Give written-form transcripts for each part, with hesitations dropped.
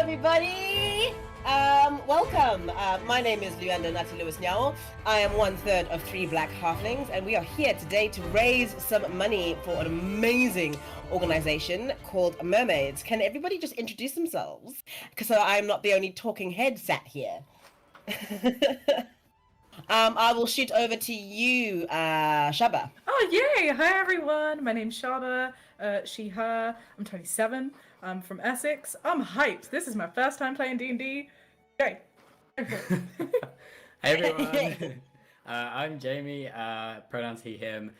everybody! Welcome. My name is Luyanda Lewis-Nyawo. I am 1/3 of Three Black Halflings, and we are here today to raise some money for an amazing organization called Mermaids. Can everybody just introduce themselves? Because I'm not the only talking head sat here. I will shoot over to you, Shaaba. Oh, yay! Hi, everyone. My name's Shaaba. She, her. I'm 27. I'm from Essex. I'm hyped. This is my first time playing D&D. Yay! Hey everyone, I'm Jamie, pronouns he, him.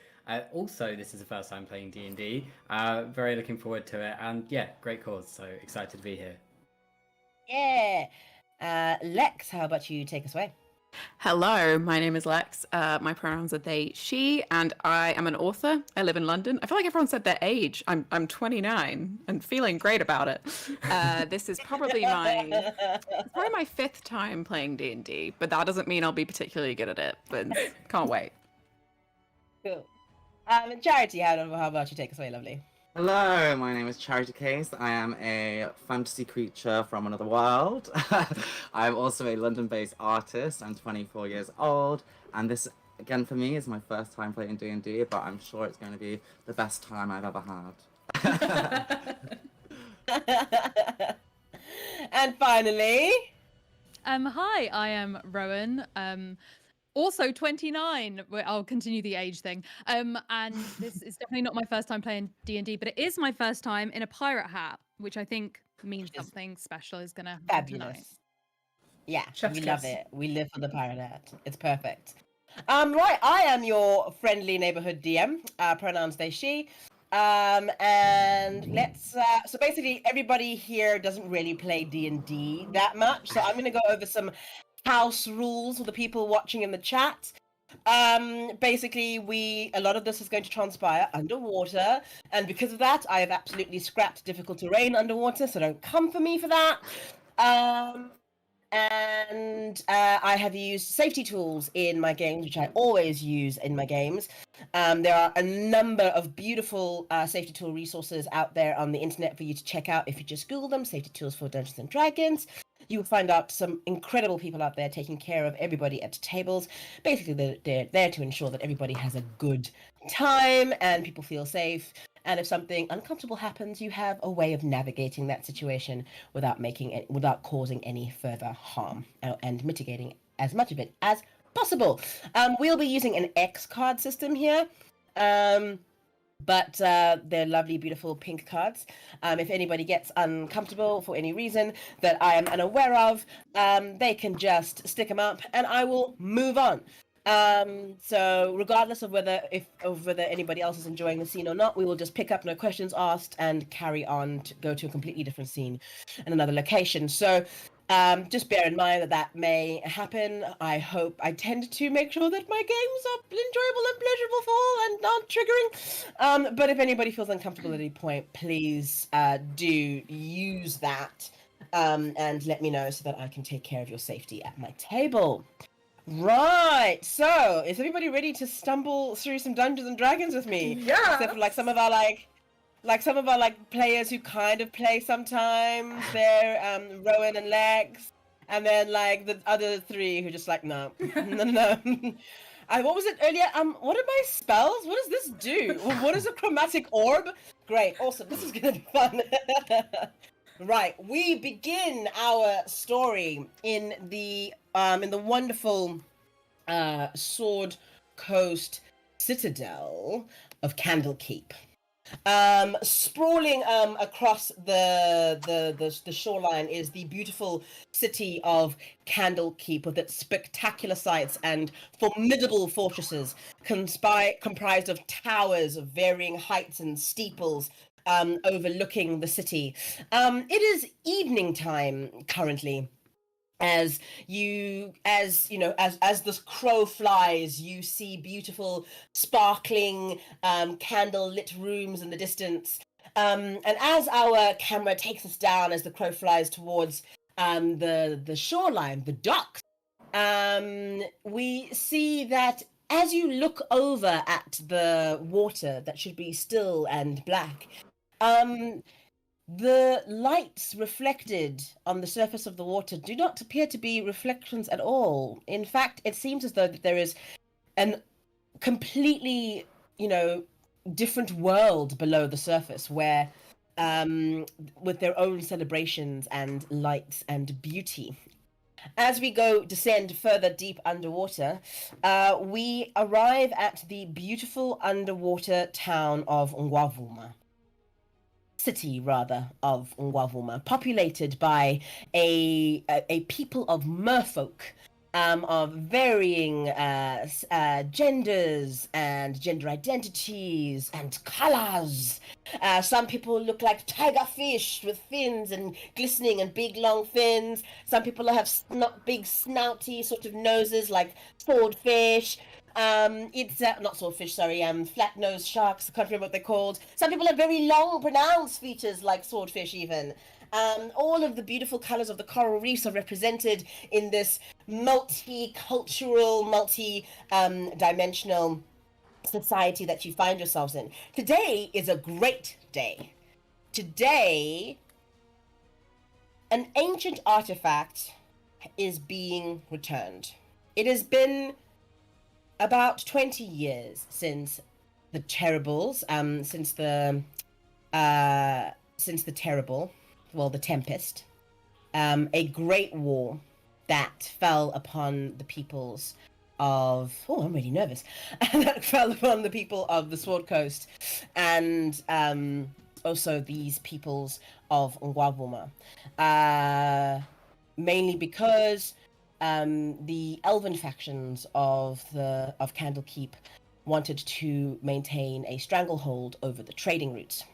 Also, this is the first time playing D&D. Very looking forward to it, and yeah, great cause, so excited to be here. Yeah. Lex, how about you take us away? Hello, my name is Lex. My pronouns are they, she, and I am an author. I live in London. I feel like everyone said their age. I'm 29 and feeling great about it. This is probably my fifth time playing D&D, but that doesn't mean I'll be particularly good at it. But can't wait. Cool. Charity, how about you take us away, lovely? Hello, my name is Charity Kase. I am a fantasy creature from another world. I'm also a London-based artist. I'm 24 years old, and this, again, for me, is my first time playing D&D, but I'm sure it's going to be the best time I've ever had. And finally... Hi, I am Rowan. Also 29. I'll continue the age thing. And this is definitely not my first time playing D&D, but it is my first time in a pirate hat, which I think means something special is gonna happen tonight. Fabulous. Yeah, Chef's we kiss. love it. We live for the pirate hat. It's perfect. Right, I am your friendly neighborhood DM. Pronouns they, she. And let's so basically everybody here doesn't really play D&D that much, so I'm gonna go over some house rules for the people watching in the chat. Basically, a lot of this is going to transpire underwater, and because of that, I have absolutely scrapped difficult terrain underwater, so don't come for me for that. And I have used safety tools in my games, which I always use in my games. There are a number of beautiful safety tool resources out there on the internet for you to check out if you just Google them, safety tools for Dungeons and Dragons. You will find out some incredible people out there taking care of everybody at tables. Basically, they're there to ensure that everybody has a good time and people feel safe. And if something uncomfortable happens, you have a way of navigating that situation without causing any further harm and mitigating as much of it as possible. We'll be using an X card system here. But they're lovely, beautiful pink cards. If anybody gets uncomfortable for any reason that I am unaware of, they can just stick them up and I will move on. So regardless of whether anybody else is enjoying the scene or not, we will just pick up no questions asked and carry on to go to a completely different scene in another location. So just bear in mind that may happen. I tend to make sure that my games are enjoyable and pleasurable for all and not triggering. But if anybody feels uncomfortable at any point, please do use that and let me know so that I can take care of your safety at my table. Right, so is everybody ready to stumble through some Dungeons and Dragons with me? Yeah. Except for some of our players who kind of play sometimes. They're Rowan and Lex, and then the other three who just no. No. What was it earlier? What are my spells? What does this do? What is a chromatic orb? Great, awesome. This is gonna be fun. Right, we begin our story in the wonderful Sword Coast Citadel of Candlekeep. Sprawling across the shoreline is the beautiful city of Candlekeep with its spectacular sights and formidable fortresses comprised of towers of varying heights and steeples overlooking the city. It is evening time currently. As the crow flies, you see beautiful, sparkling, candle-lit rooms in the distance. And as our camera takes us down, as the crow flies towards the shoreline, the docks, we see that as you look over at the water that should be still and black, the lights reflected on the surface of the water do not appear to be reflections at all. In fact, it seems as though that there is an completely, different world below the surface where, with their own celebrations and lights and beauty. As we descend further deep underwater, we arrive at the beautiful underwater town of Ngwavuma. City, rather, of Ngwavuma, populated by a people of merfolk, of varying genders and gender identities and colors. Some people look like tiger fish with fins and glistening and big long fins. Some people have big snouty sort of noses like swordfish. It's not swordfish, sorry, flat-nosed sharks. I can't remember what they're called. Some people have very long, pronounced features like swordfish even. All of the beautiful colors of the coral reefs are represented in this multicultural, multi-dimensional society that you find yourselves in. Today is a great day. Today, an ancient artifact is being returned. It has been about 20 years since the terribles, since the terrible, well, the Tempest, a great war that fell upon the peoples of, I'm really nervous, that fell upon the people of the Sword Coast, and also these peoples of Ngwavuma, mainly because the elven factions of Candlekeep wanted to maintain a stranglehold over the trading routes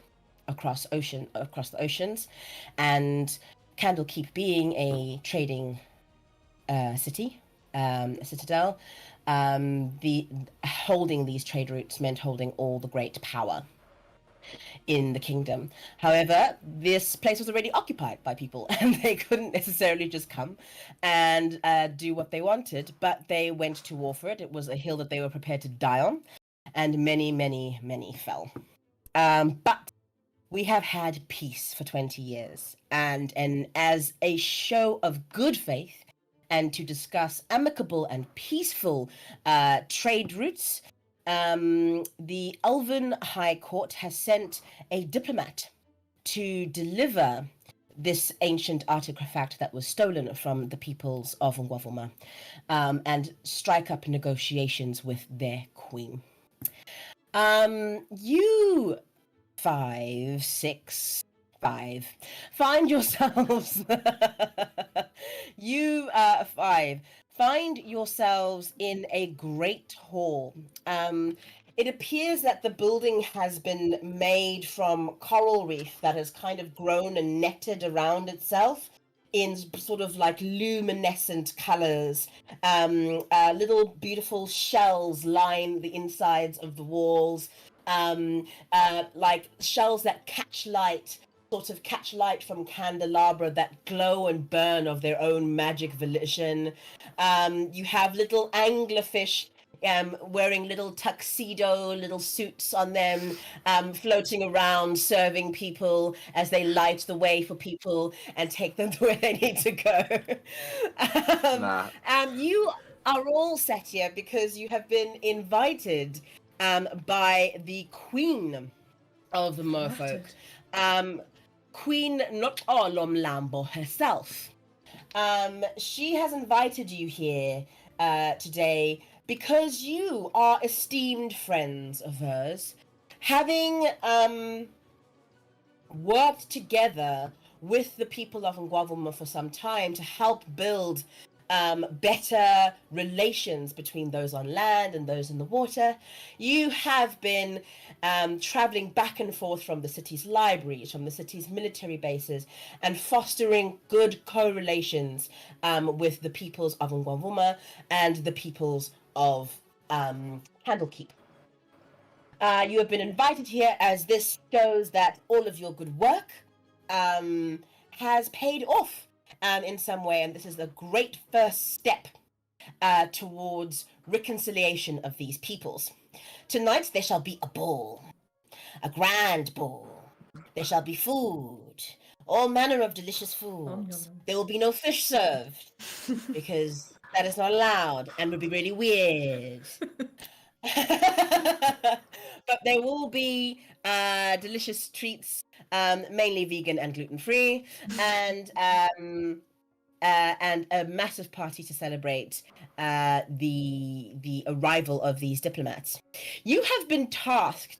across the oceans, and Candlekeep being a trading city, a citadel, holding these trade routes meant holding all the great power in the kingdom. However, this place was already occupied by people, and they couldn't necessarily just come and do what they wanted, but they went to war for it. It was a hill that they were prepared to die on, and many, many, many fell. But we have had peace for 20 years, and as a show of good faith, and to discuss amicable and peaceful trade routes, the Elven High Court has sent a diplomat to deliver this ancient artifact that was stolen from the peoples of Ngwavuma, and strike up negotiations with their queen. You 5, 6, 5 find yourselves you 5 find yourselves in a great hall. It appears that the building has been made from coral reef that has kind of grown and netted around itself in sort of like luminescent colors. Little beautiful shells line the insides of the walls, like shells that catch light from candelabra that glow and burn of their own magic volition. You have little anglerfish wearing little little suits on them, floating around, serving people as they light the way for people and take them to where they need to go. You are all set here because you have been invited by the Queen of the Merfolk, Queen Not-Olom-Lambo herself. She has invited you here today because you are esteemed friends of hers, having worked together with the people of Ngwavuma for some time to help build better relations between those on land and those in the water. You have been traveling back and forth from the city's libraries, from the city's military bases, and fostering good correlations with the peoples of Ngwavuma and the peoples of Candlekeep. You have been invited here as this shows that all of your good work has paid off in some way, and this is a great first step towards reconciliation of these peoples. Tonight there shall be a ball, a grand ball, There shall be food, all manner of delicious Yum, foods. yum. There will be no fish served because that is not allowed and would be really weird. But there will be delicious treats, mainly vegan and gluten-free, and a massive party to celebrate the arrival of these diplomats. You have been tasked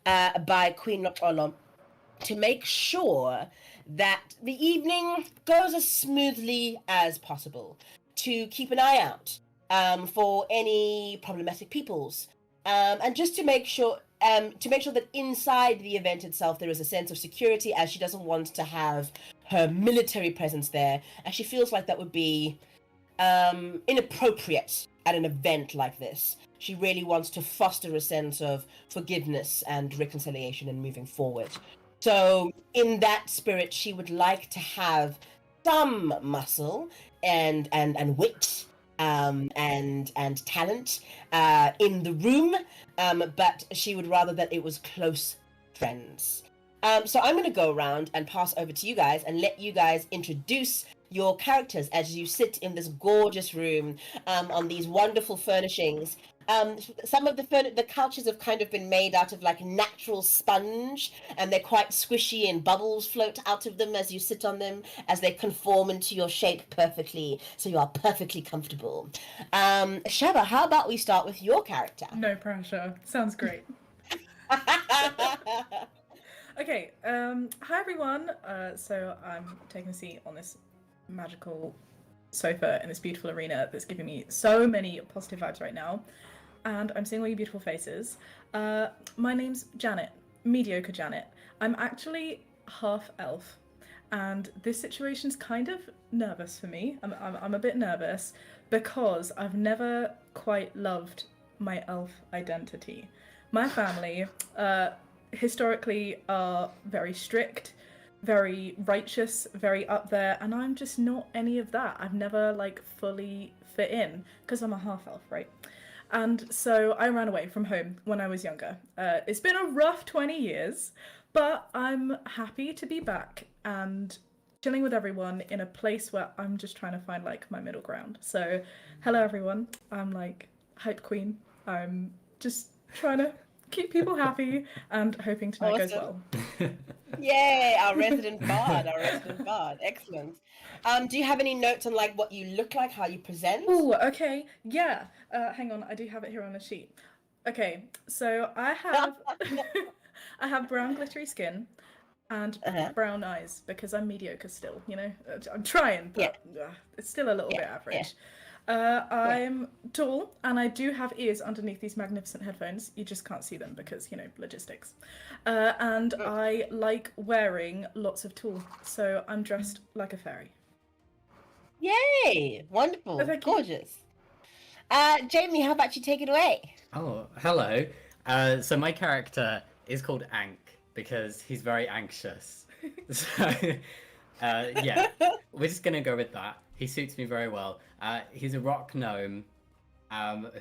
by Queen Nokolo to make sure that the evening goes as smoothly as possible, to keep an eye out for any problematic peoples, and just to make sure that inside the event itself there is a sense of security, as she doesn't want to have her military presence there, as she feels like that would be inappropriate at an event like this. She really wants to foster a sense of forgiveness and reconciliation and moving forward. So in that spirit, she would like to have some muscle and wit and talent in the room, but she would rather that it was close friends. So I'm going to go around and pass over to you guys and let you guys introduce your characters as you sit in this gorgeous room on these wonderful furnishings. Some of the couches have kind of been made out of like natural sponge, and they're quite squishy, and bubbles float out of them as you sit on them, as they conform into your shape perfectly, so you are perfectly comfortable. Shaaba, how about we start with your character? No pressure. Sounds great. Okay, hi everyone. So I'm taking a seat on this magical sofa in this beautiful arena that's giving me so many positive vibes right now. And I'm seeing all your beautiful faces. My name's Janet, mediocre Janet. I'm actually half elf, and this situation's kind of nervous for me. I'm a bit nervous because I've never quite loved my elf identity. My family, historically, are very strict, very righteous, very up there, and I'm just not any of that. I've never like fully fit in because I'm a half elf, right? And so I ran away from home when I was younger. It's been a rough 20 years, but I'm happy to be back and chilling with everyone in a place where I'm just trying to find like my middle ground. So hello everyone, I'm like hype queen. I'm just trying to keep people happy and hoping tonight goes well. Yay, our resident bard, excellent. Do you have any notes on like what you look like, how you present? Oh, okay, yeah. Hang on, I do have it here on a sheet. Okay, so I have I have brown glittery skin and brown eyes because I'm mediocre still, you know. I'm trying, but it's still a little bit average. I'm tall and I do have ears underneath these magnificent headphones. You just can't see them because, you know, logistics. And I like wearing lots of tulle, so I'm dressed like a fairy. Yay! Wonderful, gorgeous. Jamie, how about you take it away? Oh, hello. So my character is called Ank because he's very anxious. So, yeah, we're just gonna go with that. He suits me very well. He's a rock gnome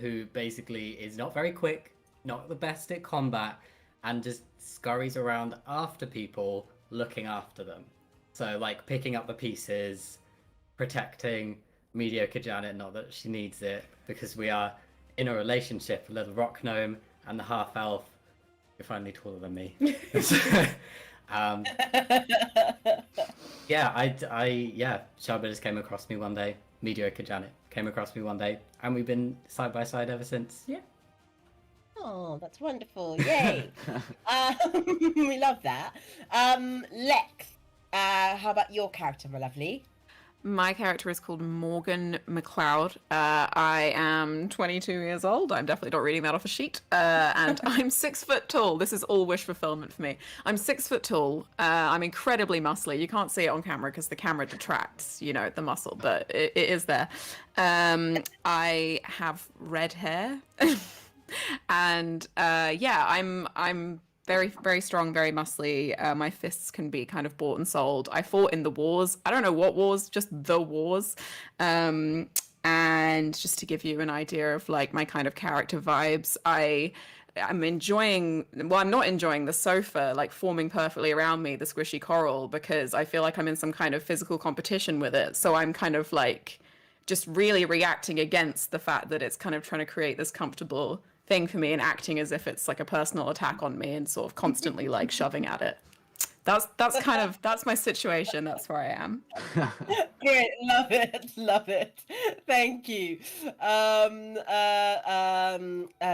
who basically is not very quick, not the best at combat, and just scurries around after people, looking after them. So, like, picking up the pieces, protecting mediocre Janet, not that she needs it, because we are in a relationship, a little rock gnome and the half-elf. You're finally taller than me. Shaaba just came across me one day. Mediocre Janet came across me one day, and we've been side by side ever since. Yeah. Oh, that's wonderful! Yay! We love that. Lex, how about your character, my lovely? My character is called Morgan McLeod. I am 22 years old. I'm definitely not reading that off a sheet. And I'm 6 foot tall. This is all wish fulfillment for me. I'm 6 foot tall. I'm incredibly muscly. You can't see it on camera because the camera detracts, you know, the muscle, but it is there. I have red hair. And I'm very, very strong, very muscly. My fists can be kind of bought and sold. I fought in the wars. I don't know what wars, just the wars. And just to give you an idea of like my kind of character vibes, I I'm not enjoying the sofa like forming perfectly around me, the squishy coral, because I feel like I'm in some kind of physical competition with it. So I'm kind of like just really reacting against the fact that it's kind of trying to create this comfortable thing for me and acting as if it's like a personal attack on me and sort of constantly like shoving at it. That's my situation. That's where I am. Great, love it. Thank you.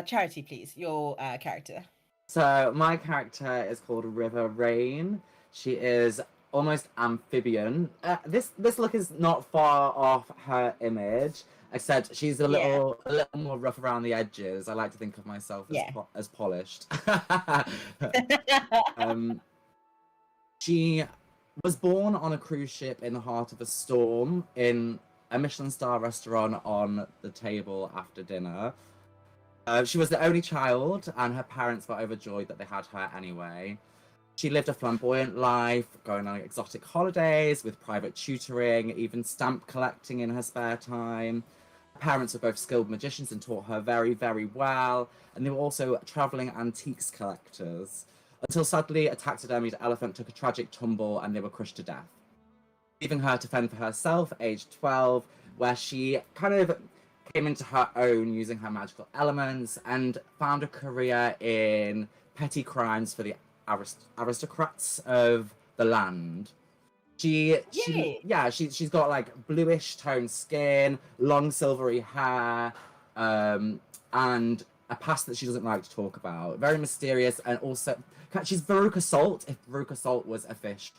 Charity, please, your character. So my character is called River Rain. She is almost amphibian. This look is not far off her image, except she's a little more rough around the edges. I like to think of myself as polished. She was born on a cruise ship in the heart of a storm in a Michelin star restaurant on the table after dinner. She was the only child, and her parents were overjoyed that they had her anyway. She lived a flamboyant life, going on exotic holidays with private tutoring, even stamp collecting in her spare time. Her parents were both skilled magicians and taught her very, very well, and they were also travelling antiques collectors. Until sadly, a taxidermied elephant took a tragic tumble and they were crushed to death, leaving her to fend for herself, aged 12, where she kind of came into her own using her magical elements and found a career in petty crimes for the aristocrats of the land. She's got like bluish toned skin, long silvery hair, and a past that she doesn't like to talk about. Very mysterious, and also she's Veruca Salt if Veruca Salt was a fish.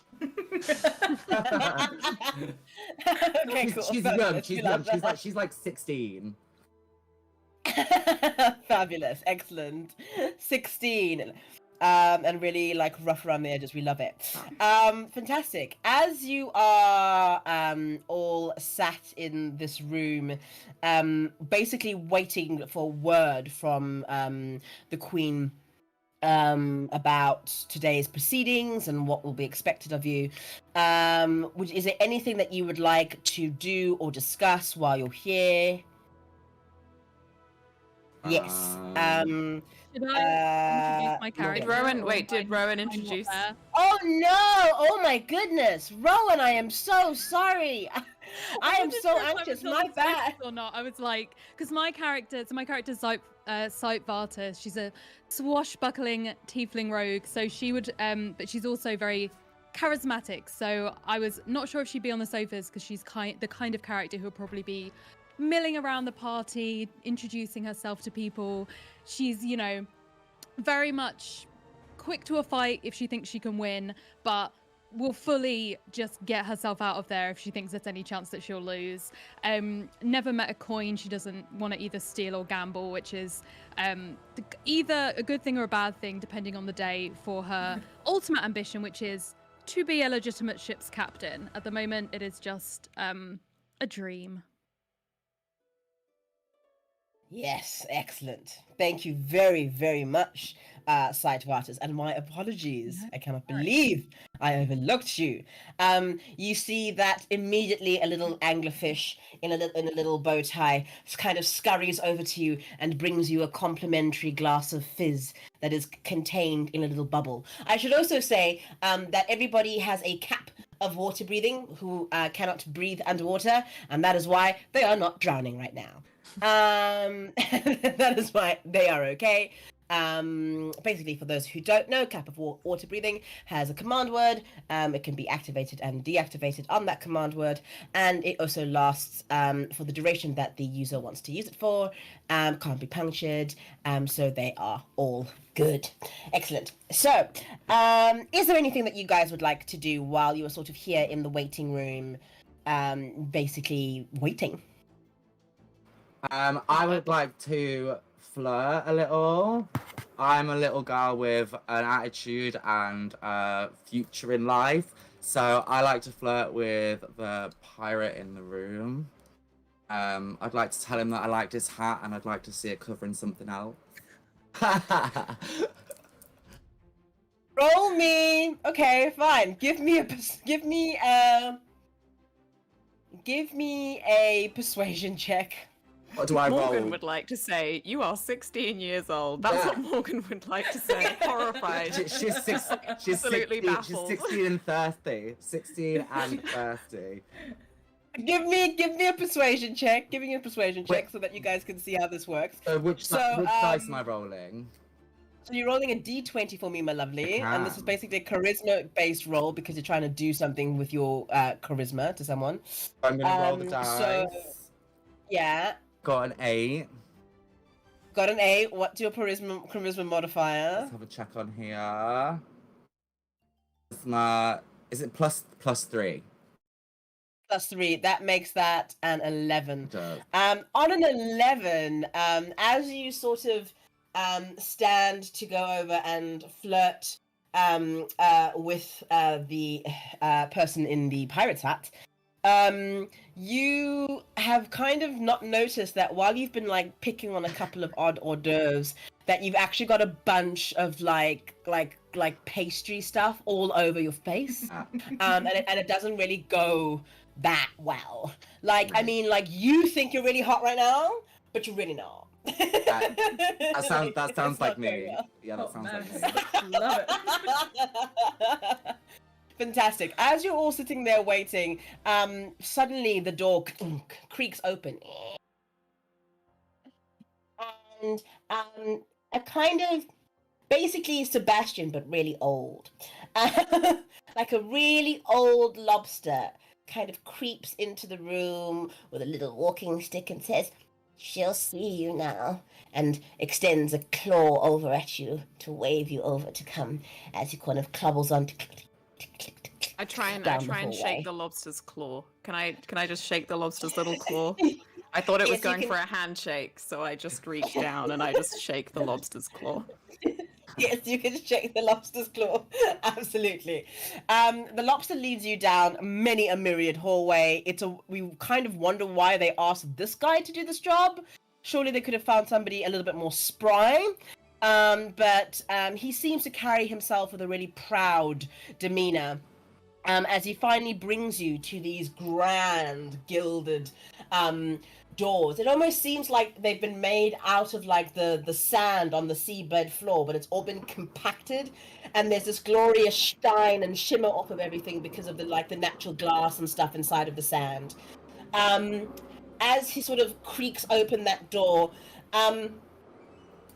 Okay, cool. She's young. She's like 16. Fabulous, excellent. 16. And really like rough around the edges. We love it. Fantastic. As you are all sat in this room, basically waiting for word from the Queen about today's proceedings and what will be expected of you. Is there anything that you would like to do or discuss while you're here? Yes. Should I introduce my character? Did Rowan introduce? Oh no! Oh my goodness, Rowan! I am so sorry. I am so anxious. My bad. Or not? I was like, because my character's Sight Varta. She's a swashbuckling tiefling rogue, so she would, but she's also very charismatic. So I was not sure if she'd be on the sofas because she's the kind of character who would probably be milling around the party, introducing herself to people. She's, very much quick to a fight if she thinks she can win, but will fully just get herself out of there if she thinks there's any chance that she'll lose. Never met a coin she doesn't want to either steal or gamble, which is either a good thing or a bad thing, depending on the day, for her ultimate ambition, which is to be a legitimate ship's captain. At the moment, it is just a dream. Yes, excellent. Thank you very, very much, Sight Vartas, and my apologies. I cannot believe I overlooked you. You see that immediately a little anglerfish in a little bow tie kind of scurries over to you and brings you a complimentary glass of fizz that is contained in a little bubble. I should also say that everybody has a cap of water breathing who cannot breathe underwater, and that is why they are not drowning right now. That is why they are okay. Basically, for those who don't know, cap of water breathing has a command word. It can be activated and deactivated on that command word, and it also lasts for the duration that the user wants to use it for. Can't be punctured, so they are all good. Excellent. So, is there anything that you guys would like to do while you are sort of here in the waiting room, basically waiting? I would like to flirt a little. I'm a little girl with an attitude and a future in life, so I like to flirt with the pirate in the room. I'd like to tell him that I liked his hat and I'd like to see it covering something else. Roll me. Okay, fine. Give me a persuasion check. What do I Morgan roll? would like to say, you are 16 years old. That's what Morgan would like to say. Horrified. She's Absolutely 16, she's baffled. 16 and 30. 16 and 30. Give me a persuasion check. Give me a persuasion check Wait. so that you guys can see how this works. Which So, dice am I rolling? So you're rolling a d20 for me, my lovely, and this is can. basically a charisma-based roll because you're trying to do something with your charisma to someone. I'm gonna roll the so- dice. Yeah, Got an 8. got an 8. What's your charisma modifier? Let's have a check on here. Is it plus 3? Plus 3. That makes that an 11. It does. On an 11, as you sort of stand to go over and flirt with the person in the pirate's hat, you have kind of not noticed that while you've been like picking on a couple of odd hors d'oeuvres, that you've actually got a bunch of like pastry stuff all over your face, and it doesn't really go that well. Like, I mean, like you think you're really hot right now, but you're really not. That sounds It's like not going me. well. Yeah, that Oh, sounds man. like me. Love it. Fantastic. As you're all sitting there waiting, suddenly the door creaks open. And a kind of basically Sebastian, but really old. Like a really old lobster kind of creeps into the room with a little walking stick and says, "She'll see you now," and extends a claw over at you to wave you over to come as he kind of clobbles on to I try and down the hallway. shake the lobster's claw. Can I just shake the lobster's little claw? I thought it was Yes, you going can- for a handshake, so I just reach down and I just shake the lobster's claw. Yes, you can shake the lobster's claw. Absolutely. The lobster leads you down many a myriad hallway. We kind of wonder why they asked this guy to do this job. Surely they could have found somebody a little bit more spry. But he seems to carry himself with a really proud demeanor. As he finally brings you to these grand gilded doors. It almost seems like they've been made out of like the sand on the seabed floor, but it's all been compacted, and there's this glorious shine and shimmer off of everything because of the natural glass and stuff inside of the sand. As he sort of creaks open that door,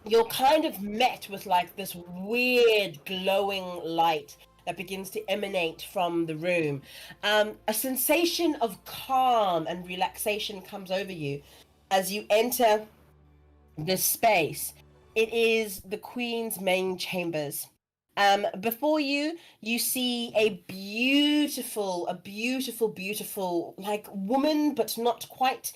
you're kind of met with like this weird glowing light that begins to emanate from the room. A sensation of calm and relaxation comes over you as you enter this space. It is the Queen's main chambers. Before you see a beautiful, like woman, but not quite.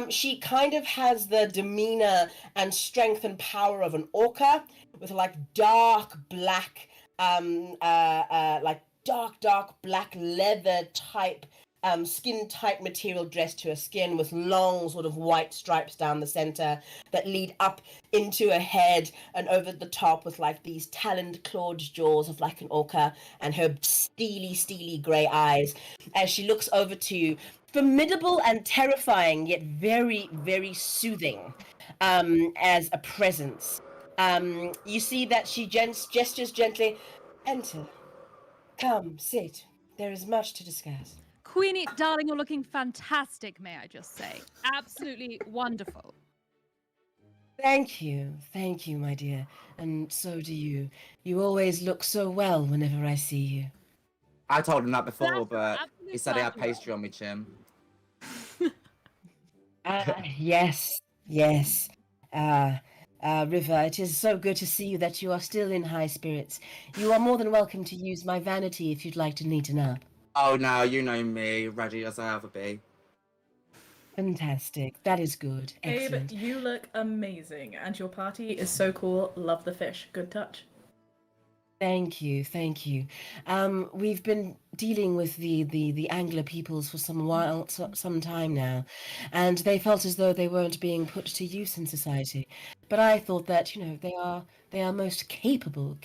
She kind of has the demeanor and strength and power of an orca with like dark black like dark black leather type skin type material dressed to her skin with long sort of white stripes down the center that lead up into her head and over the top with like these taloned clawed jaws of like an orca, and her steely grey eyes as she looks over to you, formidable and terrifying yet very soothing as a presence. You see that she gestures gently. "Enter. Come, sit. There is much to discuss." Queenie, darling, you're looking fantastic, may I just say. Absolutely wonderful. Thank you, my dear. And so do you. You always look so well whenever I see you. I told him that before, That's but absolute he said he had pleasure. pastry on my chin. Yes. River, it is so good to see you that you are still in high spirits. You are more than welcome to use my vanity if you'd like to neaten up. Oh, no, you know me, ready as I ever be. Fantastic. That is good. Abe, Excellent. you look amazing, and your party is so cool. Love the fish. Good touch. Thank you, thank you. We've been dealing with the Angler peoples for some time now, and they felt as though they weren't being put to use in society. But I thought that, they are most capable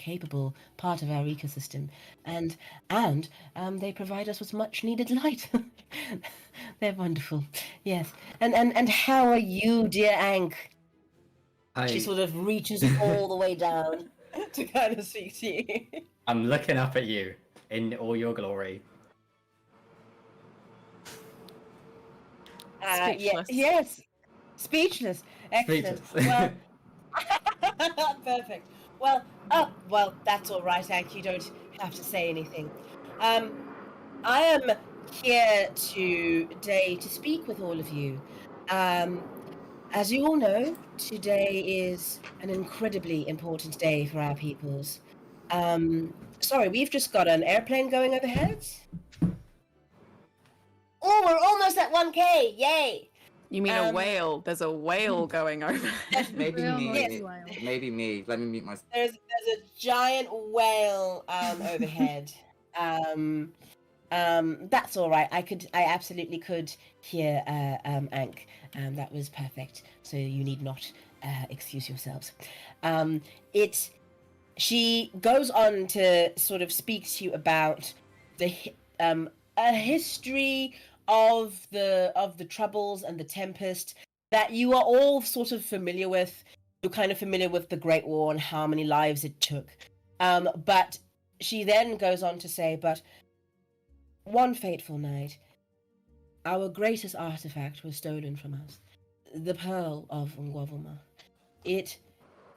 part of our ecosystem, and they provide us with much needed light. They're wonderful. Yes. And how are you, dear Ank? She sort of reaches all the way down to kind of speak to you. I'm looking up at you in all your glory. Speechless. Yes. Speechless. Excellent. Speechless. Well, perfect. Well, that's all right, Ank. You don't have to say anything. I am here today to speak with all of you. As you all know, today is an incredibly important day for our peoples. Sorry, we've just got an airplane going overhead. Oh, we're almost at 1K! Yay! You mean a whale? There's a whale going over. Maybe Real me. noisy whale. Maybe me. Let me mute myself. There's a giant whale overhead. That's all right. I absolutely could hear Ank. That was perfect. So you need not excuse yourselves. She goes on to sort of speak to you about a history of the troubles and the tempest that you are all sort of familiar with. You're kind of familiar with the Great War and how many lives it took. But she then goes on to say, but one fateful night, our greatest artifact was stolen from us. The Pearl of Ngwavuma. It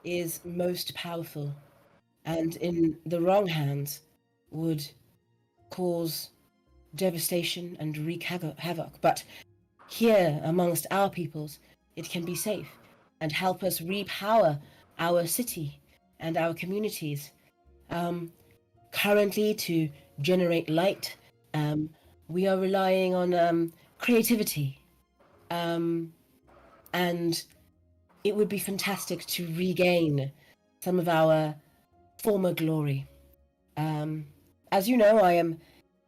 is most powerful, and in the wrong hands would cause devastation and wreak havoc. But here, amongst our peoples, it can be safe and help us repower our city and our communities. Currently, to generate light, we are relying on creativity, and it would be fantastic to regain some of our former glory. As you know, I am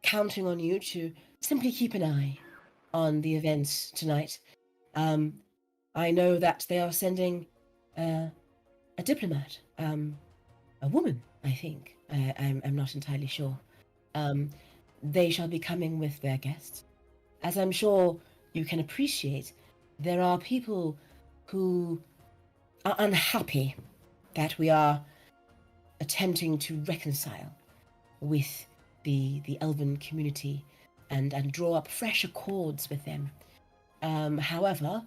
counting on you to simply keep an eye on the events tonight. I know that they are sending a diplomat, a woman, I think. I'm not entirely sure. They shall be coming with their guests. As I'm sure you can appreciate, there are people who are unhappy that we are attempting to reconcile with the elven community and draw up fresh accords with them. However,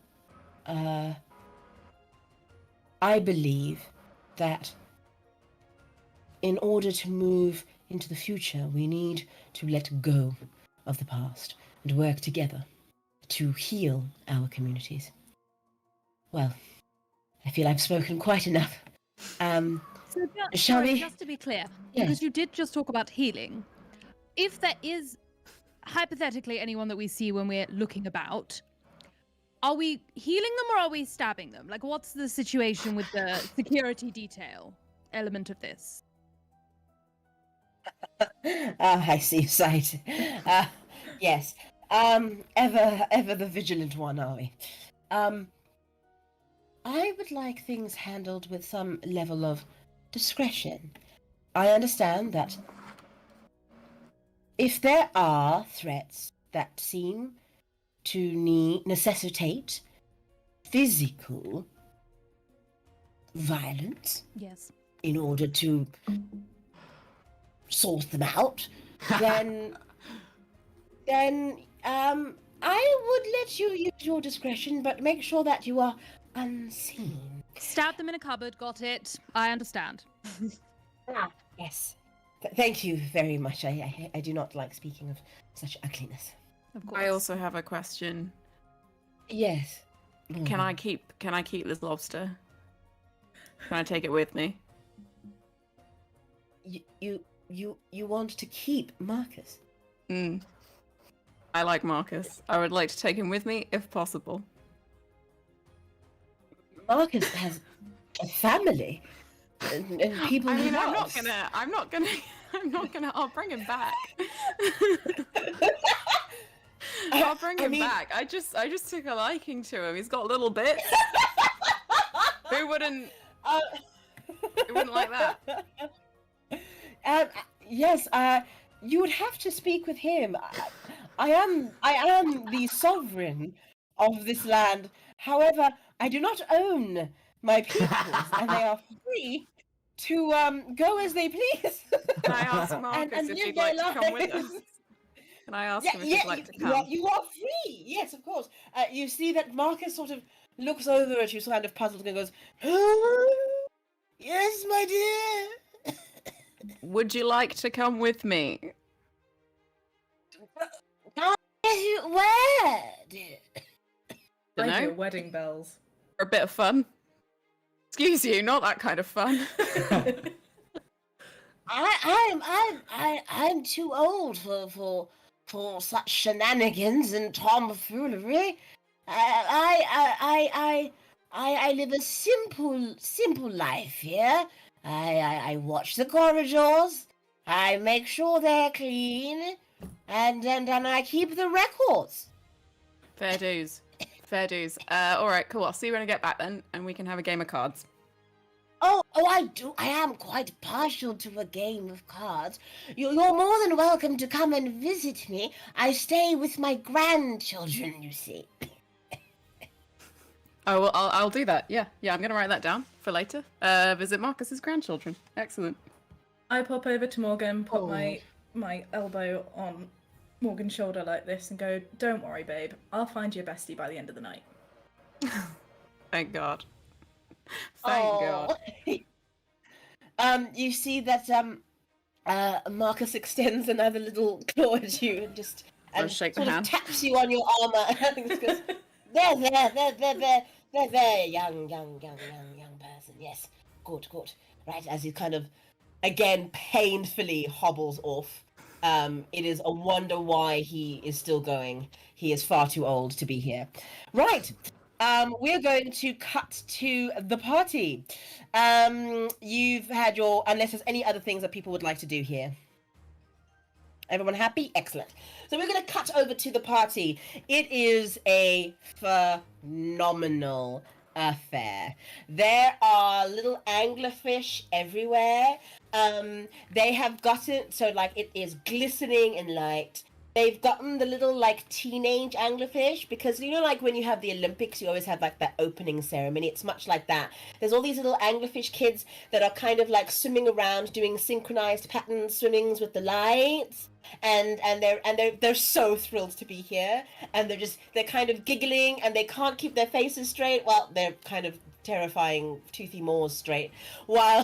I believe that in order to move into the future, we need to let go of the past and work together to heal our communities. Well, I feel I've spoken quite enough. Shall we? Just to be clear, Yes. because you did just talk about healing. If there is hypothetically anyone that we see when we're looking about, are we healing them or are we stabbing them? Like, what's the situation with the security detail element of this? I see sight. Yes. Ever the vigilant one, are we? I would like things handled with some level of discretion. I understand that if there are threats that seem to necessitate physical violence Yes. in order to sort them out, then I would let you use your discretion, but make sure that you are unseen. Stab them in a cupboard, got it. I understand. Yes. Thank you very much. I do not like speaking of such ugliness. Of course. I also have a question. Yes. Can I keep this lobster? Can I take it with me? You want to keep Marcus? I like Marcus. I would like to take him with me if possible. Marcus has a family. and people I he mean, loves. I'm not gonna. I'll bring him back. I'll bring him back. I just took a liking to him. He's got little bits. Who wouldn't? Who wouldn't like that? Yes, you would have to speak with him. I am the sovereign of this land. However, I do not own my peoples, and they are free to go as they please. Can I ask Marcus and if live he'd their like to come with us? lives. Can I ask him if he'd like to you are, come? you are free. Yes, of course. You see that Marcus sort of looks over at you, kind of puzzled, and goes, "Oh, yes, my dear." Would you like to come with me? Where, dear? I Dunno. hear wedding bells. For a bit of fun. Excuse you, not that kind of fun. I'm too old for such shenanigans and tomfoolery. I live a simple life here. I watch the corridors. I make sure they're clean, and I keep the records. Fair dues. Fair dues. All right, cool. I'll see you when I get back then, and we can have a game of cards. Oh, I do. I am quite partial to a game of cards. You're more than welcome to come and visit me. I stay with my grandchildren, you see. Oh, well, I'll do that. Yeah, I'm gonna write that down for later. Visit Marcus's grandchildren. Excellent. I pop over to Morgan, put Oh. my elbow on Morgan's shoulder like this and go, "Don't worry, babe. I'll find you a bestie by the end of the night." Thank God. Thank God. You see that Marcus extends another little claw at you and just I'll shake the sort of hand. taps you on your armor. And just goes, there, young person. Yes, good. Right, as he kind of again painfully hobbles off. It is a wonder why he is still going. He is far too old to be here. Right. We're going to cut to the party. You've had your, unless there's any other things that people would like to do here. Everyone happy? Excellent. So we're going to cut over to the party. It is a phenomenal affair. There are little anglerfish everywhere. They have gotten, so like it is glistening in light. They've gotten the little like teenage anglerfish because you know like when you have the Olympics you always have like that opening ceremony. It's much like that. There's all these little anglerfish kids that are kind of like swimming around doing synchronized pattern swimmings with the lights and they're so thrilled to be here and they're kind of giggling and they can't keep their faces straight. Well, they're kind of terrifying toothy maws straight while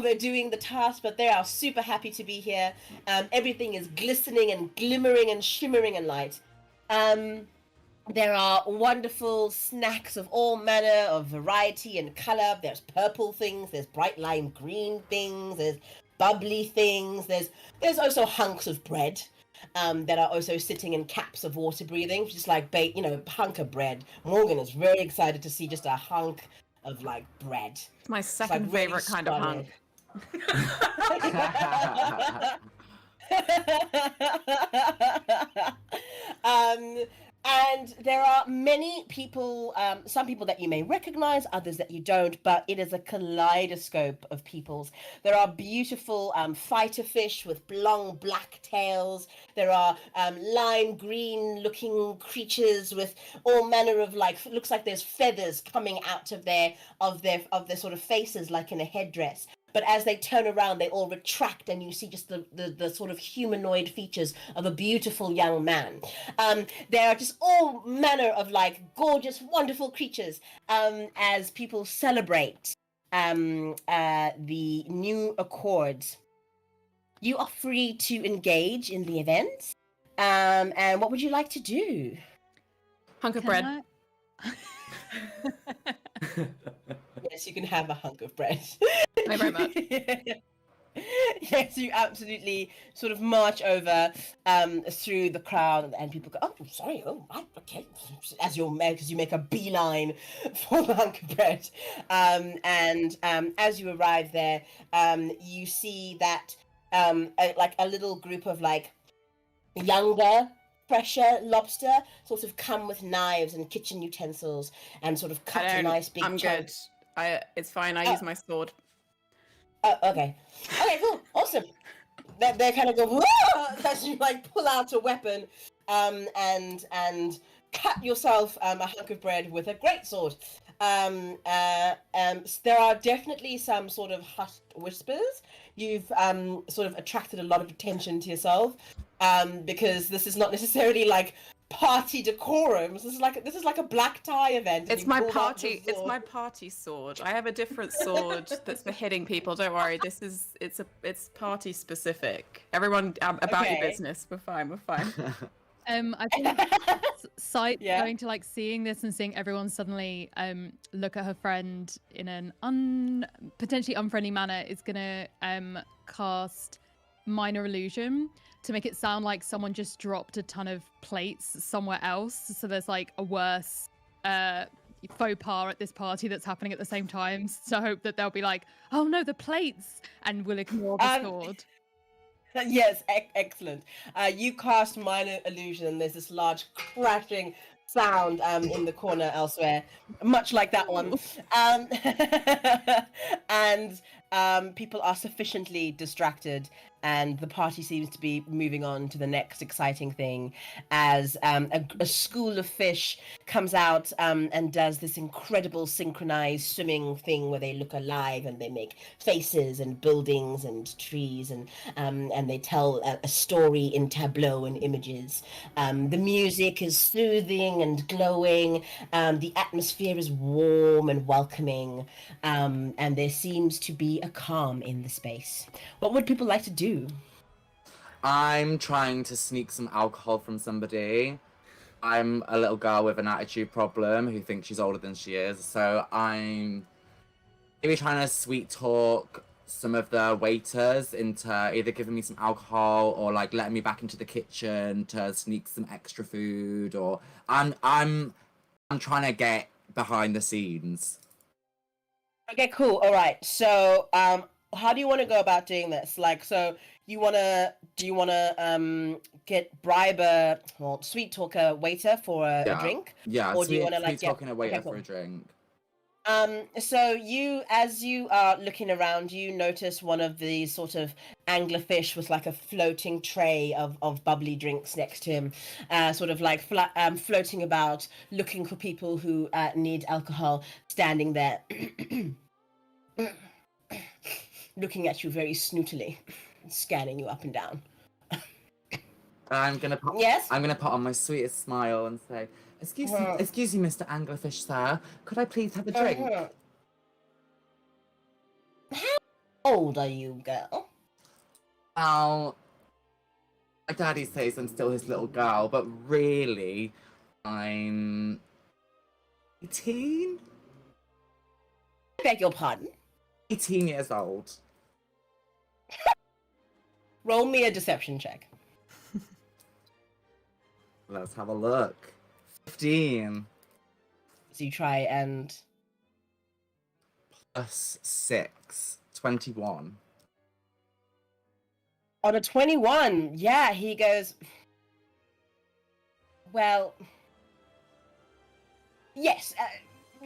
they're doing the task, but they are super happy to be here. Everything is glistening and glimmering and shimmering in light. There are wonderful snacks of all manner of variety and color. There's purple things, there's bright lime green things, there's bubbly things, there's also hunks of bread that are also sitting in caps of water breathing, just like hunk of bread. Morgan is very excited to see just a hunk of like bread. It's my second really favorite kind of hunk. And there are many people, some people that you may recognize, others that you don't, but it is a kaleidoscope of peoples. There are beautiful fighter fish with long black tails. There are lime green looking creatures with all manner of like, looks like there's feathers coming out of their sort of faces like in a headdress. But as they turn around, they all retract, and you see just the sort of humanoid features of a beautiful young man. There are just all manner of like gorgeous, wonderful creatures as people celebrate the new accords. You are free to engage in the event. And what would you like to do? Hunk of Can bread. Yes, you can have a hunk of bread. Thank you very much. Yes, you absolutely sort of march over through the crowd, and people go, "Oh, sorry, oh, okay, as because you make a beeline for the hunk of bread, and as you arrive there, you see that a little group of like younger, fresher lobster sort of come with knives and kitchen utensils and sort of cut a nice big I'm chunk. good. It's fine. I use my sword. Oh, okay, cool, awesome. They kind of go whoa, as you like pull out a weapon, and cut yourself a hunk of bread with a great sword. There are definitely some sort of hushed whispers. You've sort of attracted a lot of attention to yourself, because this is not necessarily like party decorum. This is like a black tie event. and It's you my pulled out party. this It's sword. my party sword. I have a different sword that's for hitting people. Don't worry. It's party specific. Everyone, about your Okay. business. We're fine. We're fine. I think Sight Yeah. going to like seeing this and seeing everyone suddenly look at her friend in an potentially unfriendly manner is gonna cast minor illusion to make it sound like someone just dropped a ton of plates somewhere else. So there's like a worse faux pas at this party that's happening at the same time. So I hope that they'll be like, oh no, the plates, and will ignore the sword. Yes, excellent. You cast minor illusion. There's this large crashing sound in the corner elsewhere, much like that one. And people are sufficiently distracted, and the party seems to be moving on to the next exciting thing as a school of fish comes out and does this incredible synchronized swimming thing where they look alive and they make faces and buildings and trees and they tell a story in tableau and images. The music is soothing and glowing. The atmosphere is warm and welcoming, and there seems to be a calm in the space. What would people like to do? I'm trying to sneak some alcohol from somebody. I'm a little girl with an attitude problem who thinks she's older than she is, so I'm maybe trying to sweet talk some of the waiters into either giving me some alcohol or like letting me back into the kitchen to sneak some extra food, or I'm trying to get behind the scenes. Okay, cool. All right. So, how do you want to go about doing this? Like, so do you want to bribe sweet talk a waiter for a drink? Yeah, Or do you want to sweet talking a waiter for a drink. So as you are looking around, you notice one of these sort of anglerfish with like a floating tray of bubbly drinks next to him, sort of like floating about, looking for people who need alcohol, standing there, looking at you very snootily, scanning you up and down. I'm gonna put on my sweetest smile and say, excuse me, Mr. Anglerfish, sir. Could I please have a drink? How old are you, girl? Well, my daddy says I'm still his little girl, but really, I'm 18? I beg your pardon? 18 years old. Roll me a deception check. Let's have a look. 15. So you try and... Plus 6. 21. On a 21, yeah, he goes, well, yes,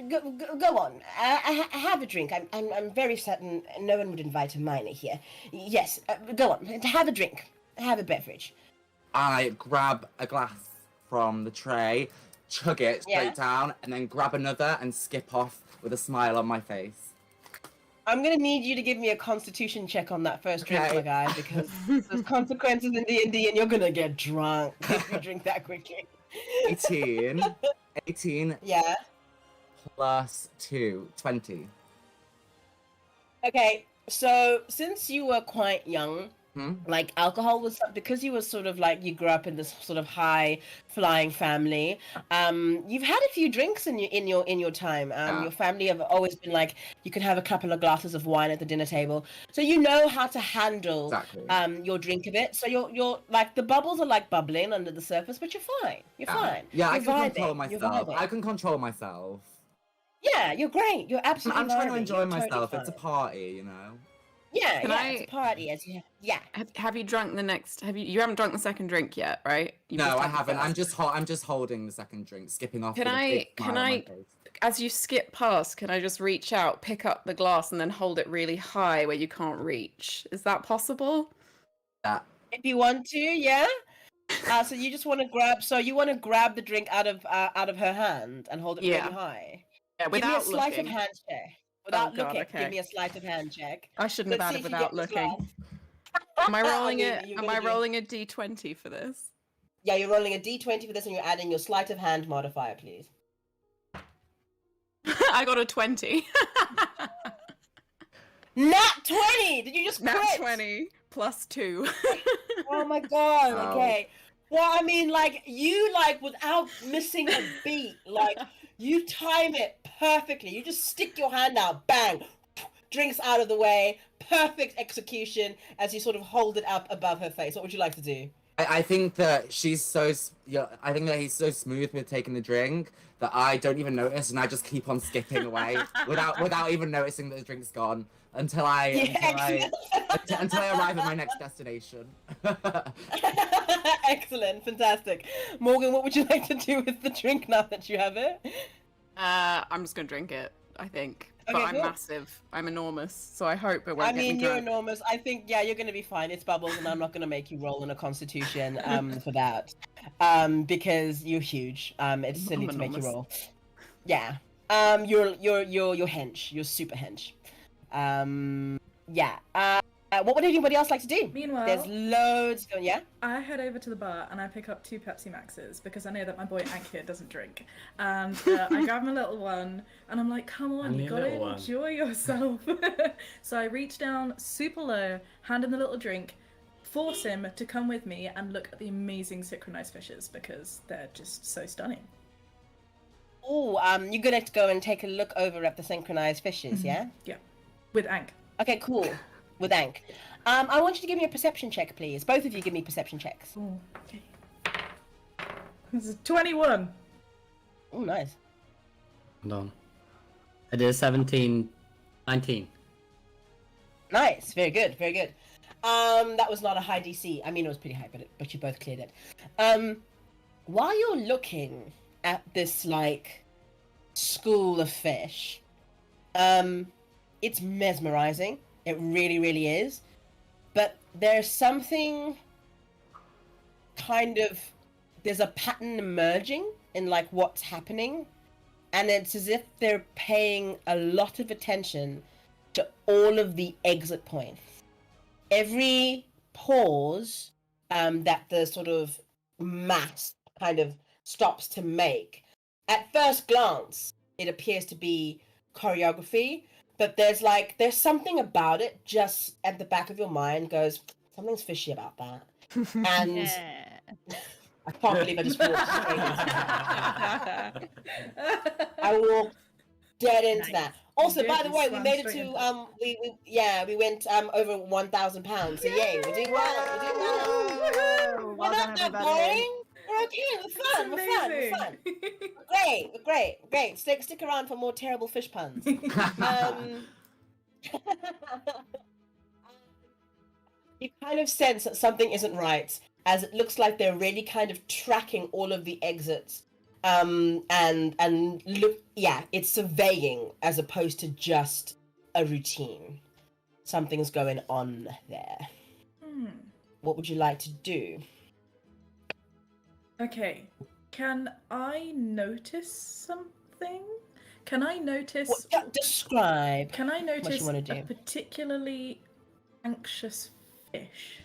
go on. Have a drink. I'm very certain no one would invite a minor here. Yes, go on. Have a drink. Have a beverage. I grab a glass from the tray, chug it straight down, and then grab another and skip off with a smile on my face. I'm gonna need you to give me a constitution check on that first drink, my guy, because there's consequences in D&D and you're gonna get drunk if you drink that quickly. 18. 18. Yeah. Plus 2. 20. Okay, so since you were quite young, Like alcohol was because you were sort of like you grew up in this sort of high flying family. You've had a few drinks in your time. Your family have always been like you can have a couple of glasses of wine at the dinner table, so you know how to handle your drink a bit. So you're like the bubbles are like bubbling under the surface, but you're fine. You're fine. Yeah, I You're can vibing. control You're myself. vibing. I can control myself. Yeah, you're great. You're absolutely. I'm trying to vibing. enjoy You're totally myself. fine. It's a party, you know. Yeah, Can it's a party. Yeah. Have you drunk the next? You haven't drunk the second drink yet, right? You've No, just I had the haven't. first. I'm just holding the second drink, skipping off. Can with a big I, smile on my face. as you skip past, can I just reach out, pick up the glass, and then hold it really high where you can't reach? Is that possible? If you want to, yeah. So you just want to grab. So you want to grab the drink out of her hand and hold it really high. Yeah, Give me a without sleight of looking. hand check. Without God, looking, okay. give me a sleight of hand check. I shouldn't Let's have see had if it you get without this looking. glass. Am I rolling You're it? Am gonna I do- rolling a d20 for this? Yeah, you're rolling a d20 for this, and you're adding your sleight of hand modifier, please. I got a 20. Nat 20! Did you just Nat crit? 20 plus 2. Oh my god, Wow. okay. Well, I mean, like, you, like, without missing a beat, like, you time it perfectly. You just stick your hand out, bang, drinks out of the way, perfect execution as you sort of hold it up above her face. What would you like to do? I think that I think that he's so smooth with taking the drink that I don't even notice, and I just keep on skipping away without even noticing that the drink's gone until I arrive at my next destination. Excellent, fantastic. Morgan, what would you like to do with the drink now that you have it? I'm just gonna drink it, I think. But Okay, I'm cool. massive. I'm enormous, so I hope it won't I get me mean, you're drunk. enormous. I think, yeah, you're going to be fine. It's bubbles, and I'm not going to make you roll in a constitution for that because you're huge. It's silly I'm to make you enormous. roll. Yeah. You're hench. You're super hench. Yeah. What would anybody else like to do? Meanwhile, There's loads going. Yeah. I head over to the bar and I pick up 2 Pepsi Maxes because I know that my boy Ank here doesn't drink. And I grab my little one and I'm like, come on, Only you a gotta little one. enjoy yourself. So I reach down super low, hand him the little drink, force him to come with me and look at the amazing synchronized fishes because they're just so stunning. Oh, you're gonna go and take a look over at the synchronized fishes, yeah? Yeah, with Ank. Okay, cool. With Ank. I want you to give me a perception check, please. Both of you give me perception checks. Oh, okay. This is 21. Oh, nice. Hold on. I did a 17, 19. Nice. Very good. Very good. That was not a high DC. I mean, it was pretty high, but you both cleared it. While you're looking at this, like, school of fish, it's mesmerizing. It really, really is. But there's something there's a pattern emerging in, like, what's happening. And it's as if they're paying a lot of attention to all of the exit points. Every pause that the sort of mass kind of stops to make. At first glance, it appears to be choreography, but there's something about it just at the back of your mind goes, something's fishy about that. And Yeah. I can't believe I just walked straight into that. I walked dead into that. Also, You by did, the you way, we swam made it straight to into we went over 1,000 pounds. So yay, we're doing well. We're doing well. We're not that boring. We're okay. We're fun. We're fun. We're great. Stick around for more terrible fish puns. You kind of sense that something isn't right, as it looks like they're really kind of tracking all of the exits. And look, yeah, it's surveying as opposed to just a routine. Something's going on there. What would you like to do? Okay, can I notice something? Can I notice? Describe. Can I notice wanna a do. particularly anxious fish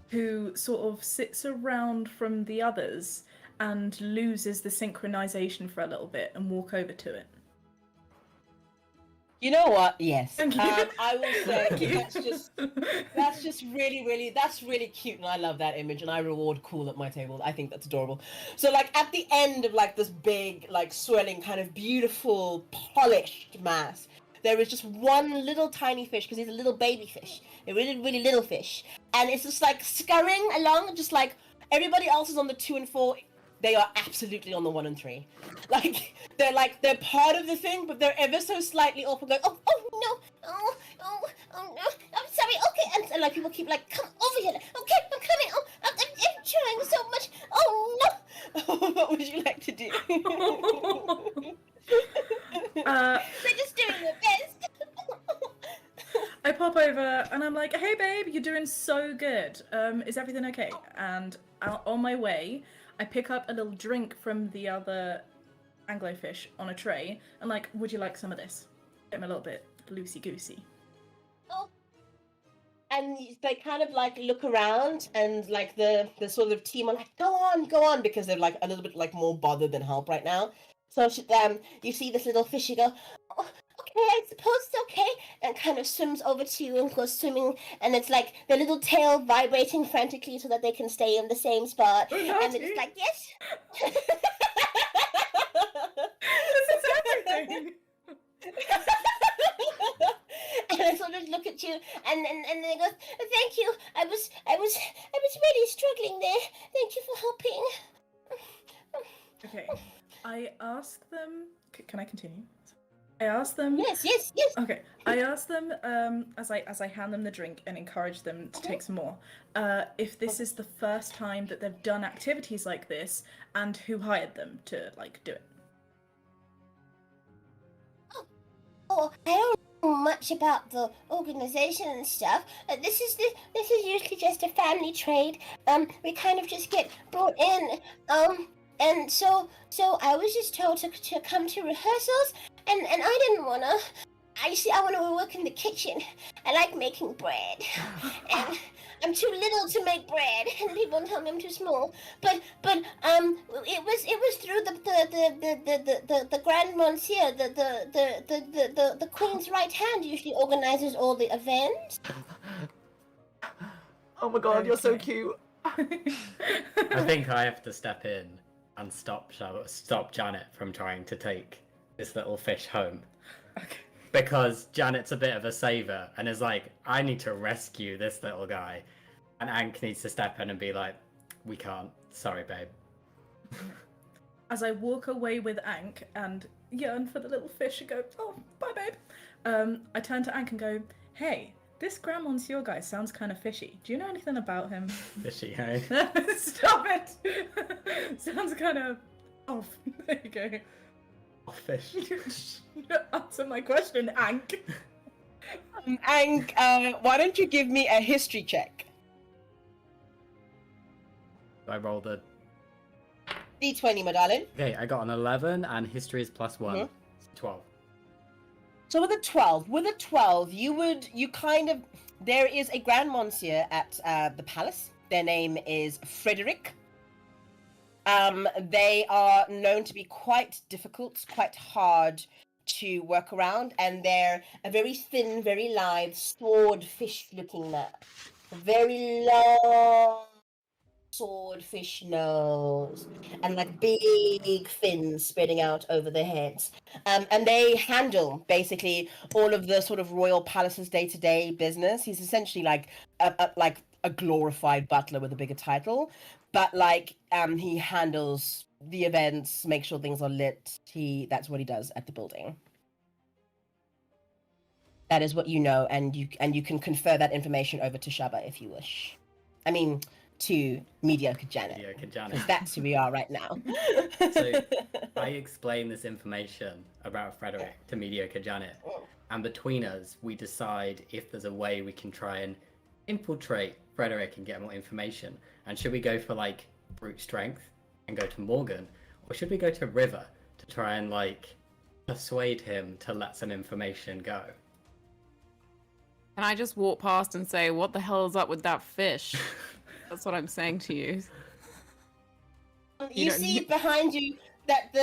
who sort of sits around from the others and loses the synchronization for a little bit and walk over to it? You know what? Yes. Thank you. I will say that's just really cute, and I love that image, and I reward cool at my table. I think that's adorable. So like at the end of like this big, like swirling, kind of beautiful, polished mass, there is just one little tiny fish, because he's a little baby fish, a really little fish, and it's just like scurrying along, just like everybody else is on the 2 and 4. They are absolutely on the 1 and 3. They're part of the thing, but they're ever so slightly off and going, oh no, oh no, I'm sorry, okay, and like people keep like, come over here, okay, I'm coming, oh, I'm trying so much, oh no. What would you like to do? They're just doing their best. I pop over and I'm like, hey babe, you're doing so good. Is everything okay? And on my way, I pick up a little drink from the other anglerfish on a tray and like, would you like some of this? Get him a little bit loosey-goosey. Oh. And they kind of like look around, and like the sort of team are like, go on, because they're like a little bit like more bothered than help right now. So you see this little fish, you go, oh, okay, I suppose it's okay, and kind of swims over to you and goes swimming, and it's like the little tail vibrating frantically so that they can stay in the same spot, and it's like, yes. This is everything. And I sort of look at you, and they go, thank you. I was really struggling there. Thank you for helping. Okay, I ask them. Can I continue? I ask them. Yes. Okay, I ask them as I hand them the drink and encourage them to take some more. If this is the first time that they've done activities like this, and who hired them to like do it. Oh, I don't know much about the organization and stuff. This is usually just a family trade. We kind of just get brought in. And so I was just told to come to rehearsals, and I didn't wanna. I want to work in the kitchen. I like making bread, and I'm too little to make bread, and people tell me I'm too small. But it was through the Grand Monsieur, the Queen's right hand usually organizes all the events. Oh my god, you're so cute. I think I have to step in and stop Janet from trying to take this little fish home. Okay. Because Janet's a bit of a saver and is like, I need to rescue this little guy. And Ank needs to step in and be like, we can't. Sorry, babe. As I walk away with Ank and yearn for the little fish and go, oh, bye, babe. I turn to Ank and go, hey, this Grand Monsieur guy sounds kind of fishy. Do you know anything about him? Fishy, hey? Stop it! Sounds kind of off. There you go. Oh, fish. Answer my question, Ank. Ank, why don't you give me a history check? I rolled a... D20, my darling. Okay, I got an 11 and history is +1. Mhm. 12. So with a 12, there is a Grand Monsieur at the palace. Their name is Frederick. They are known to be quite difficult, quite hard to work around, and they're a very thin, very lithe, swordfish-looking man. A very long swordfish nose, and like big fins spreading out over their heads. And they handle basically all of the sort of royal palace's day-to-day business. He's essentially like a glorified butler with a bigger title, but like he handles the events, make sure things are lit. That's what he does at the building. That is what you know, and you can confer that information over to Shaaba if you wish. I mean, to Mediocre Janet. Mediocre Janet. Because that's who we are right now. So I explain this information about Frederick to Mediocre Janet, and between us, we decide if there's a way we can try and infiltrate Frederick and get more information. And should we go for like brute strength and go to Morgan, or should we go to River to try and like persuade him to let some information go? Can I just walk past and say, what the hell is up with that fish? That's what I'm saying to you. You see behind you that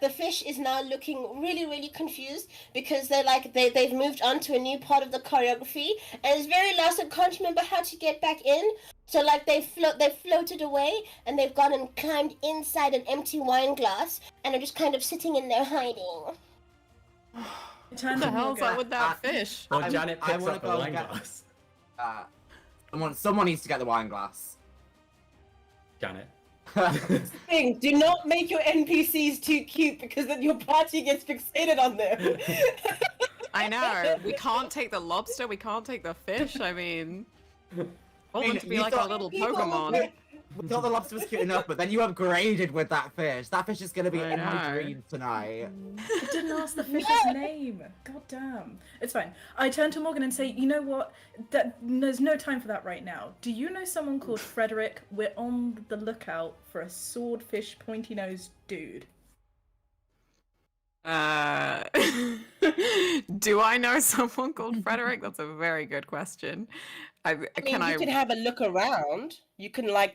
the fish is now looking really, really confused because they've moved on to a new part of the choreography and is very lost and can't remember how to get back in. So like they've floated away and they've gone and climbed inside an empty wine glass and are just kind of sitting in there hiding. It What turns the to hell's Morgan. up with that fish? Well, Janet I picks wanna up the go wine get- glass. Someone needs to get the wine glass. Janet. Thing, do not make your NPCs too cute because then your party gets fixated on them. I know. We can't take the lobster. We can't take the fish. I mean, want them to be you like our thought- little People- Pokemon. We thought the lobster was cute enough, but then you upgraded with that fish. That fish is gonna be I in my know. dreams tonight. I didn't ask the fish's name. God damn. It's fine. I turn to Morgan and say, you know what? There's no time for that right now. Do you know someone called Frederick? We're on the lookout for a swordfish pointy-nosed dude. Do I know someone called Frederick? That's a very good question. I mean, you can have a look around. You can Oh yeah,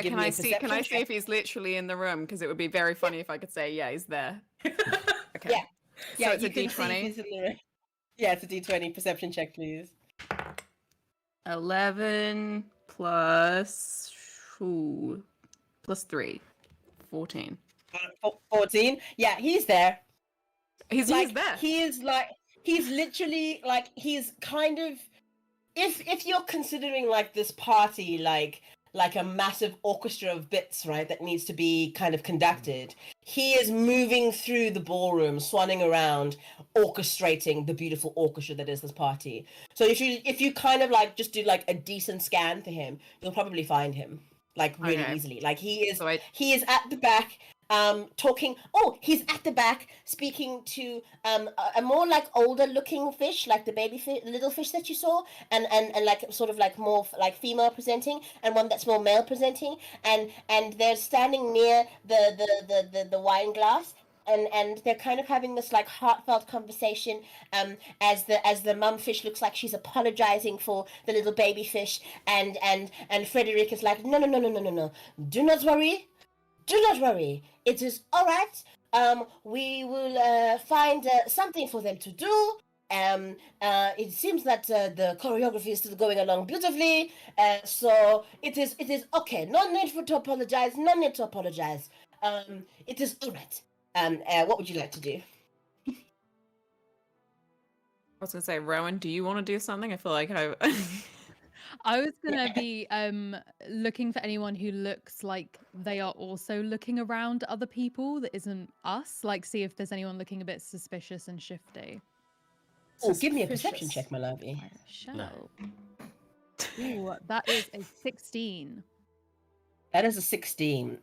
give can me I a see? Can I perception see check. if he's literally in the room? Because it would be very funny if I could say, yeah, he's there. Okay. Yeah. Yeah, So it's you a can see if D20. he's in the room. Yeah, it's a D20 perception check, please. 11 plus plus 3, 14. 14. Yeah, he's there. He's there. He's literally like he's kind of if you're considering like this party like a massive orchestra of bits, right, that needs to be kind of conducted. He is moving through the ballroom, swanning around, orchestrating the beautiful orchestra that is this party. So if you kind of like just do like a decent scan for him, you'll probably find him like really Okay. easily. Like he is So he is at the back talking. Oh, he's at the back speaking to a more like older looking fish, like the baby fish, little fish that you saw, and like sort of like more like female presenting, and one that's more male presenting, and they're standing near the wine glass. And they're kind of having this like heartfelt conversation as the mum fish looks like she's apologizing for the little baby fish, and Frederick is like, no, do not worry, it is all right. We will find something for them to do. It seems that the choreography is still going along beautifully. So it is okay. No need to apologize. It is all right. What would you like to do? I was gonna say, Rowan, do you want to do something? I feel like I was gonna be looking for anyone who looks like they are also looking around other people that isn't us. Like, see if there's anyone looking a bit suspicious and shifty. Oh, give me a perception Suspicious. check, my lovey. I shall. Ooh, that is a 16. That is a 16.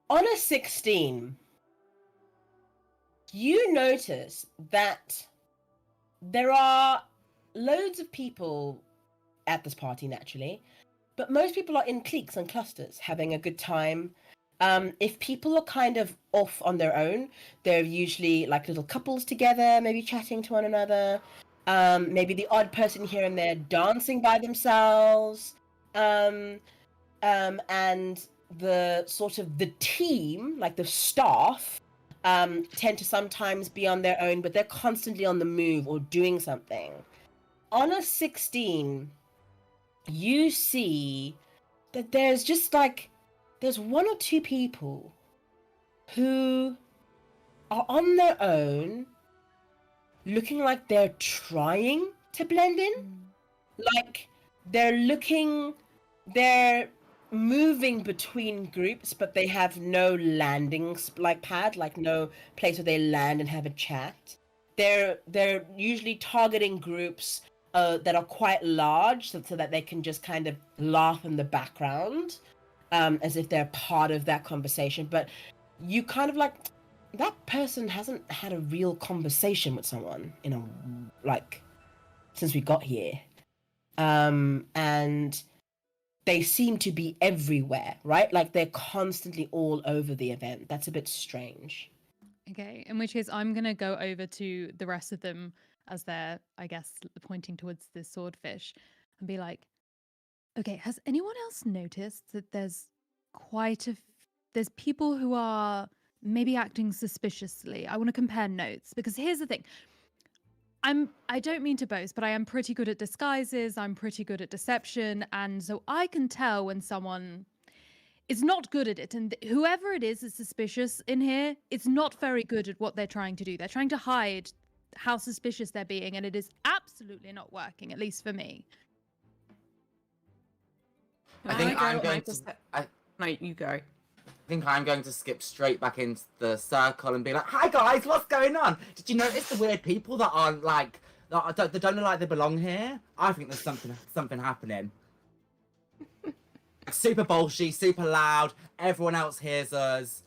On a 16, you notice that there are loads of people at this party, naturally, but most people are in cliques and clusters having a good time. If people are kind of off on their own, they're usually like little couples together, maybe chatting to one another. Maybe the odd person here and there dancing by themselves. And the sort of the team, like the staff, tend to sometimes be on their own, but they're constantly on the move or doing something. On a 16, you see that there's one or two people who are on their own, looking like they're trying to blend in. Like they're moving between groups, but they have no landing pad, like no place where they land and have a chat. They're usually targeting groups that are quite large, so that they can just kind of laugh in the background, as if they're part of that conversation. But you kind of like, that person hasn't had a real conversation with someone since we got here, and they seem to be everywhere, right? Like they're constantly all over the event. That's a bit strange. Okay, in which case I'm gonna go over to the rest of them as they're, I guess, pointing towards the swordfish and be like, okay, has anyone else noticed that there's quite a there's people who are maybe acting suspiciously. I want to compare notes because here's the thing. I don't mean to boast, but I am pretty good at disguises. I'm pretty good at deception, and so I can tell when someone is not good at it. And whoever it is suspicious in here, it's not very good at what they're trying to do. They're trying to hide how suspicious they're being, and it is absolutely not working, at least for me. I think I'm going to. No, you go. I think I'm going to skip straight back into the circle and be like, "Hi guys, what's going on? Did you notice the weird people that aren't like that don't look like they belong here? I think there's something happening. Super bolshy, super loud. Everyone else hears us.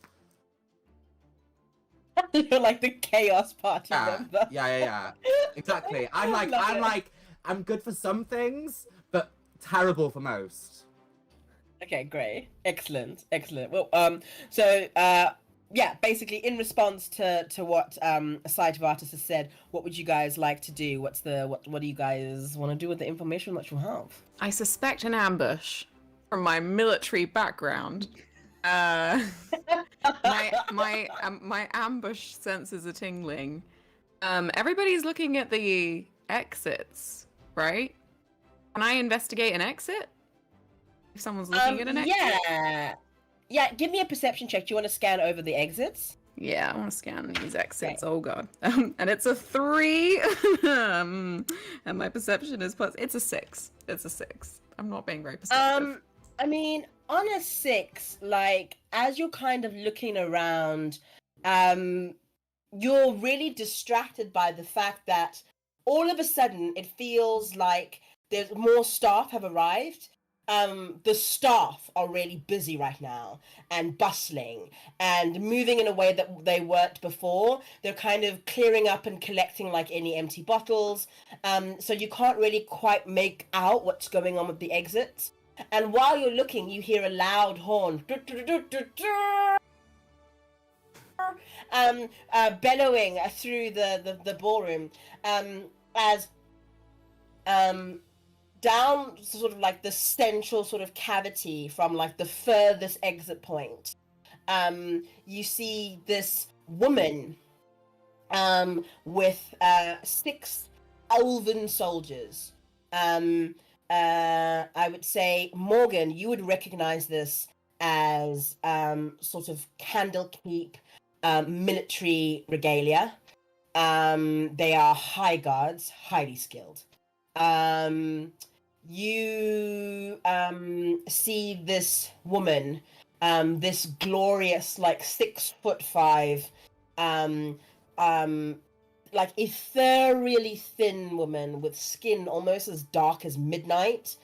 You're like the chaos party member. Yeah. Exactly. I'm good for some things, but terrible for most. Okay, great. Excellent. Well, yeah, basically in response to what a site of artists has said, what would you guys like to do? What do you guys want to do with the information that you have? I suspect an ambush from my military background. My ambush senses are tingling. Everybody's looking at the exits, right? Can I investigate an exit? If someone's looking at an exit? Yeah, give me a perception check. Do you want to scan over the exits? Yeah, I want to scan these exits. Okay. Oh god. And it's a 3. And my perception is plus. It's a 6. It's a 6. I'm not being very perceptive. I mean, on a 6, like, as you're kind of looking around, you're really distracted by the fact that all of a sudden it feels like there's more staff have arrived. The staff are really busy right now and bustling and moving in a way that they weren't before. They're kind of clearing up and collecting like any empty bottles. So you can't really quite make out what's going on with the exits. And while you're looking, you hear a loud horn bellowing through the ballroom as down sort of like the central sort of cavity from like the furthest exit point, you see this woman with 6 elven soldiers. I would say, Morgan, you would recognize this as sort of Candlekeep military regalia. They are high guards, highly skilled. You see this woman, this glorious, like 6'5", like ethereally thin woman with skin almost as dark as midnight,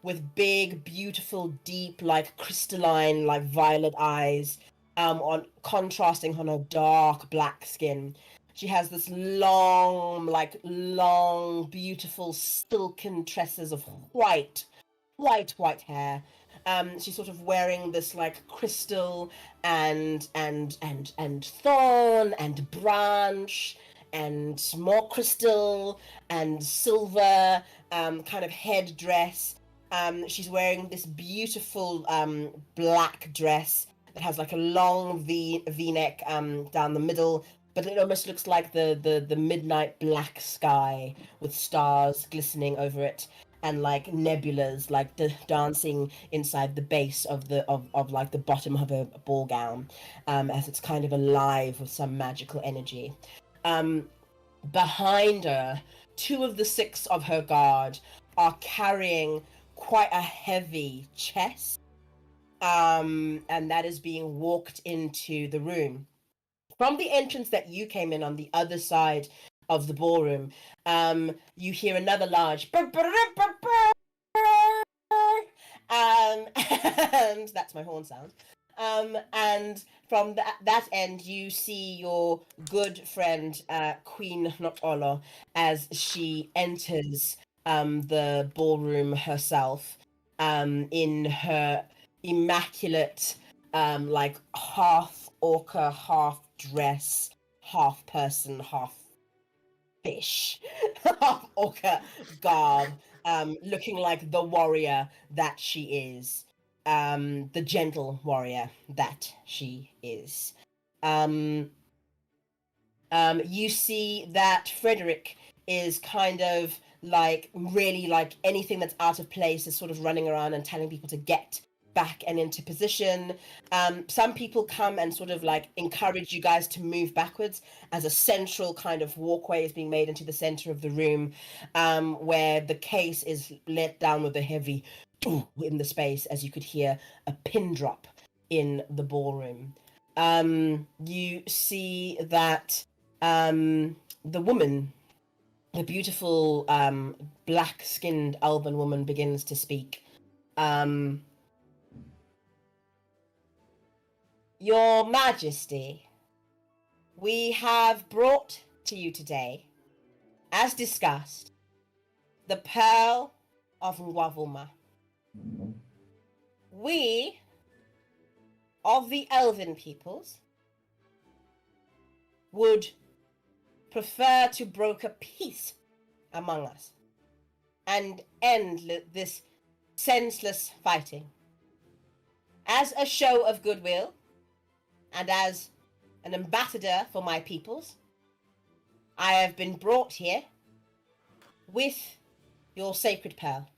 with big, beautiful, deep, like crystalline, like violet eyes, on contrasting on her dark black skin. She has this long, beautiful, silken tresses of white hair. She's sort of wearing this like crystal and thorn and branch and more crystal and silver kind of head dress. She's wearing this beautiful black dress that has like a long V-neck down the middle, but it almost looks like the midnight black sky with stars glistening over it and like nebulas like dancing inside the base of like the bottom of her ball gown, as it's kind of alive with some magical energy. Behind her, 2 of the 6 of her guard are carrying quite a heavy chest, and that is being walked into the room. From the entrance that you came in on the other side of the ballroom, you hear another large and that's my horn sound. And from that end, you see your good friend Queen Notolo as she enters the ballroom herself, in her immaculate, like half orca, half dress, half person, half fish, half orca garb, looking like the warrior that she is. the gentle warrior that she is. You see that Frederick is kind of like really like anything that's out of place is sort of running around and telling people to get back and into position. Some people come and sort of like encourage you guys to move backwards as a central kind of walkway is being made into the center of the room, where the case is let down with a heavy in the space, as you could hear a pin drop in the ballroom. You see that the woman, the beautiful black-skinned elven woman, begins to speak. Your Majesty, we have brought to you today, as discussed, the Pearl of Nwavuma. We, of the elven peoples, would prefer to broker peace among us and end this senseless fighting. As a show of goodwill and as an ambassador for my peoples, I have been brought here with your sacred pearl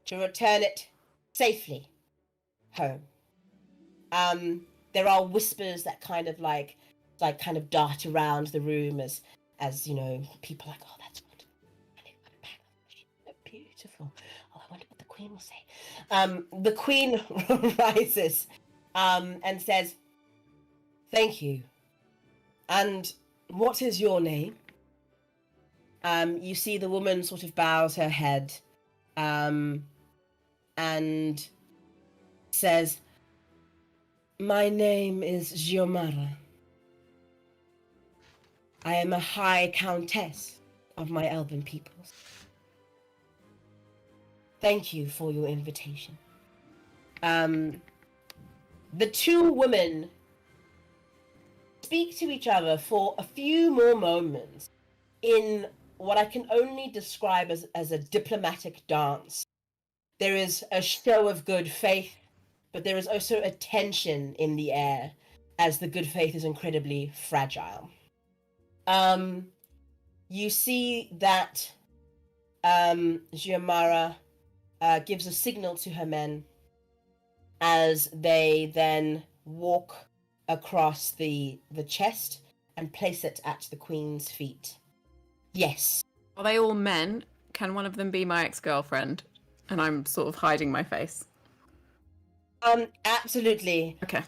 to return it safely home. There are whispers that kind of like kind of dart around the room as you know, people are like, oh, that's wonderful. I need to put it back. She's so beautiful. Oh, I wonder what the queen will say. The queen rises and says, thank you. And what is your name? You see the woman sort of bows her head and says, my name is Giomara. I am a high countess of my elven peoples. Thank you for your invitation. The two women speak to each other for a few more moments in what I can only describe as a diplomatic dance. There is a show of good faith, but there is also a tension in the air as the good faith is incredibly fragile. You see that Giomara gives a signal to her men as they then walk across the chest and place it at the queen's feet. Yes. Are they all men? Can one of them be my ex-girlfriend? And I'm sort of hiding my face. Absolutely. Okay.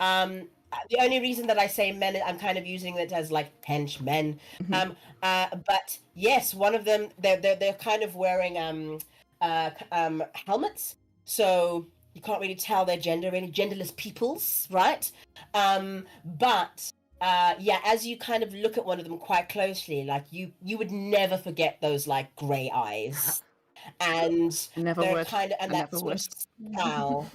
The only reason that I say men, I'm kind of using it as like henchmen. Mm-hmm. But yes, one of them, they're kind of wearing helmets, so you can't really tell their gender, really genderless peoples, right? But yeah, as you kind of look at one of them quite closely, like you would never forget those like grey eyes, and Never they're would. kind of and I that never sort would. of scowl.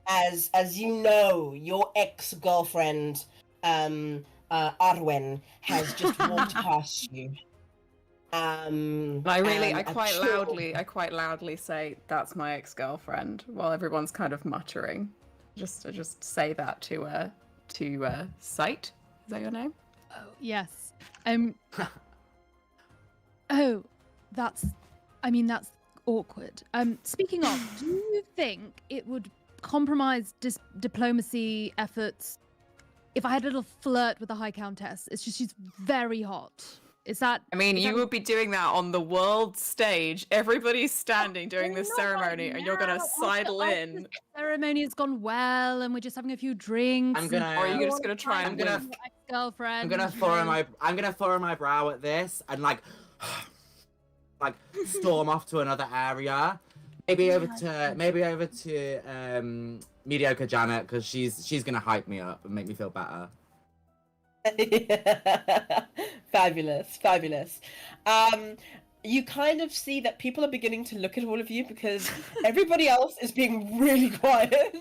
As you know, your ex-girlfriend Arwen has just walked past you. I quite loudly say that's my ex-girlfriend while everyone's kind of muttering. I just say that to Sight. Is that your name? Oh, yes. Oh, that's awkward. Speaking of, do you think it would compromise diplomacy efforts if I had a little flirt with the High Countess? It's just she's very hot. Is that? I mean, you would be doing that on the world stage. Everybody's standing during this ceremony, and you're gonna sidle in. The ceremony has gone well, and we're just having a few drinks. Or are you just gonna try and win? Ex-girlfriend. I'm gonna furrow my brow at this and like storm off to another area. Maybe over to mediocre Janet, because she's gonna hype me up and make me feel better. Fabulous. You kind of see that people are beginning to look at all of you because everybody else is being really quiet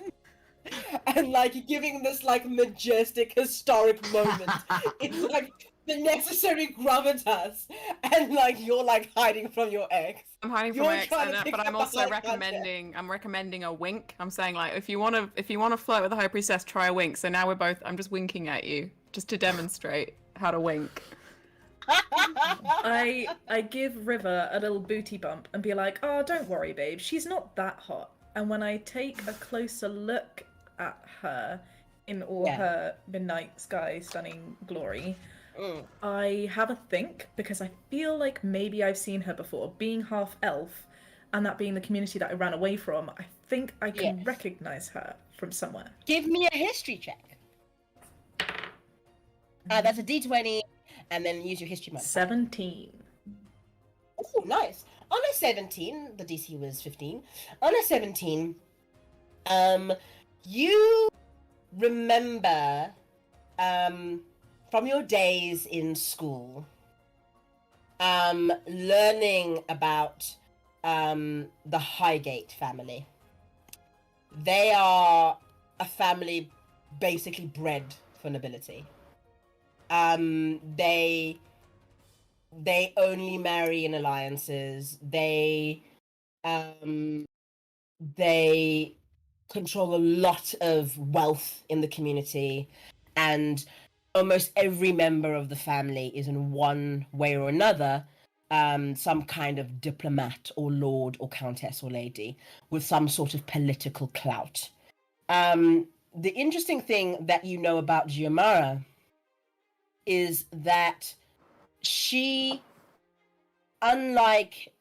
and like giving this like majestic historic moment. It's like the necessary gravitas, and like you're like hiding from your ex. I'm hiding from You're my ex, trying to pick but up I'm the also high content. recommending a wink. I'm saying like if you want to flirt with the High Priestess, try a wink. So now I'm just winking at you just to demonstrate how to wink. I give River a little booty bump and be like, "Oh, don't worry, babe. She's not that hot." And when I take a closer look at her in all her midnight sky stunning glory, I have a think because I feel like maybe I've seen her before. Being half elf, and that being the community that I ran away from, I think I can recognize her from somewhere. Give me a history check. That's a D20, and then use your history modifier. 17. Oh, nice. On a 17, the DC was 15. On a 17, you remember from your days in school, learning about the Highgate family. They are a family basically bred for nobility. They only marry in alliances. They control a lot of wealth in the community, and almost every member of the family is in one way or another some kind of diplomat or lord or countess or lady with some sort of political clout. The interesting thing that you know about Giamara is that she, unlike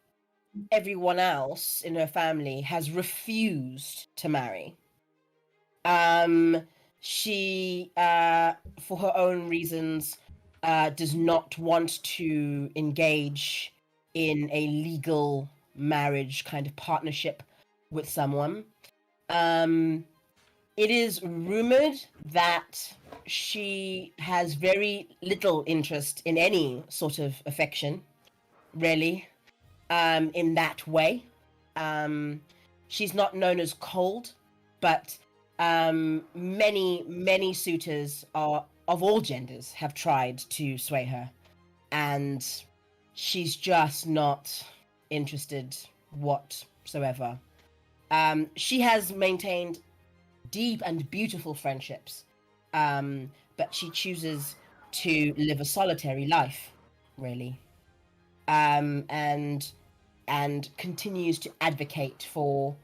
everyone else in her family, has refused to marry. She, for her own reasons, does not want to engage in a legal marriage kind of partnership with someone. It is rumored that she has very little interest in any sort of affection, really, in that way. She's not known as cold, but many suitors of all genders have tried to sway her, and she's just not interested whatsoever. She has maintained deep and beautiful friendships, but she chooses to live a solitary life, really, and continues to advocate for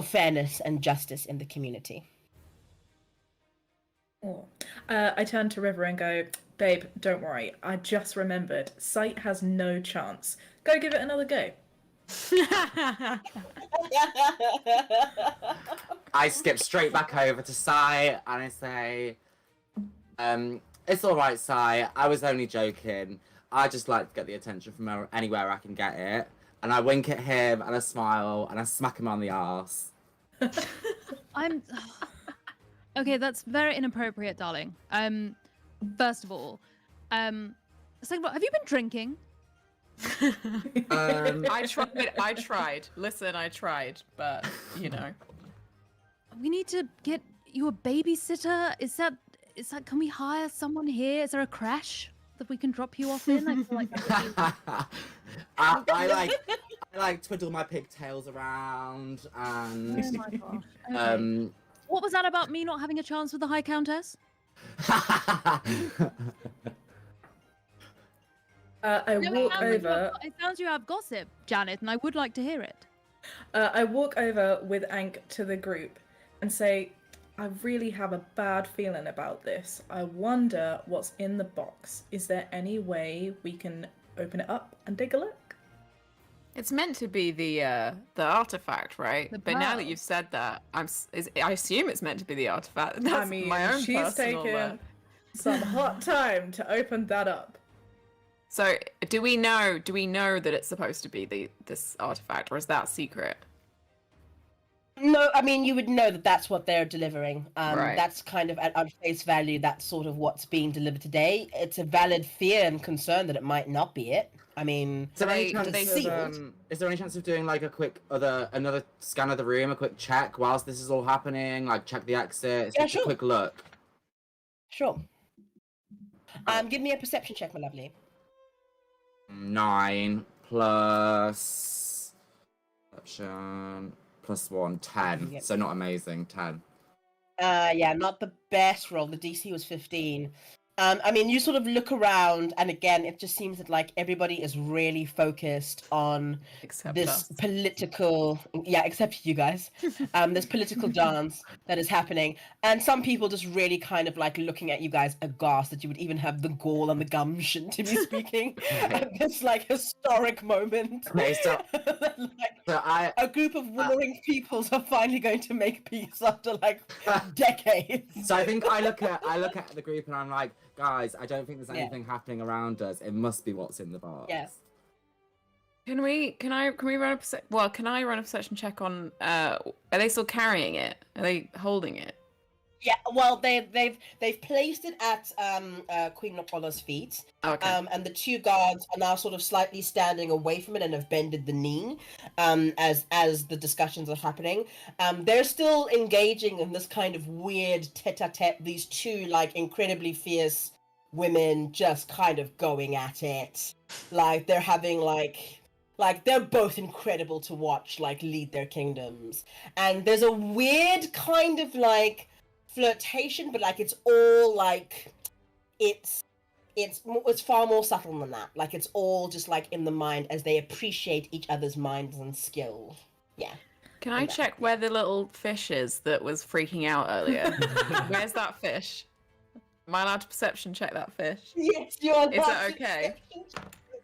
fairness and justice in the community. I turn to River and go, "Babe, don't worry. I just remembered. Sight has no chance. Go give it another go." I skip straight back over to Sai and I say, it's alright, Sai. I was only joking. I just like to get the attention from anywhere I can get it. And I wink at him and I smile and I smack him on the arse. I'm okay. That's very inappropriate, darling. First of all, second of all, have you been drinking? I tried. Listen, I tried, but you know. We need to get you a babysitter. Is that? Can we hire someone here? Is there a crash that we can drop you off in? I feel like that would be... I like twiddle my pigtails around and Oh my gosh. Okay. What was that about me not having a chance with the High Countess? I walk over. It sounds you have gossip, Janet, and I would like to hear it. I walk over with Ank to the group and say, "I really have a bad feeling about this. I wonder what's in the box. Is there any way we can open it up and take a look?" It's meant to be the artifact, right? The But now that pearl. you've said that, I assume it's meant to be the artifact. That's I mean, my own she's personal. taken some hot time to open that up. So, do we know that it's supposed to be this artifact, or is that secret? No, I mean, you would know that that's what they're delivering. Right. That's kind of at face value. That's sort of what's being delivered today. It's a valid fear and concern that it might not be it. I mean, Is there any They- chance they of, sealed. is there any chance of doing like a quick another scan of the room, a quick check whilst this is all happening? Like check the exits, Yeah, just sure. a quick look. Sure. Give me a perception check, my lovely. 9 plus perception plus 1, 10. Yep. So not amazing, 10. Yeah, not the best roll. The DC was 15. I mean, you sort of look around, and again, it just seems that like everybody is really focused on Except this us. political, yeah, except you guys. This political dance that is happening, and some people just really kind of like looking at you guys aghast that you would even have the gall and the gumption to be speaking at this like historic moment. Okay, so, Like, a group of warring peoples are finally going to make peace after like decades. So I think I look at the group and I'm like, guys, I don't think there's anything happening around us. It must be what's in the box. Yes. Can we run can I run a perception check on are they still carrying it? Are they holding it? Yeah, well, they've placed it at Queen Nopola's feet, Okay. and the two guards are now sort of slightly standing away from it and have bended the knee, as the discussions are happening. They're still engaging in this kind of weird tete-a-tete. These two like incredibly fierce women just kind of going at it, like they're having like they're both incredible to watch, like lead their kingdoms, and there's a weird kind of like flirtation, but like it's all like it's far more subtle than that. Like it's all just like in the mind as they appreciate each other's minds and skill. Yeah. Can I check where the little fish is that was freaking out earlier? Where's that fish? Am I allowed to perception check that fish? Yes, you are. Is it okay?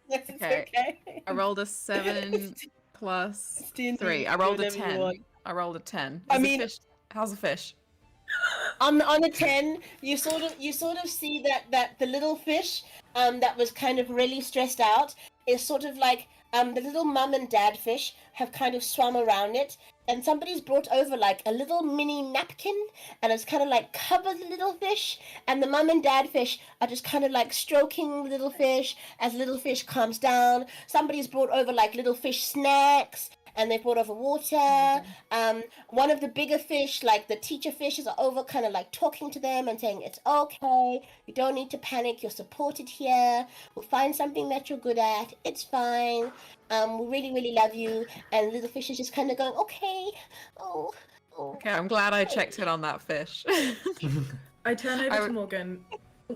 Yes, it's Okay. okay. I rolled a 7 plus D&D, 3. I rolled a whatever you 10. want. I rolled a 10. I Is the mean- fish... how's the fish? On a 10, you sort of see that the little fish that was kind of really stressed out is sort of like the little mum and dad fish have kind of swum around it, and somebody's brought over like a little mini napkin, and it's kind of like covered the little fish, and the mum and dad fish are just kind of like stroking the little fish as little fish calms down. Somebody's brought over like little fish snacks, and they brought over water. One of the bigger fish, like the teacher fishes, are over kind of like talking to them and saying, it's okay, you don't need to panic, you're supported here, we'll find something that you're good at, it's fine, we really, really love you. And little fish is just kind of going, okay, oh. Okay, I'm glad I checked in on that fish. I turn over to Morgan. I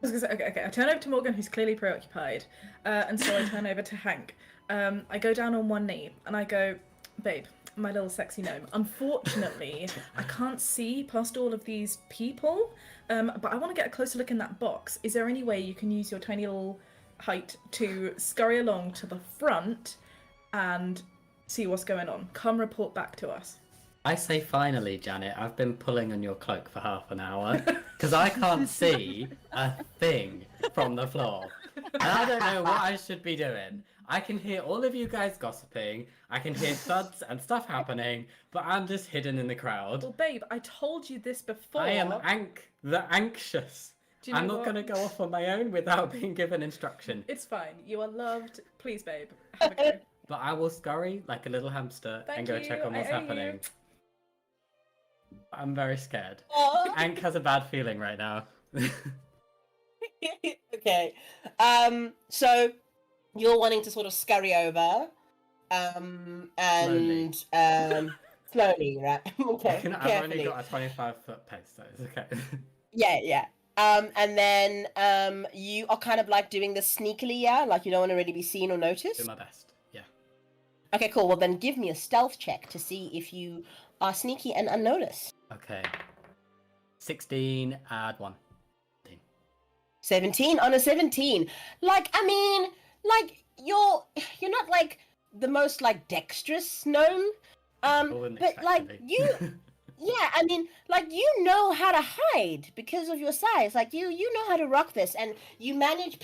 was gonna say, okay. I turn over to Morgan, who's clearly preoccupied, and so I turn over to Hank. I go down on one knee and I go, babe, my little sexy gnome. Unfortunately, I can't see past all of these people, but I want to get a closer look in that box. Is there any way you can use your tiny little height to scurry along to the front and see what's going on? Come report back to us. I say finally, Janet, I've been pulling on your cloak for half an hour because I can't see a thing from the floor. And I don't know what I should be doing. I can hear all of you guys gossiping, I can hear thuds and stuff happening, but I'm just hidden in the crowd. Well, babe, I told you this before. I am the anxious. Do you know I'm not what? going to go off on my own without being given instruction. It's fine. You are loved. Please, babe, have a go. But I will scurry like a little hamster and go check on what's I owe happening. I'm very scared. Oh. Ank has a bad feeling right now. Okay. So you're wanting to sort of scurry over, and slowly, right? Okay. I've only Carefully. got a 25-foot pace, so it's okay. Yeah. And then you are kind of like doing this sneakily, yeah? Like you don't want to really be seen or Do noticed? my best. Yeah. Okay, cool. Well, then give me a stealth check to see if you are sneaky and unnoticed. Okay. 16, add 1. 17 on a 17. Like, I mean, like you're not like the most like dexterous gnome. wouldn't But expect like to be. you yeah, I mean, like you know how to hide because of your size. Like you know how to rock this, and you manage.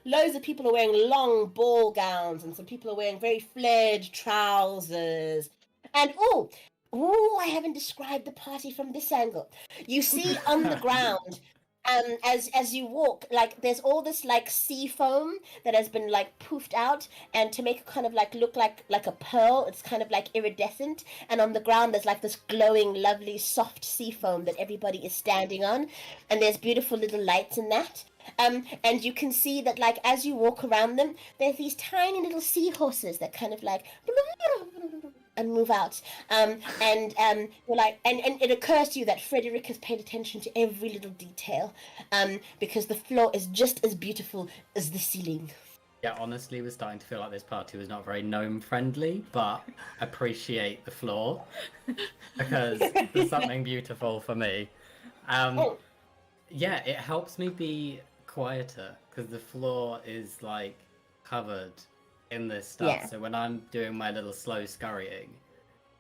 Loads of people are wearing long ball gowns, and some people are wearing very flared trousers. And I haven't described the party from this angle. You see on the ground as you walk, like there's all this like sea foam that has been like poofed out, and to make it kind of like look like a pearl, it's kind of like iridescent. And on the ground, there's like this glowing, lovely, soft sea foam that everybody is standing on, and there's beautiful little lights in that. And you can see that like as you walk around them, there's these tiny little seahorses that kind of like and move out. You're like, and it occurs to you that Frederick has paid attention to every little detail, because the floor is just as beautiful as the ceiling. Yeah, honestly, we're starting to feel like this party was not very gnome friendly, but appreciate the floor because there's something beautiful for me. Yeah, it helps me be quieter because the floor is like covered in this stuff. Yeah. So when I'm doing my little slow scurrying,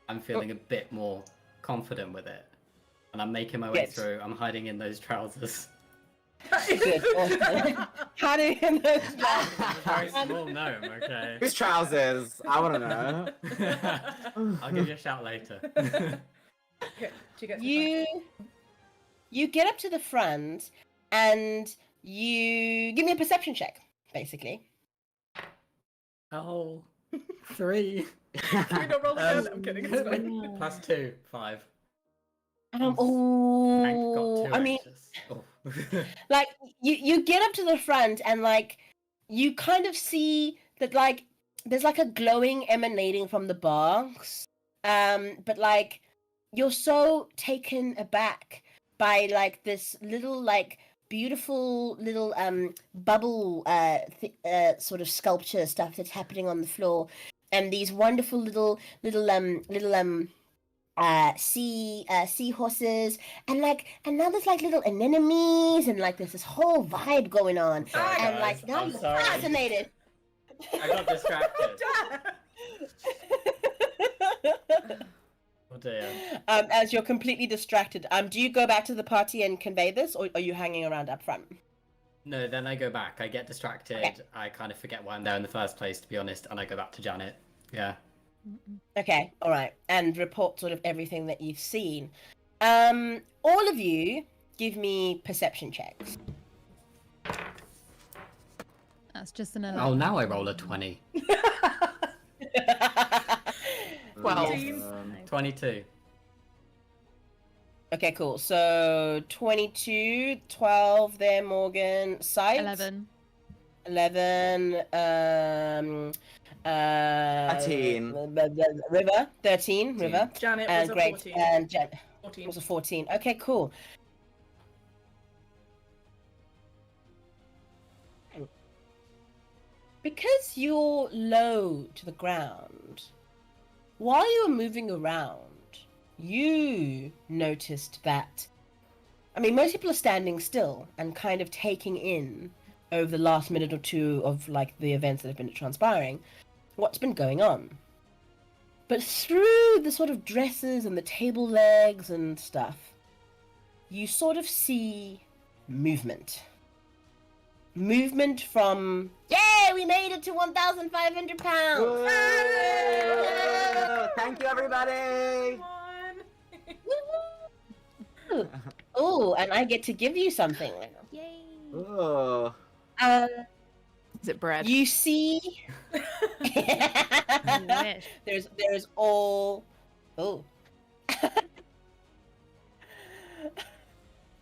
I'm feeling a bit more confident with it. And I'm making my way Good. through. I'm hiding in those trousers. Good. Awesome. How do you know? Very small gnome, okay? Whose trousers? I want to know. I'll give you a shout later. Okay, do you get to the front? You get up to the front and you give me a perception check, basically. Oh, 3. Can we not roll again? I'm kidding. It's fine. Plus 2, 5. Oh, Hank got 2 I mean, extras. Oh. like you get up to the front and like you kind of see that like there's like a glowing emanating from the box, but like you're so taken aback by like this little like beautiful little bubble sort of sculpture stuff that's happening on the floor, and these wonderful little seahorses, and now there's like little anemones, and like there's this whole vibe going on. Sorry, And guys, like now I'm you're sorry. fascinated. I got distracted. Oh dear. As you're completely distracted, do you go back to the party and convey this, or are you hanging around up front? No, then I go back. I get distracted. Okay. I kind of forget why I'm there in the first place, to be honest, and I go back to Janet. Yeah. Okay, all right, and report sort of everything that you've seen. All of you give me perception checks. That's just an 11. Oh, now I roll a 20. 12. 22. Okay, cool. So 22, 12 there, Morgan. Sight? 11. 11. 13. River? 13. River. Janet was And a great. 14. And Jen 14. was a 14. Okay, cool. Because you're low to the ground, while you were moving around, you noticed that, I mean, most people are standing still and kind of taking in over the last minute or two of like the events that have been transpiring, what's been going on. But through the sort of dresses and the table legs and stuff, you sort of see movement. Movement from, yeah, we made it to 1,500 pounds. Woo! Thank you, everybody. Come on. Oh, and I get to give you something. Yay. Ooh. Is it bread? You see, Wish. there's all. Oh.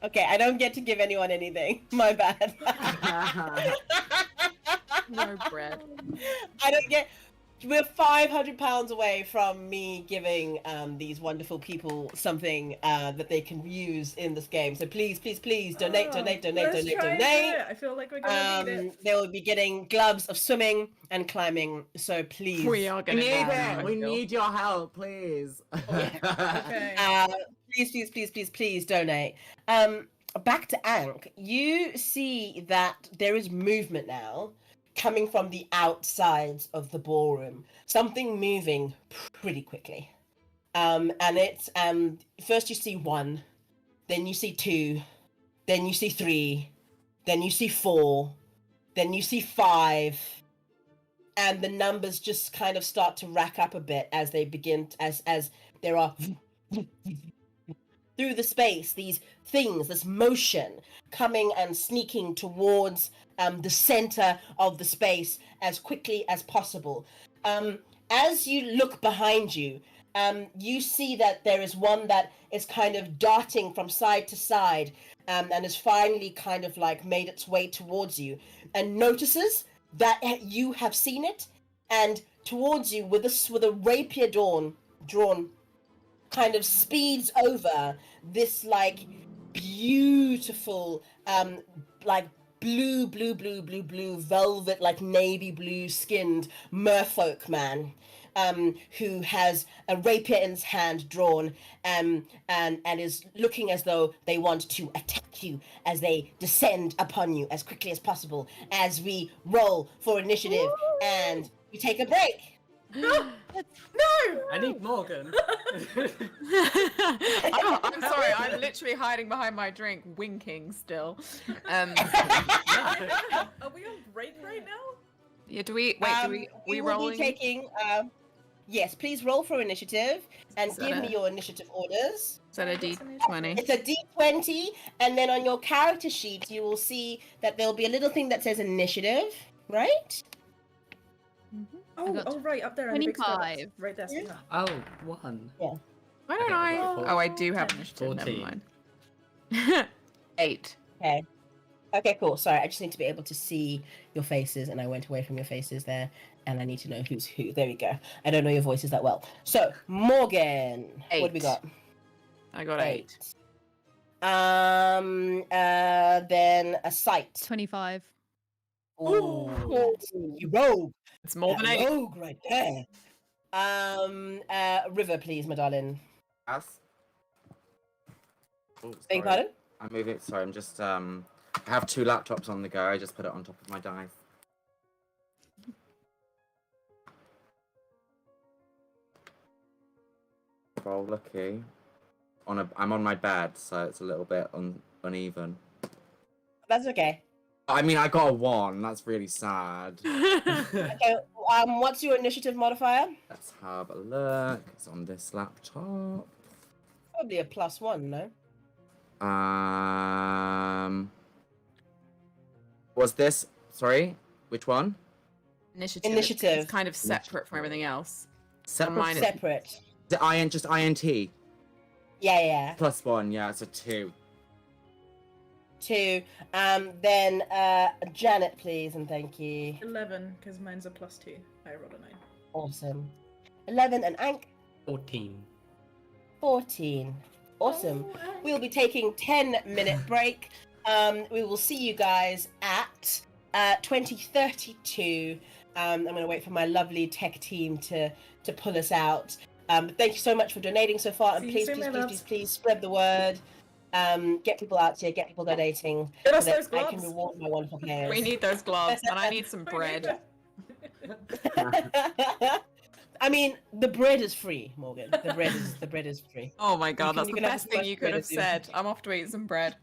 Okay, I don't get to give anyone anything. My bad. No bread. I don't get. We're 500 pounds away from me giving these wonderful people something that they can use in this game. So please, please, please donate, donate, donate, Let's donate, try and do donate. it. I feel like we're gonna need it. They will be getting gloves of swimming and climbing. So please, We are We gonna need need it. We need your help, please. Okay. please, please, please, please, please donate. Back to Ankh, you see that there is movement now coming from the outsides of the ballroom. Something moving pretty quickly. And it's first you see 1, then you see 2, then you see 3, then you see 4, then you see 5, and the numbers just kind of start to rack up a bit as they begin as there are through the space, these things, this motion coming and sneaking towards the center of the space as quickly as possible. As you look behind you, you see that there is one that is kind of darting from side to side, and has finally kind of like made its way towards you, and notices that you have seen it, and towards you with a rapier drawn, kind of speeds over this like beautiful like blue velvet, like navy blue skinned merfolk man, who has a rapier in his hand drawn, and is looking as though they want to attack you as they descend upon you as quickly as possible, as we roll for initiative and we take a break. No! I need Morgan. I'm sorry, I'm literally hiding behind my drink, winking still. Are we on break right now? Yeah, do we We will rolling? be taking yes, please roll for initiative and Is that give a- me your initiative orders. Is that a D20? It's a D20, and then on your character sheet you will see that there'll be a little thing that says initiative, right? Oh, right, up there. in the big spot. 25. Right there. Yeah. Oh, 1. Why don't I? Oh, I do have initiative. 14. Never mind. 8. Okay, cool. Sorry, I just need to be able to see your faces, and I went away from your faces there, and I need to know who's who. There we go. I don't know your voices that well. So, Morgan, what do we 8. got? I got 8. Then a sight. 25. Ooh, you rogue. It's more than 8. Rogue right there. River, please, my darling. Yes. Oh, Beg your sorry. pardon? I'm moving. Sorry, I'm just I have 2 laptops on the go. I just put it on top of my dice. Roll lucky. I'm on my bed, so it's a little bit uneven. That's okay. I mean, I got a 1. That's really sad. Okay, what's your initiative modifier? Let's have a look. It's on this laptop. Probably a +1, no? Was this? Sorry, which one? Initiative. Initiative. It's kind of separate from everything else. Separate. mine is- Separate. Is it just INT? Yeah. +1, yeah, it's a 2. 2. Then Janet, please, and thank you. 11, because mine's a +2. I rolled a 9. Awesome. 11 and Ank. 14. 14. Awesome. Oh, We'll be taking 10-minute break. We will see you guys at 2032. I'm going to wait for my lovely tech team to pull us out. Thank you so much for donating so far, and See you please, soon, please, my please, loves. please, please spread the word. Get people out here, get people donating, Get so us those that I can gloves. reward my wonderful players. We need those gloves, and I need some bread. I mean, the bread is free, Morgan. The bread is free. Oh my god, that's you the can have best as thing much you bread could have as you- said. I'm off to eat some bread.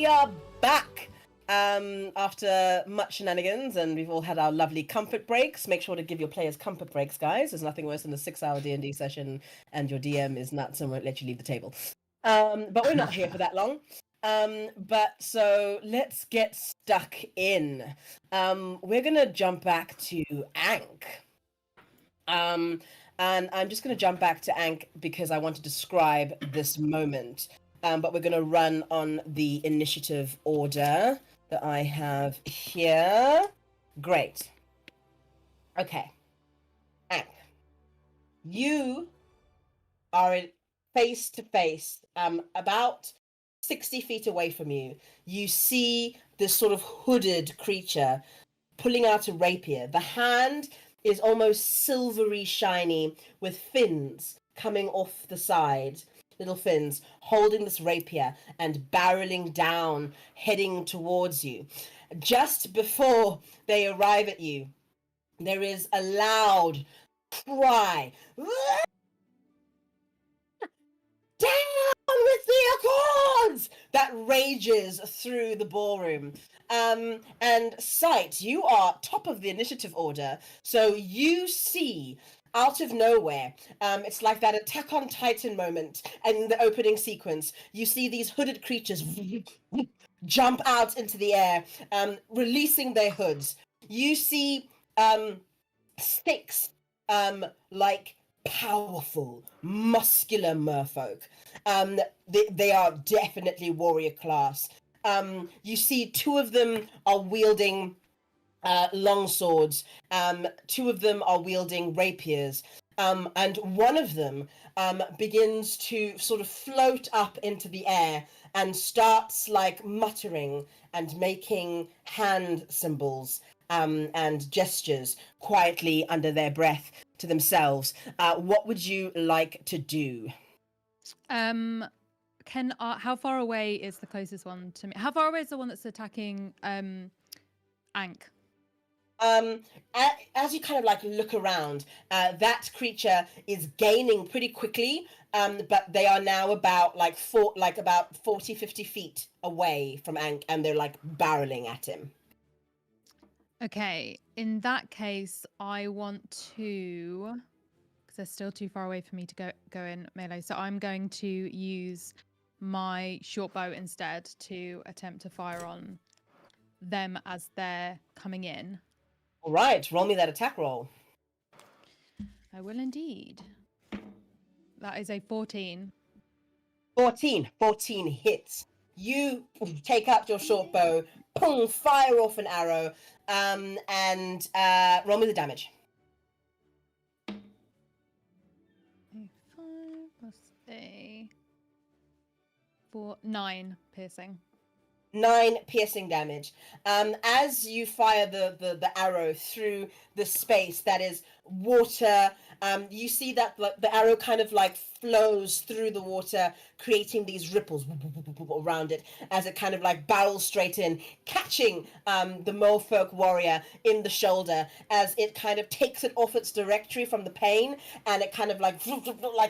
we are back after much shenanigans, and we've all had our lovely comfort breaks. Make sure to give your players comfort breaks, guys. There's nothing worse than a 6-hour D&D session and your DM is nuts and won't let you leave the table. But we're not here for that long. But so let's get stuck in. We're gonna jump back to Ankh. And I'm just gonna jump back to Ankh because I want to describe this moment. But we're gonna run on the initiative order that I have here. Great. Okay. Ankh, you are face to face, about 60 feet away from you. You see this sort of hooded creature pulling out a rapier. The hand is almost silvery shiny with fins coming off the side, little fins, holding this rapier and barreling down, heading towards you. Just before they arrive at you, there is a loud cry. Down with the Accords! That rages through the ballroom. And Sight, you are top of the initiative order, so you see out of nowhere, it's like that Attack on Titan moment in the opening sequence. You see these hooded creatures jump out into the air, releasing their hoods. You see six like powerful, muscular merfolk. They are definitely warrior class. You see two of them are wielding long swords. Two of them are wielding rapiers. And one of them begins to sort of float up into the air and starts like muttering and making hand symbols and gestures quietly under their breath to themselves. What would you like to do? How far away is the closest one to me? How far away is the one that's attacking Ankh? As you kind of like look around, that creature is gaining pretty quickly, but they are now about about 40, 50 feet away from Ankh, and they're like barreling at him. Okay, in that case, I want to, because they're still too far away for me to go in melee. So I'm going to use my short bow instead to attempt to fire on them as they're coming in. All right, roll me that attack roll. I will indeed. That is a 14. 14 hits. You take out your short bow, boom, fire off an arrow, and roll me the damage. A 5 plus a 4, 9 piercing. 9 piercing damage. As you fire the arrow through the space that is water, you see that the arrow kind of like flows through the water, creating these ripples around it as it kind of like barrels straight in, catching the merfolk warrior in the shoulder as it kind of takes it off its directory from the pain, and it kind of like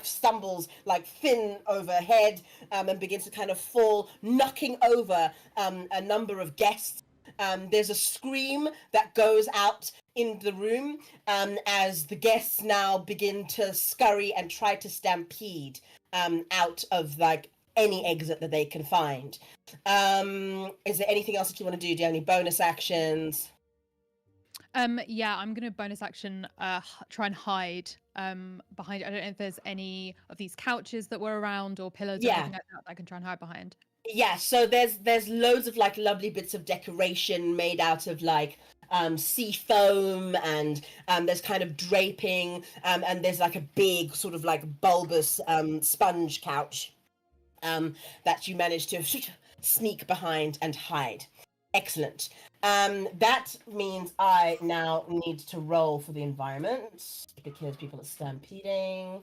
stumbles like fin overhead, and begins to kind of fall, knocking over a number of guests. There's a scream that goes out in the room as the guests now begin to scurry and try to stampede out of like any exit that they can find. Is there anything else that you want to do? Do you have any bonus actions? Yeah, I'm gonna bonus action try and hide behind. I don't know if there's any of these couches that were around or pillars or anything like that I can try and hide behind. Yeah, so there's loads of like lovely bits of decoration made out of like sea foam, and there's kind of draping, and there's like a big sort of like bulbous sponge couch that you manage to sneak behind and hide. Excellent. That means I now need to roll for the environment because people are stampeding.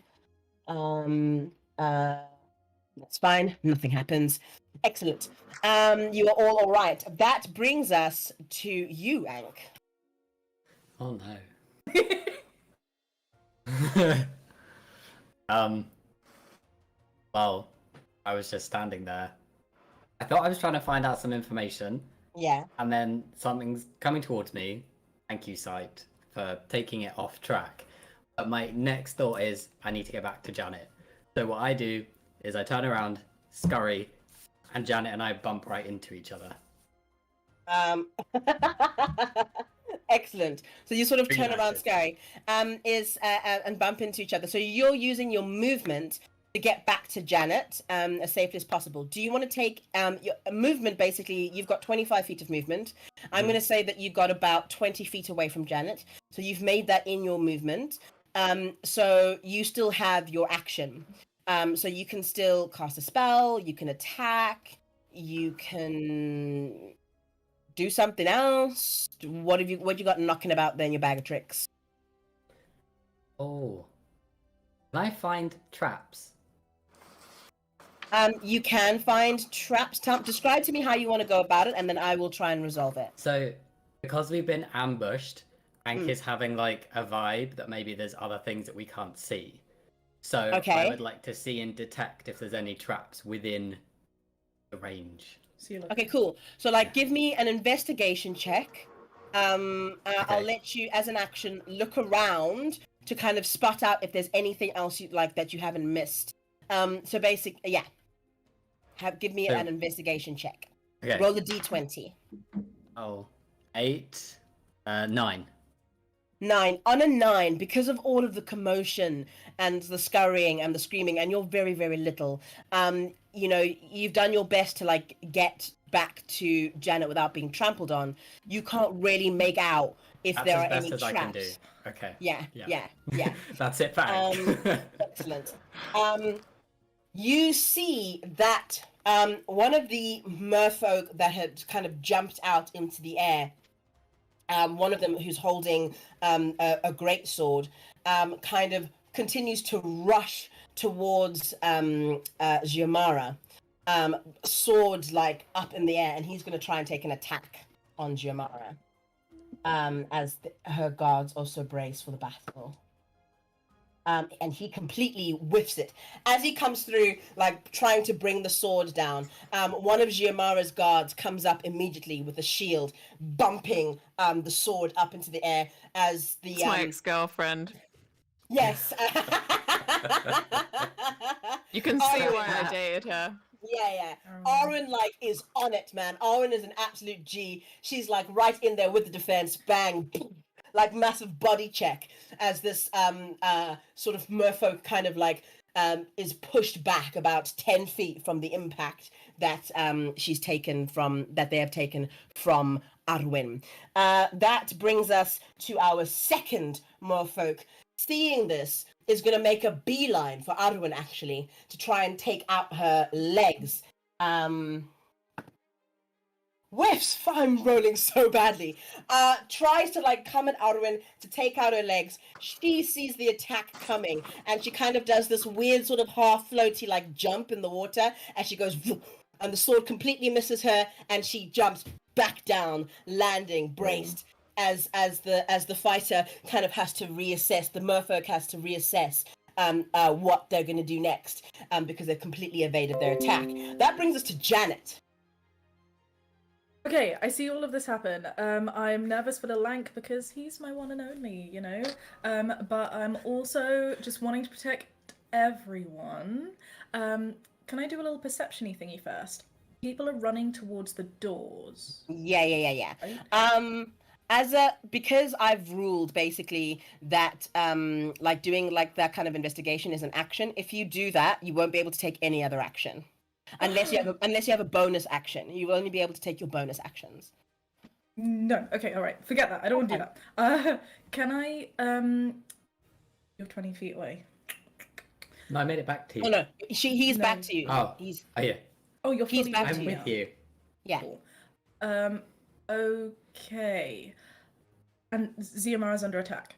That's fine. Nothing happens. Excellent. You are all right. That brings us to you, Ankh. Oh no. Well, I was just standing there, I thought I was trying to find out some information, Yeah. and then something's coming towards me. Thank you, Sight, for taking it off track. But my next thought is I need to get back to Janet. So what I do is I turn around, scurry, and Janet and I bump right into each other. Excellent. So you sort of Really turn around, nice. Sky, and bump into each other. So you're using your movement to get back to Janet as safely as possible. Do you want to take your movement? Basically, you've got 25 feet of movement. I'm going to say that you got about 20 feet away from Janet. So you've made that in your movement. So you still have your action. So you can still cast a spell. You can attack. You can do something else. What you got knocking about there in your bag of tricks? Oh. Can I find traps? You can find traps. Describe to me how you want to go about it, and then I will try and resolve it. So, because we've been ambushed, Hank is having like a vibe that maybe there's other things that we can't see. So Okay. I would like to see and detect if there's any traps within the range. So you're Okay, cool. So, like, give me an investigation check. I'll Okay. let you, as an action, look around to kind of spot out if there's anything else you like that you haven't missed. So yeah. Give me So- an investigation check. Okay. Roll the d20. Oh, 8, 9. 9. On a 9, because of all of the commotion and the scurrying and the screaming, and you're very, very little, you know, you've done your best to, like, get back to Janet without being trampled on. You can't really make out if That's there as are best any as traps. I can do. Okay. Yeah. That's it, back. Excellent. You see that one of the merfolk that had kind of jumped out into the air, one of them who's holding a great sword, kind of continues to rush towards Giamara, sword like up in the air, and he's going to try and take an attack on Giamara, as her guards also brace for the battle. And he completely whiffs it. As he comes through, like, trying to bring the sword down, one of Giamara's guards comes up immediately with a shield, bumping the sword up into the air as the... It's my ex-girlfriend. Yes. You can see Oh, why yeah. I dated her. Yeah. Arwen, like, is on it, man. Arwen is an absolute G. She's, like, right in there with the defense. Bang. Boom. Like, massive body check as this sort of merfolk kind of, like, is pushed back about 10 feet from the impact that they have taken from Arwen. That brings us to our second merfolk. Seeing this, is going to make a beeline for Arwen, actually, to try and take out her legs. Whiffs! I'm rolling so badly. Tries to, like, come at Arwen to take out her legs. She sees the attack coming, and she kind of does this weird sort of half floaty, like, jump in the water as she goes, and the sword completely misses her, and she jumps back down, landing braced. As the fighter kind of has to reassess, the merfolk has to reassess what they're going to do next, because they've completely evaded their attack. That brings us to Janet. Okay, I see all of this happen. I'm nervous for the Lank because he's my one and only, you know. But I'm also just wanting to protect everyone. Can I do a little perception-y thingy first? People are running towards the doors. Yeah. Right? Because I've ruled basically that like doing like that kind of investigation is an action. If you do that, you won't be able to take any other action. Unless you have a bonus action. You will only be able to take your bonus actions. No, okay, all right. Forget that. I don't want to do that. Can I you're 20 feet away. No, I made it back to you. Oh no, he's No. back to you. Oh. He's yeah. Oh, you're He's fully back with to I'm me with now. you. yeah. Cool. Okay. And Ziamara's under attack.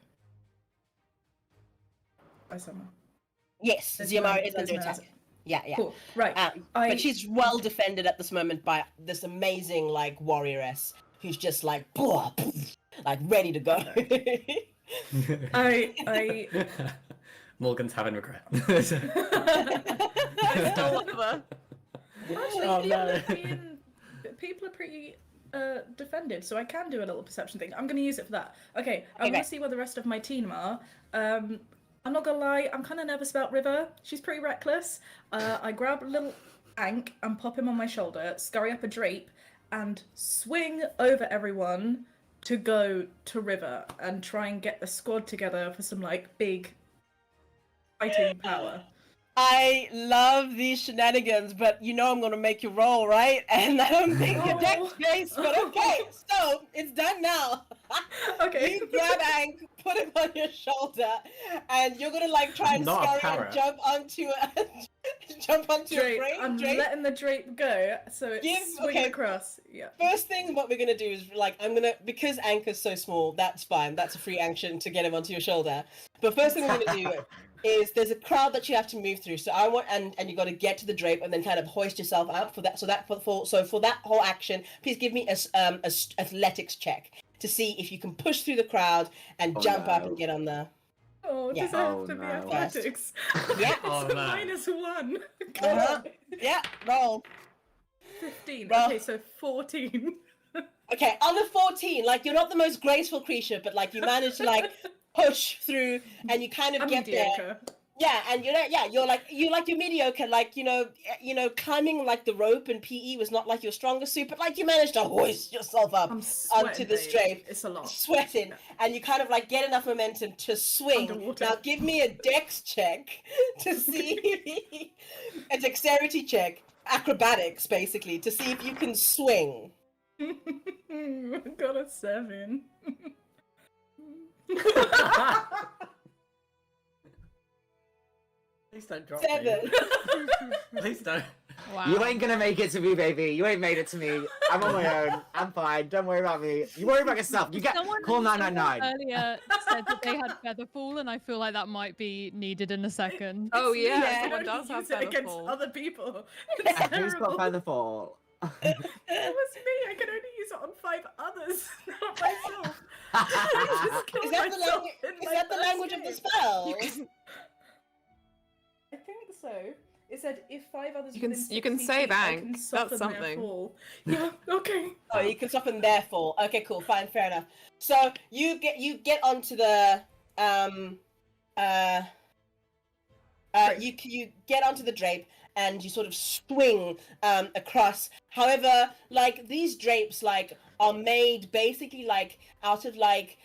By someone. Yes, There's Ziamara no- is under there's no attack. Yeah. Cool. Right. But she's well defended at this moment by this amazing like warrioress who's just like like ready to go. I Morgan's having regret. I stole one of her. Actually, Oh, no. people are pretty defended, so I can do a little perception thing. I'm going to use it for that. Okay, I want great. to see where the rest of my team are. I'm not gonna lie, I'm kind of nervous about River. She's pretty reckless. I grab a little Ank and pop him on my shoulder, scurry up a drape, and swing over everyone to go to River and try and get the squad together for some like big fighting power. I love these shenanigans, but you know I'm gonna make you roll, right? And I don't think your deck's face, but okay. So it's done now. Okay. You grab Ank, put him on your shoulder, and you're gonna like try and Not a scurry and parrot. jump onto a Drape. drape. I'm letting the drape go, so it's swinging okay. across. Yeah. First thing, what we're gonna do is like because Anchor's so small, that's fine. That's a free action to get him onto your shoulder. But first thing we're gonna do is there's a crowd that you have to move through. So I want and you got to get to the drape and then kind of hoist yourself up for that. So for that whole action, please give me a athletics check to see if you can push through the crowd and jump up and get on the. Oh, Yeah. does it have Oh, to be no. athletics? Yeah. It's Oh, a no. -1. Come Uh-huh. on. Yeah, roll. 15. Roll. Okay, so 14. Okay, on the 14, like you're not the most graceful creature, but like you manage to like push through and you kind of I'm get there. mediocre. Yeah, and you're mediocre, like you know, climbing like the rope in PE was not like your strongest suit, but like you managed to hoist yourself up I'm onto sweating, the babe. drape, It's a lot. sweating, Yeah. and you kind of like get enough momentum to swing. Underwater. Now give me a dex check to see a dexterity check, acrobatics basically, to see if you can swing. I got a 7. Please don't drop 7. me. Please don't. Wow. You ain't gonna make it to me, baby. You ain't made it to me. I'm on my own. I'm fine. Don't worry about me. You worry about yourself. You get call 999. Earlier said that they had Featherfall, and I feel like that might be needed in a second. Oh, It's me, yeah, I someone can does only have use it against Featherfall. other people. It's Who's got terrible. Featherfall? It was me. I can only use it on 5 others, not myself. I just killed Is that the myself language? in Is my that the first language of the game. spell? I think so. It said if 5 others You can- within you can 60 save feet, I Ank. can That's soften their something. fall. Yeah. Okay. Oh, you can soften their fall. Okay, cool, fine, fair enough. So you get onto the you get onto the drape and you sort of swing across. However, like these drapes like are made basically like out of like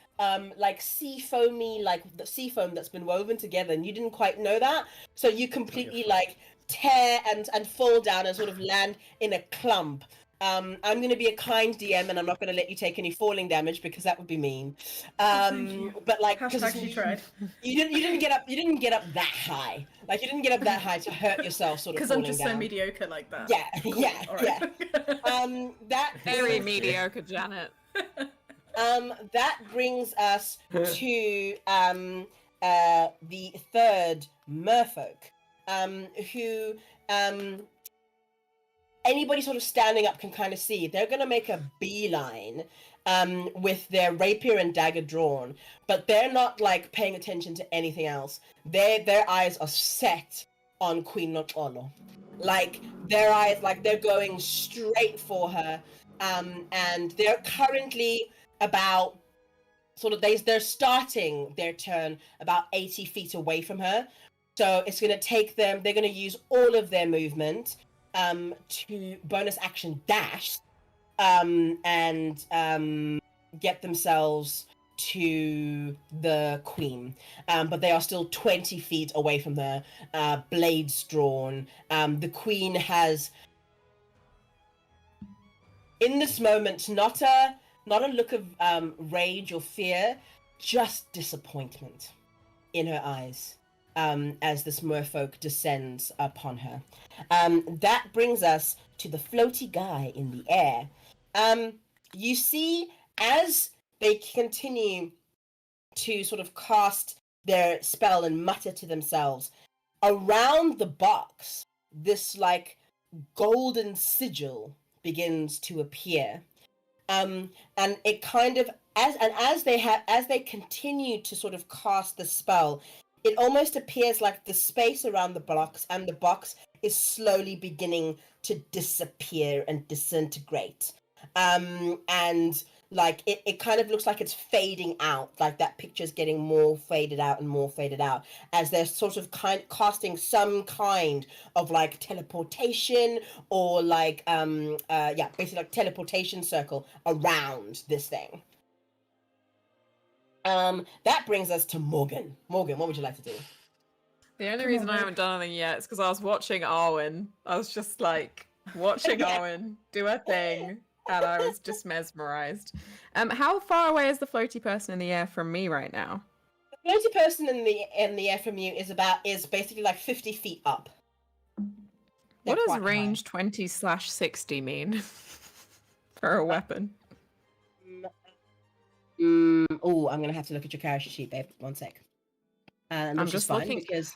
sea foamy, like the sea foam that's been woven together, and you didn't quite know that, so you completely like tear and fall down and sort of land in a clump. I'm going to be a kind DM and I'm not going to let you take any falling damage because that would be mean. Thank you. But like, Hashtag she tried. you didn't get up that high. Like you didn't get up that high to hurt yourself, sort of Because falling I'm just down. so mediocre like that. Yeah, yeah, All yeah. right. That Very mediocre, Janet. that brings us to the third merfolk, who anybody sort of standing up can kind of see. They're going to make a beeline with their rapier and dagger drawn, but they're not like paying attention to anything else. Their eyes are set on Queen Notolo. Like their eyes, like they're going straight for her, and they're currently about sort of they're starting their turn about 80 feet away from her. So it's going to take them. They're going to use all of their movement to bonus action dash and get themselves to the queen, but they are still 20 feet away from her, blades drawn. The queen has in this moment not a look of rage or fear, just disappointment in her eyes as this merfolk descends upon her. That brings us to the floaty guy in the air. You see, as they continue to sort of cast their spell and mutter to themselves, around the box, this like golden sigil begins to appear. And it kind of as they continue to sort of cast the spell, it almost appears like the space around the box and the box is slowly beginning to disappear and disintegrate. And like it kind of looks like it's fading out, like that picture's getting more faded out and more faded out as they're sort of casting some kind of like teleportation or like basically like teleportation circle around this thing. That brings us to Morgan. Morgan, what would you like to do? The only reason I haven't done anything yet is because I was watching Arwen. I was just like watching Arwen do her thing, and I was just mesmerized. How far away is the floaty person in the air from me right now? The floaty person in the air from you is basically like 50 feet up. What does range 20/60 mean for a weapon? Oh, I'm gonna have to look at your character sheet, babe. One sec. I'm just looking because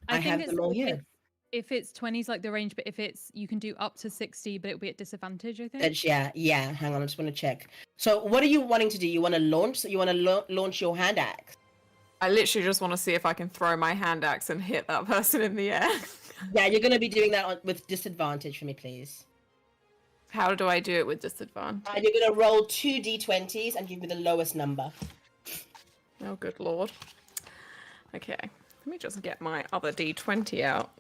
I have them all here. If it's 20s like the range, but if it's you can do up to 60, but it'll be at disadvantage, I think. That's, yeah. Hang on, I just want to check. So, what are you wanting to do? You want to launch? So you want to launch your hand axe? I literally just want to see if I can throw my hand axe and hit that person in the air. Yeah, you're gonna be doing that with disadvantage for me, please. How do I do it with disadvantage? You're gonna roll 2 d20s and give me the lowest number. Oh, good lord. Okay, let me just get my other d20 out.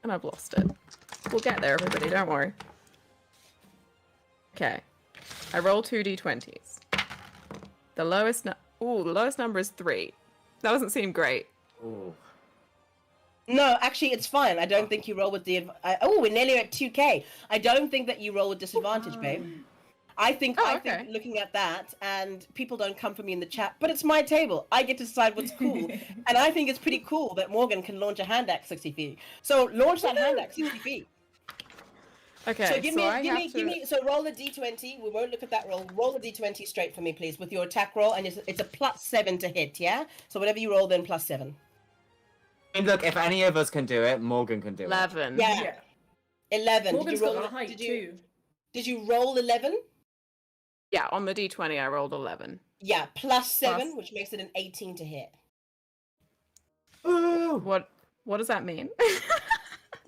And I've lost it. We'll get there, everybody, don't worry. Okay, I roll 2 d20s. The lowest number is 3. That doesn't seem great. Ooh. No, actually, it's fine. I don't think you roll with the... we're nearly at 2k. I don't think that you roll with disadvantage, babe. I think looking at that, and people don't come for me in the chat, but it's my table. I get to decide what's cool. And I think it's pretty cool that Morgan can launch a hand axe 60 feet. So launch that hand axe 60 feet. Okay, so give me, so roll a d20. We won't look at that roll. Roll a d20 straight for me, please, with your attack roll, and it's a +7 to hit, yeah? So whatever you roll, then +7. I mean, look, if any of us can do it, Morgan can do it. 11. Yeah. 11. Morgan's did you roll got a height too. Did you roll 11? Yeah, on the d20 I rolled 11. Yeah, +7, which makes it an 18 to hit. Ooh. What does that mean?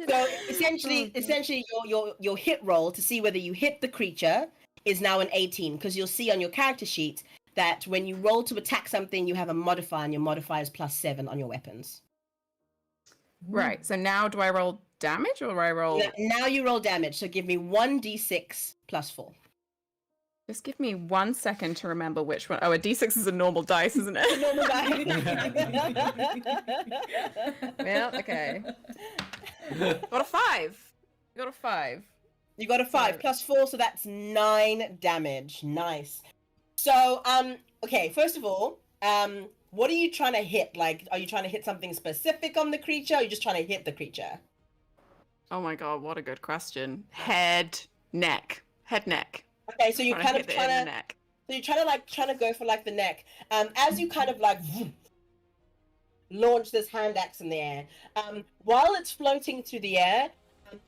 So essentially your hit roll to see whether you hit the creature is now an 18, because you'll see on your character sheet that when you roll to attack something, you have a modifier, and your modifier is +7 on your weapons. Right, so now do I roll damage or do I roll... Now you roll damage, so give me 1d6 +4. Just give me 1 second to remember which one. Oh, a d6 is a normal dice, isn't it? Normal dice. Well, okay. Got a 5. You got a 5. You got a 5 +4, so that's 9 damage. Nice. So, okay, first of all, what are you trying to hit? Like, are you trying to hit something specific on the creature, or are you just trying to hit the creature? Oh my god, what a good question. Head, neck. Head, neck. Okay, so you're kind of trying to... neck. So you're trying to go for, like, the neck. As you kind of, like, launch this hand axe in the air, while it's floating through the air,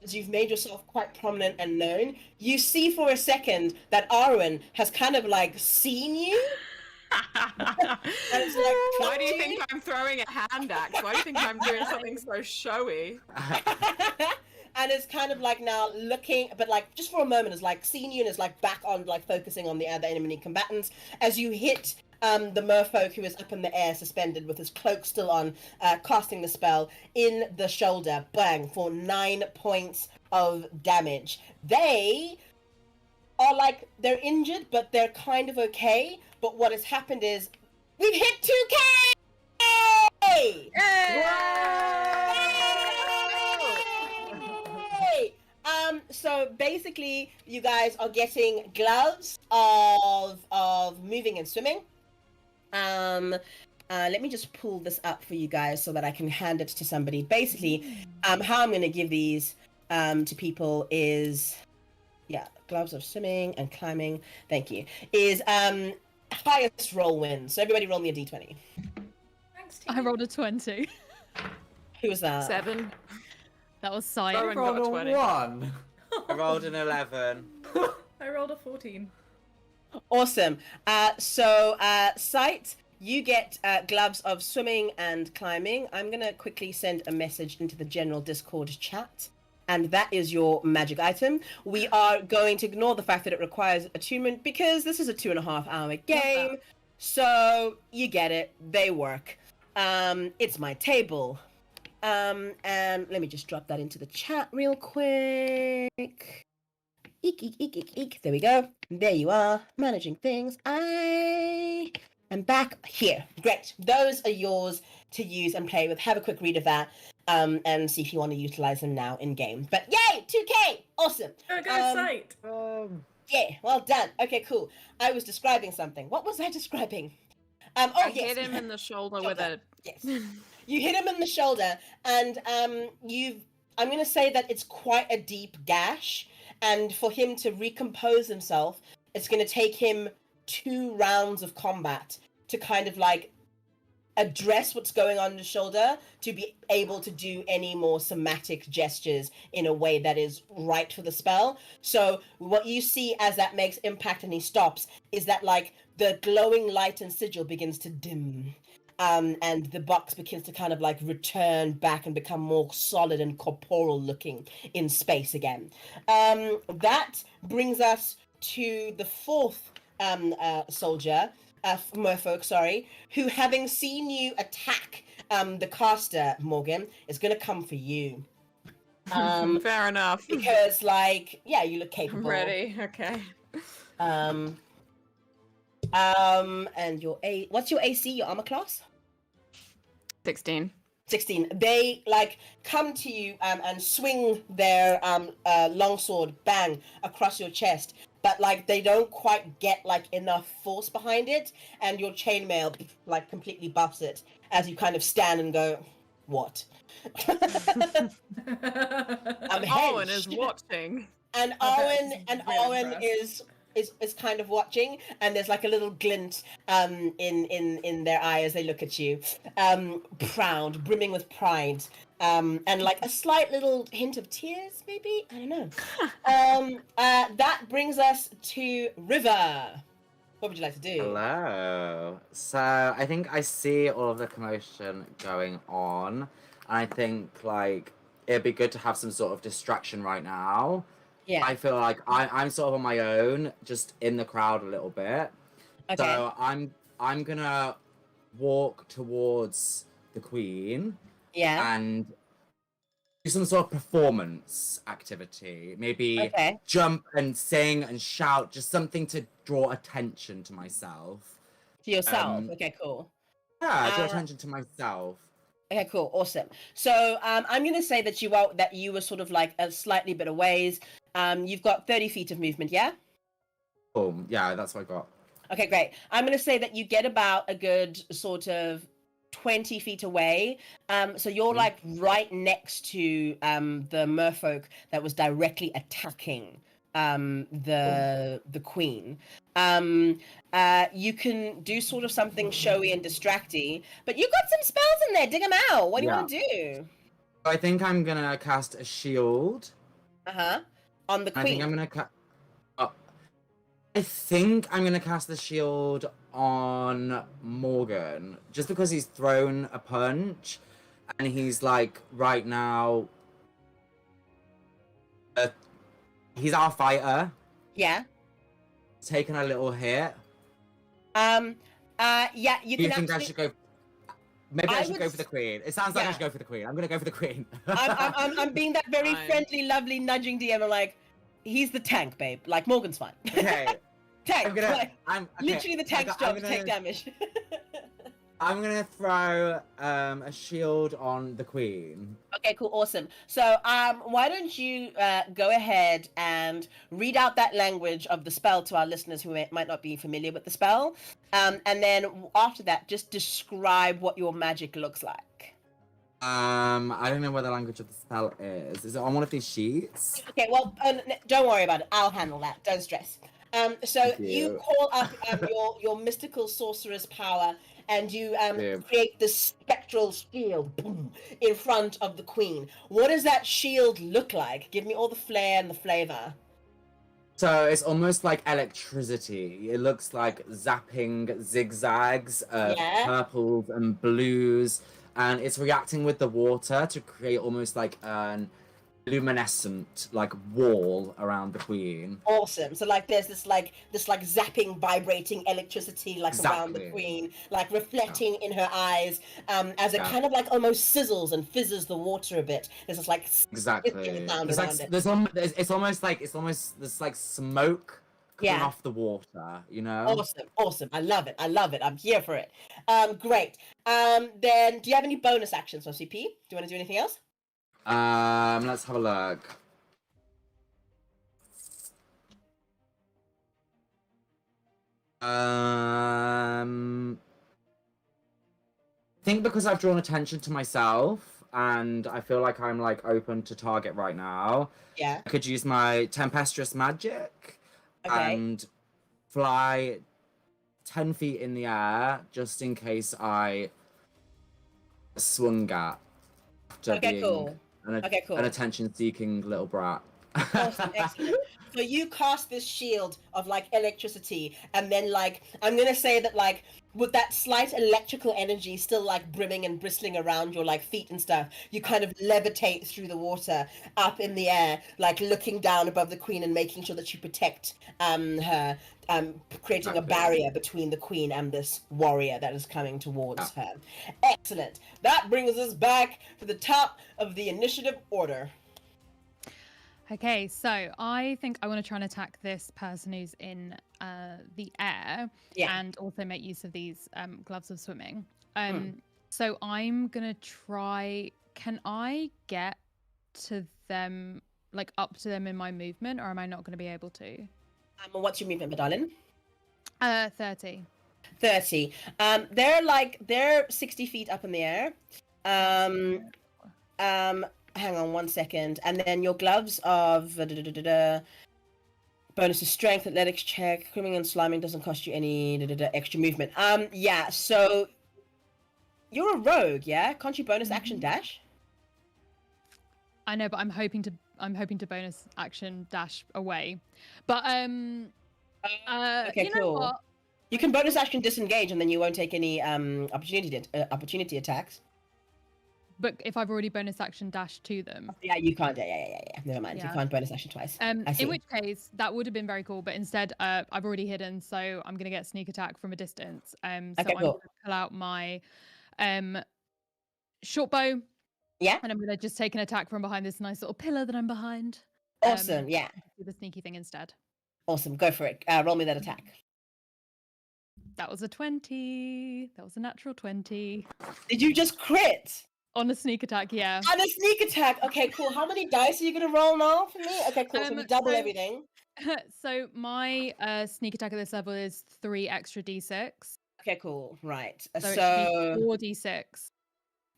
as you've made yourself quite prominent and known, you see for a second that Arwen has kind of, like, seen you. And it's like, why do you think I'm throwing a hand axe? Why do you think I'm doing something so showy? And it's kind of like now looking, but like just for a moment, is like seeing you and is like back on, like focusing on the enemy combatants as you hit the merfolk who is up in the air, suspended with his cloak still on, casting the spell in the shoulder, bang, for 9 points of damage. They are like, they're injured, but they're kind of okay. But what has happened is we've hit 2K! Yay! So basically, you guys are getting gloves of moving and swimming. Let me just pull this up for you guys so that I can hand it to somebody. Basically, how I'm going to give these to people is, gloves of swimming and climbing. Thank you. Is highest roll wins. So everybody roll me a d20. Thanks, team. I rolled a 20. Who was that? 7. That was Sai. Rowan got a 20. 1. I rolled an 11. I rolled a 14. Awesome. So, Sight, you get gloves of swimming and climbing. I'm going to quickly send a message into the general Discord chat. And that is your magic item. We are going to ignore the fact that it requires attunement because this is a 2.5-hour game. So you get it. They work. It's my table. And let me just drop that into the chat real quick. Eek, eek, eek, eek, eek. There we go. There you are. Managing things. I am back here. Great. Those are yours to use and play with. Have a quick read of that. And see if you want to utilize them now in game. But yay, 2K, awesome. Oh, go sight. Yeah, well done. Okay, cool. I was describing something. What was I describing? I hit him in the shoulder with a. Yes, you hit him in the shoulder, and I'm going to say that it's quite a deep gash, and for him to recompose himself, it's going to take him 2 rounds of combat to kind of like address what's going on in the shoulder to be able to do any more somatic gestures in a way that is right for the spell. So what you see as that makes impact and he stops is that like the glowing light and sigil begins to dim. And the box begins to kind of like return back and become more solid and corporal looking in space again. That brings us to the 4th soldier, merfolk, sorry, who, having seen you attack the caster, Morgan, is going to come for you. Fair enough. Because, like, yeah, you look capable. I'm ready. Okay. And your what's your AC, your armor class? 16. 16. They like come to you and swing their longsword bang across your chest, but like they don't quite get like enough force behind it, and your chainmail like completely buffs it as you kind of stand and go, "What?" Owen is watching. And Owen is kind of watching, and there's like a little glint in their eye as they look at you, proud, brimming with pride, and like a slight little hint of tears, maybe, I don't know. That brings us to River. What would you like to do? Hello. So I think I see all of the commotion going on, and I think like it'd be good to have some sort of distraction right now. Yeah. I feel like I'm sort of on my own, just in the crowd a little bit. Okay. So I'm gonna walk towards the Queen. Yeah. And do some sort of performance activity. Maybe jump and sing and shout, just something to draw attention to myself. To yourself. Okay, cool. Yeah, draw attention to myself. Okay, cool, awesome. So I'm gonna say that you were sort of like a slightly bit of ways. You've got 30 feet of movement, yeah? Boom. Yeah, that's what I got. Okay, great. I'm gonna say that you get about a good sort of 20 feet away. So you're like right next to the merfolk that was directly attacking the queen. You can do sort of something showy and distracty, but you've got some spells in there. Dig them out. What do you want to do? I think I'm gonna cast a shield. On the queen. I think I'm gonna cast the shield on Morgan, just because he's thrown a punch, and he's like right now. He's our fighter. Yeah. He's taken a little hit. Yeah, you Do you can think I should go? Maybe I should go for the queen. It sounds like I should go for the queen. I'm gonna go for the queen. I'm being that very friendly, lovely, nudging DM. I'm like, he's the tank, babe. Like Morgan's fine. Okay. Tank. I'm literally the tank's job to take damage. I'm gonna throw a shield on the queen. Okay, cool, awesome. So why don't you go ahead and read out that language of the spell to our listeners who might not be familiar with the spell, and then after that, just describe what your magic looks like. I don't know what the language of the spell is. Is it on one of these sheets? Okay, well, don't worry about it. I'll handle that. Don't stress. So you call up your mystical sorcerer's power, and you create this spectral shield boom, in front of the queen. What does that shield look like? Give me all the flair and the flavor. So it's almost like electricity. It looks like zapping zigzags of Yeah. purples and blues, and it's reacting with the water to create almost like an luminescent like wall around the queen. Awesome. So like there's this like zapping, vibrating electricity like around the Exactly. queen, like reflecting in her eyes, as it Yeah. kind of like almost sizzles and fizzes the water a bit. There's this like Exactly. sound It's like around it. it's almost there's like smoke coming Yeah. off the water, you know? Awesome. I love it. I'm here for it. Great. Then do you have any bonus actions on CP? Do you want to do anything else? Let's have a look. I think because I've drawn attention to myself and I feel like I'm like open to target right now, Yeah. I could use my tempestuous magic Okay. and fly 10 feet in the air just in case I swung at after Okay, being cool. an, Okay, cool. an attention-seeking little brat. Awesome, excellent. So you cast this shield of like electricity, and then like I'm gonna say that like with that slight electrical energy still like brimming and bristling around your like feet and stuff, you kind of levitate through the water up in the air, like looking down above the queen and making sure that you protect her, creating a Exactly. barrier between the queen and this warrior that is coming towards her. Excellent. That brings us back to the top of the initiative order. Okay, so I think I want to try and attack this person who's in the air, Yeah. and also make use of these gloves of swimming. So I'm gonna try. Can I get to them, like up to them in my movement, or am I not going to be able to? What's your movement, my darling? 30. 30. They're 60 feet up in the air. Hang on 1 second. And then your gloves of bonus to strength, athletics check, swimming and sliming doesn't cost you any extra movement. Yeah, so you're a rogue, yeah? Can't you bonus action dash? I know, but I'm hoping to bonus action dash away. But Okay, you know cool. what? You can bonus action disengage and then you won't take any opportunity attacks. But if I've already bonus action dash to them. Yeah, you can't. Yeah. Never mind. You Yeah. can't bonus action twice. I see. In which case, that would have been very cool. But instead, I've already hidden, so I'm gonna get sneak attack from a distance. So Okay, I'm cool. gonna pull out my short bow. Yeah. And I'm gonna just take an attack from behind this nice little pillar that I'm behind. Awesome. Yeah. Do the sneaky thing instead. Awesome. Go for it. Roll me that attack. That was a 20. That was a natural 20. Did you just crit? On a sneak attack, yeah. On a sneak attack. Okay, cool. How many dice are you gonna roll now for me? Okay, cool. So we double so- everything. So my sneak attack at this level is 3 extra d6. Okay, cool. Right. So, So, it should be 4d6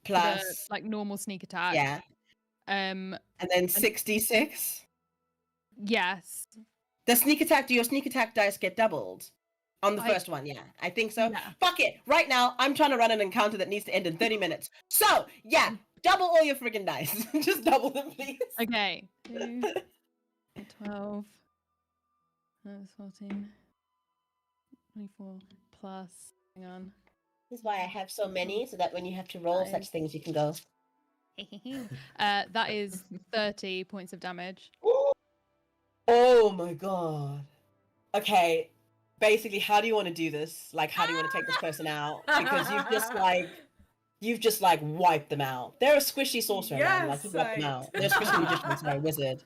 for the, plus like normal sneak attack. yeah, Um and then 66. yes. Do your sneak attack dice get doubled? On the first one, yeah. I think so. Yeah. Fuck it. Right now, I'm trying to run an encounter that needs to end in 30 minutes. So, yeah, double all your friggin' dice. Just double them, please. Okay. 2, 12, 14, 24 plus. Hang on. This is why I have so many, so that when you have to roll such things, you can go. That is 30 points of damage. Oh my god. Okay, basically, how do you want to do this? Like, how do you want to take this person out? Because you've just like wiped them out. They're a squishy sorcerer, man. Like, you've wiped them out. They're a squishy magician, sorry, wizard.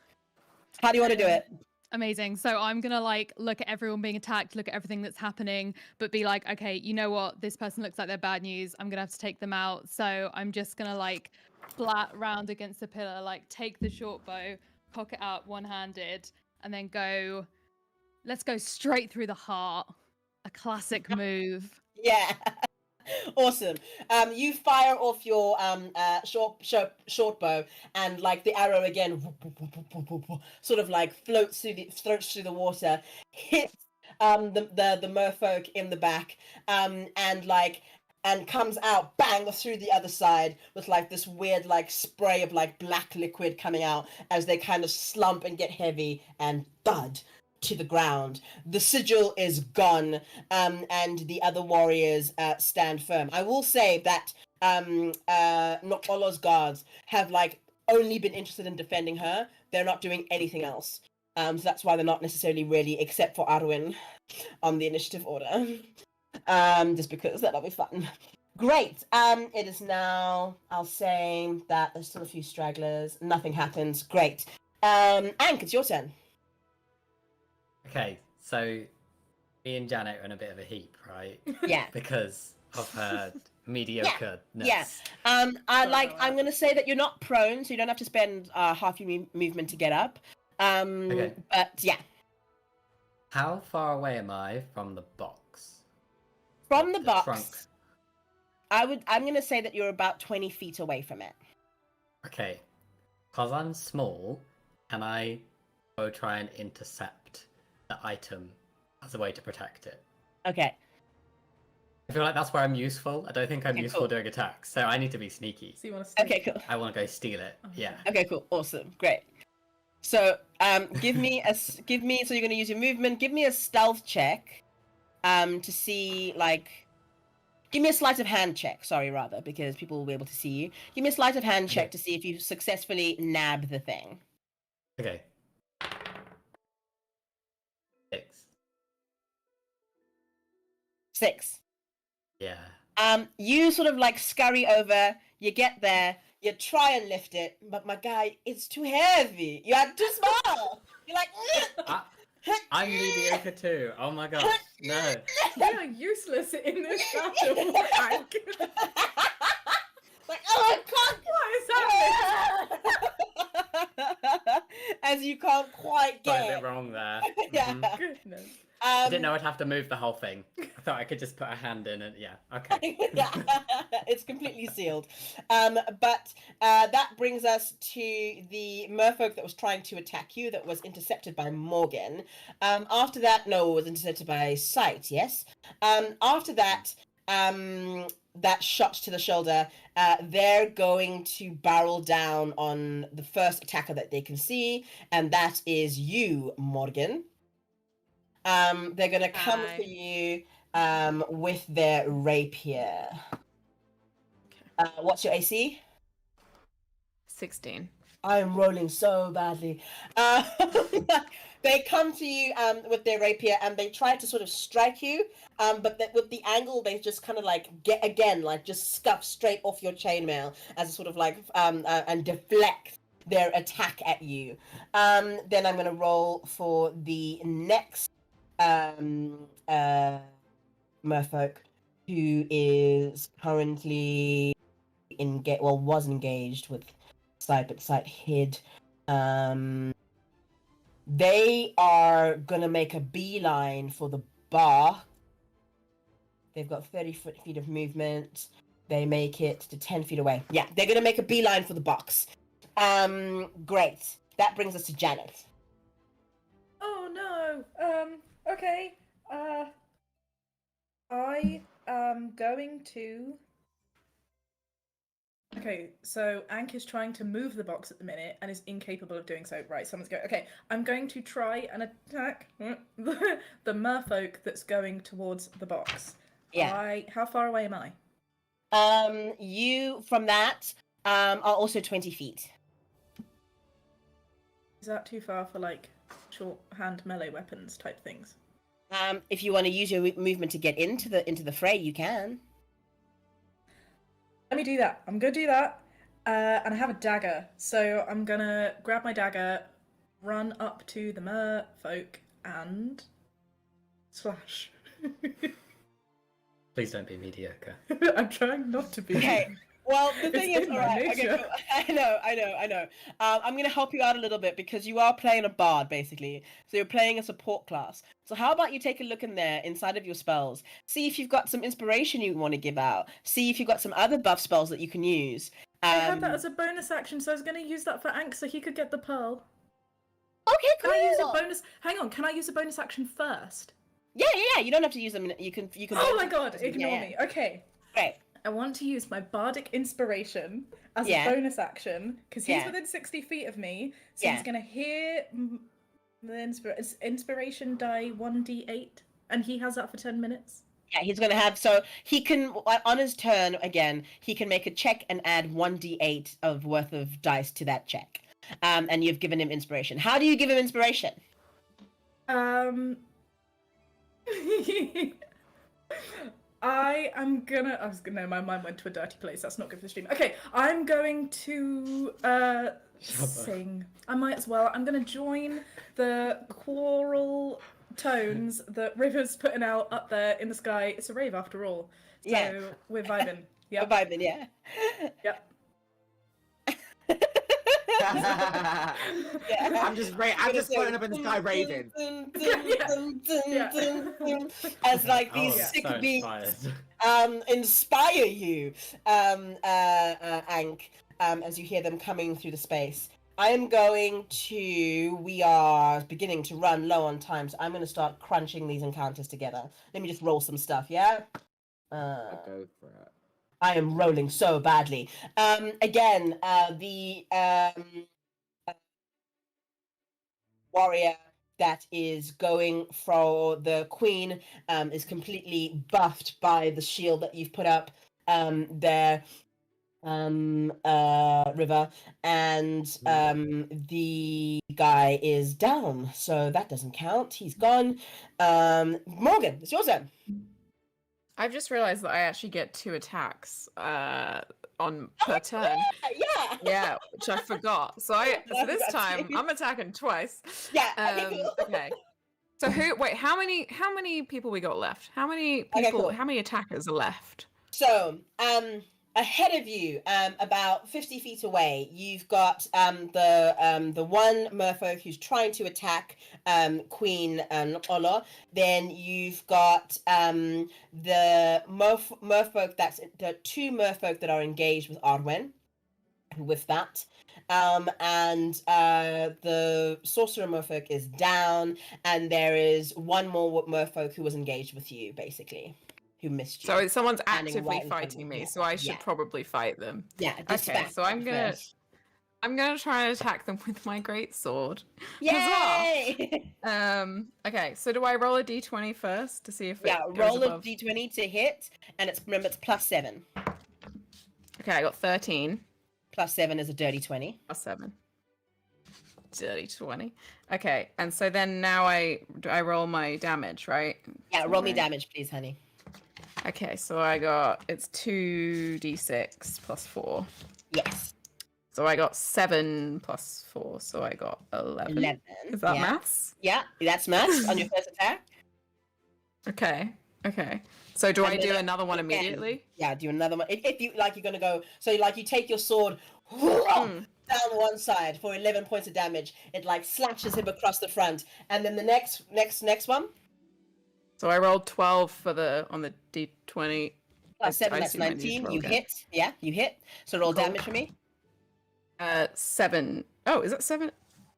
How do you want to do it? Amazing. So I'm gonna like look at everyone being attacked, look at everything that's happening, but be like, okay, you know what? This person looks like they're bad news. I'm gonna have to take them out. So I'm just gonna like flat round against the pillar, like take the short bow, cock it out one-handed, and then go. Let's go straight through the heart. A classic move. Yeah. Awesome. You fire off your short bow, and like the arrow again, sort of like floats through the water, hits the merfolk in the back, and comes out bang through the other side with like this weird like spray of like black liquid coming out as they kind of slump and get heavy and thud to the ground. The sigil is gone, and the other warriors stand firm. I will say that Nokolo's guards have like only been interested in defending her. They're not doing anything else. So that's why they're not necessarily really, except for Arwen, on the initiative order. Just because that'll be fun. Great. It is now, I'll say that there's still a few stragglers. Nothing happens. Great. Ank, it's your turn. Okay, so me and Janet are in a bit of a heap, right? Yeah. Because of her mediocreness. Yeah. I'm gonna say that you're not prone, so you don't have to spend half your movement to get up. Okay. But yeah. How far away am I from the box? From the box, trunk. I'm gonna say that you're about 20 feet away from it. Okay. Because I'm small, can I go try and intercept the item as a way to protect it? Okay. I feel like that's where I'm useful. I don't think I'm Okay, useful cool. doing attacks, so I need to be sneaky. So you want to Okay, cool. I want to go steal it. Oh, Yeah. Okay, cool. Awesome. Great. So, give me. So you're gonna use your movement. Give me a stealth check, to see like. Give me a sleight of hand check. Sorry, rather, because people will be able to see you. Give me a sleight of hand check to see if you successfully nab the thing. Okay. 6. 6. Yeah. You sort of like scurry over. You get there. You try and lift it, but my guy, it's too heavy. You are too small. You're like. I'm mediocre too. Oh my god. No. You are useless in this battle, Hank. Like, oh, I can't. What is happening? As you can't quite Got a get. bit wrong there. Yeah. Mhm. Goodness. I didn't know I'd have to move the whole thing. I thought I could just put a hand in and yeah. Okay. Yeah, it's completely sealed. But that brings us to the merfolk that was trying to attack you, that was intercepted by Morgan. After that, no, it was intercepted by Sight, yes? After that, that shot to the shoulder, they're going to barrel down on the first attacker that they can see, and that is you, Morgan. They're going to come Hi. for you with their rapier. What's your AC? 16. I'm rolling so badly. They come to you with their rapier and they try to sort of strike you, but with the angle, they just kind of like just scuff straight off your chainmail as a sort of like and deflect their attack at you. Then I'm going to roll for the next merfolk, who is currently was engaged with Sight, but Sight hid. They are gonna make a beeline for the bar. They've got 30 feet of movement. They make it to 10 feet away. Yeah, they're gonna make a beeline for the box. Great. That brings us to Janet. Oh no. Okay. I am going to. Okay, so Ank is trying to move the box at the minute and is incapable of doing so. Right, someone's going. Okay, I'm going to try and attack the merfolk that's going towards the box. Yeah. How far away am I? You from that are also 20 feet. Is that too far for like short-hand melee weapons type things? If you want to use your movement to get into the fray, you can. Let me do that. I'm gonna do that. And I have a dagger, so I'm gonna grab my dagger, run up to the merfolk, and slash. Please don't be mediocre. I'm trying not to be. Okay. Well, the thing It's is, in all my right. Okay, nature. cool. I know. I'm going to help you out a little bit because you are playing a bard, basically. So you're playing a support class. So how about you take a look in there, inside of your spells, see if you've got some inspiration you want to give out, see if you've got some other buff spells that you can use. I had that as a bonus action, so I was going to use that for Ank so he could get the pearl. Okay, Can cool. I use a bonus? Hang on, can I use a bonus action first? Yeah. You don't have to use them. You can. Oh my god, ignore me. Okay. Great. I want to use my bardic inspiration as Yeah. a bonus action because he's Yeah. within 60 feet of me, so Yeah. he's going to hear It's inspiration die 1d8, and he has that for 10 minutes. Yeah, he's going to have, so he can, on his turn, again, he can make a check and add 1d8 of worth of dice to that check. And you've given him inspiration. How do you give him inspiration? My mind went to a dirty place. That's not good for the stream. Okay, I'm going to sing. I might as well. I'm going to join the choral tones that River's putting out up there in the sky. It's a rave after all. So Yeah. we're vibing. Yeah. We're vibing, yeah. Yep. I'm just floating up in the sky raving. As like these Oh, sick so beats inspired. inspire you, Ank, as you hear them coming through the space. We are beginning to run low on time, so I'm going to start crunching these encounters together. Let me just roll some stuff, yeah? I'll go for it. I am rolling so badly. Again, the warrior that is going for the queen is completely buffed by the shield that you've put up there, River, and the guy is down, so that doesn't count. He's gone. Morgan, it's your turn. I've just realized that I actually get 2 attacks on per turn. Yeah. Yeah, which I forgot. So this time I'm attacking twice. Yeah. Okay, cool. Okay. So how many people we got left? How many Okay, people? cool. How many attackers are left? So, ahead of you, about 50 feet away, you've got the one merfolk who's trying to attack Queen Olo. Then you've got the merfolk the 2 merfolk that are engaged with Arwen. With that, and the sorcerer merfolk is down, and there is one more merfolk who was engaged with you, basically. Who missed you. So someone's Standing actively right in front of fighting you. me, so I should Yeah. probably fight them. Yeah. Okay, dispatch so I'm them gonna first. try and attack them with my great sword. Yay! Okay, so do I roll a d20 first to see if Yeah, it roll goes a above? d20 to hit, and remember it's +7. Okay, I got 13 +7 is a dirty 20. plus 7. Dirty 20. Okay, and so then now I roll my damage, right? Yeah, roll me Right. damage, please, honey. Okay, so it's 2d6 plus 4. Yes. So I got 7 plus 4, so I got 11. 11. Is that yeah. maths? Yeah, that's maths on your first attack. Okay. So do I And do then another one again, immediately? Yeah, do another one. If you like, you're gonna go. So like, you take your sword Mm. down one side for 11 points of damage. It like slashes him across the front, and then the next one. So I rolled 12 on the d20. +7, I that's assume I need to 19. roll You again. hit. Yeah, you hit. So roll Cool. damage for me. 7. Oh, is that 7?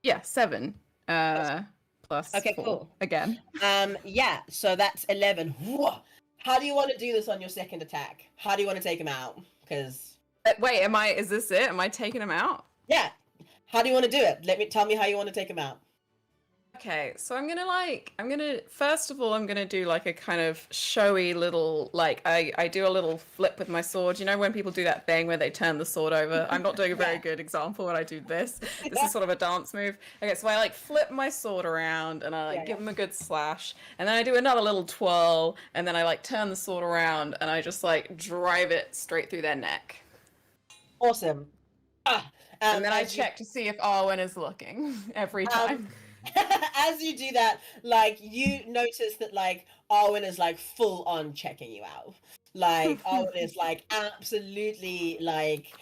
Yeah, 7. Plus Okay, 4. cool. Again. Yeah. So that's 11. Whoa. How do you want to do this on your second attack? How do you want to take him out? Because Wait, is this it? Am I taking him out? yeah. How do you want to do it? Tell me how you want to take him out. Okay, so first of all, I'm gonna do like a kind of showy little, like, I do a little flip with my sword. You know when people do that thing where they turn the sword over? I'm not doing a very Yeah. good example when I do this. This is sort of a dance move. Okay, so I like flip my sword around and I Yeah, give him a good slash. And then I do another little twirl and then I like turn the sword around and I just like drive it straight through their neck. Awesome. And then I as you- check to see if Arwen is looking every time. As you do that, like, you notice that like Arwen is like full on checking you out. Like Arwen is like absolutely like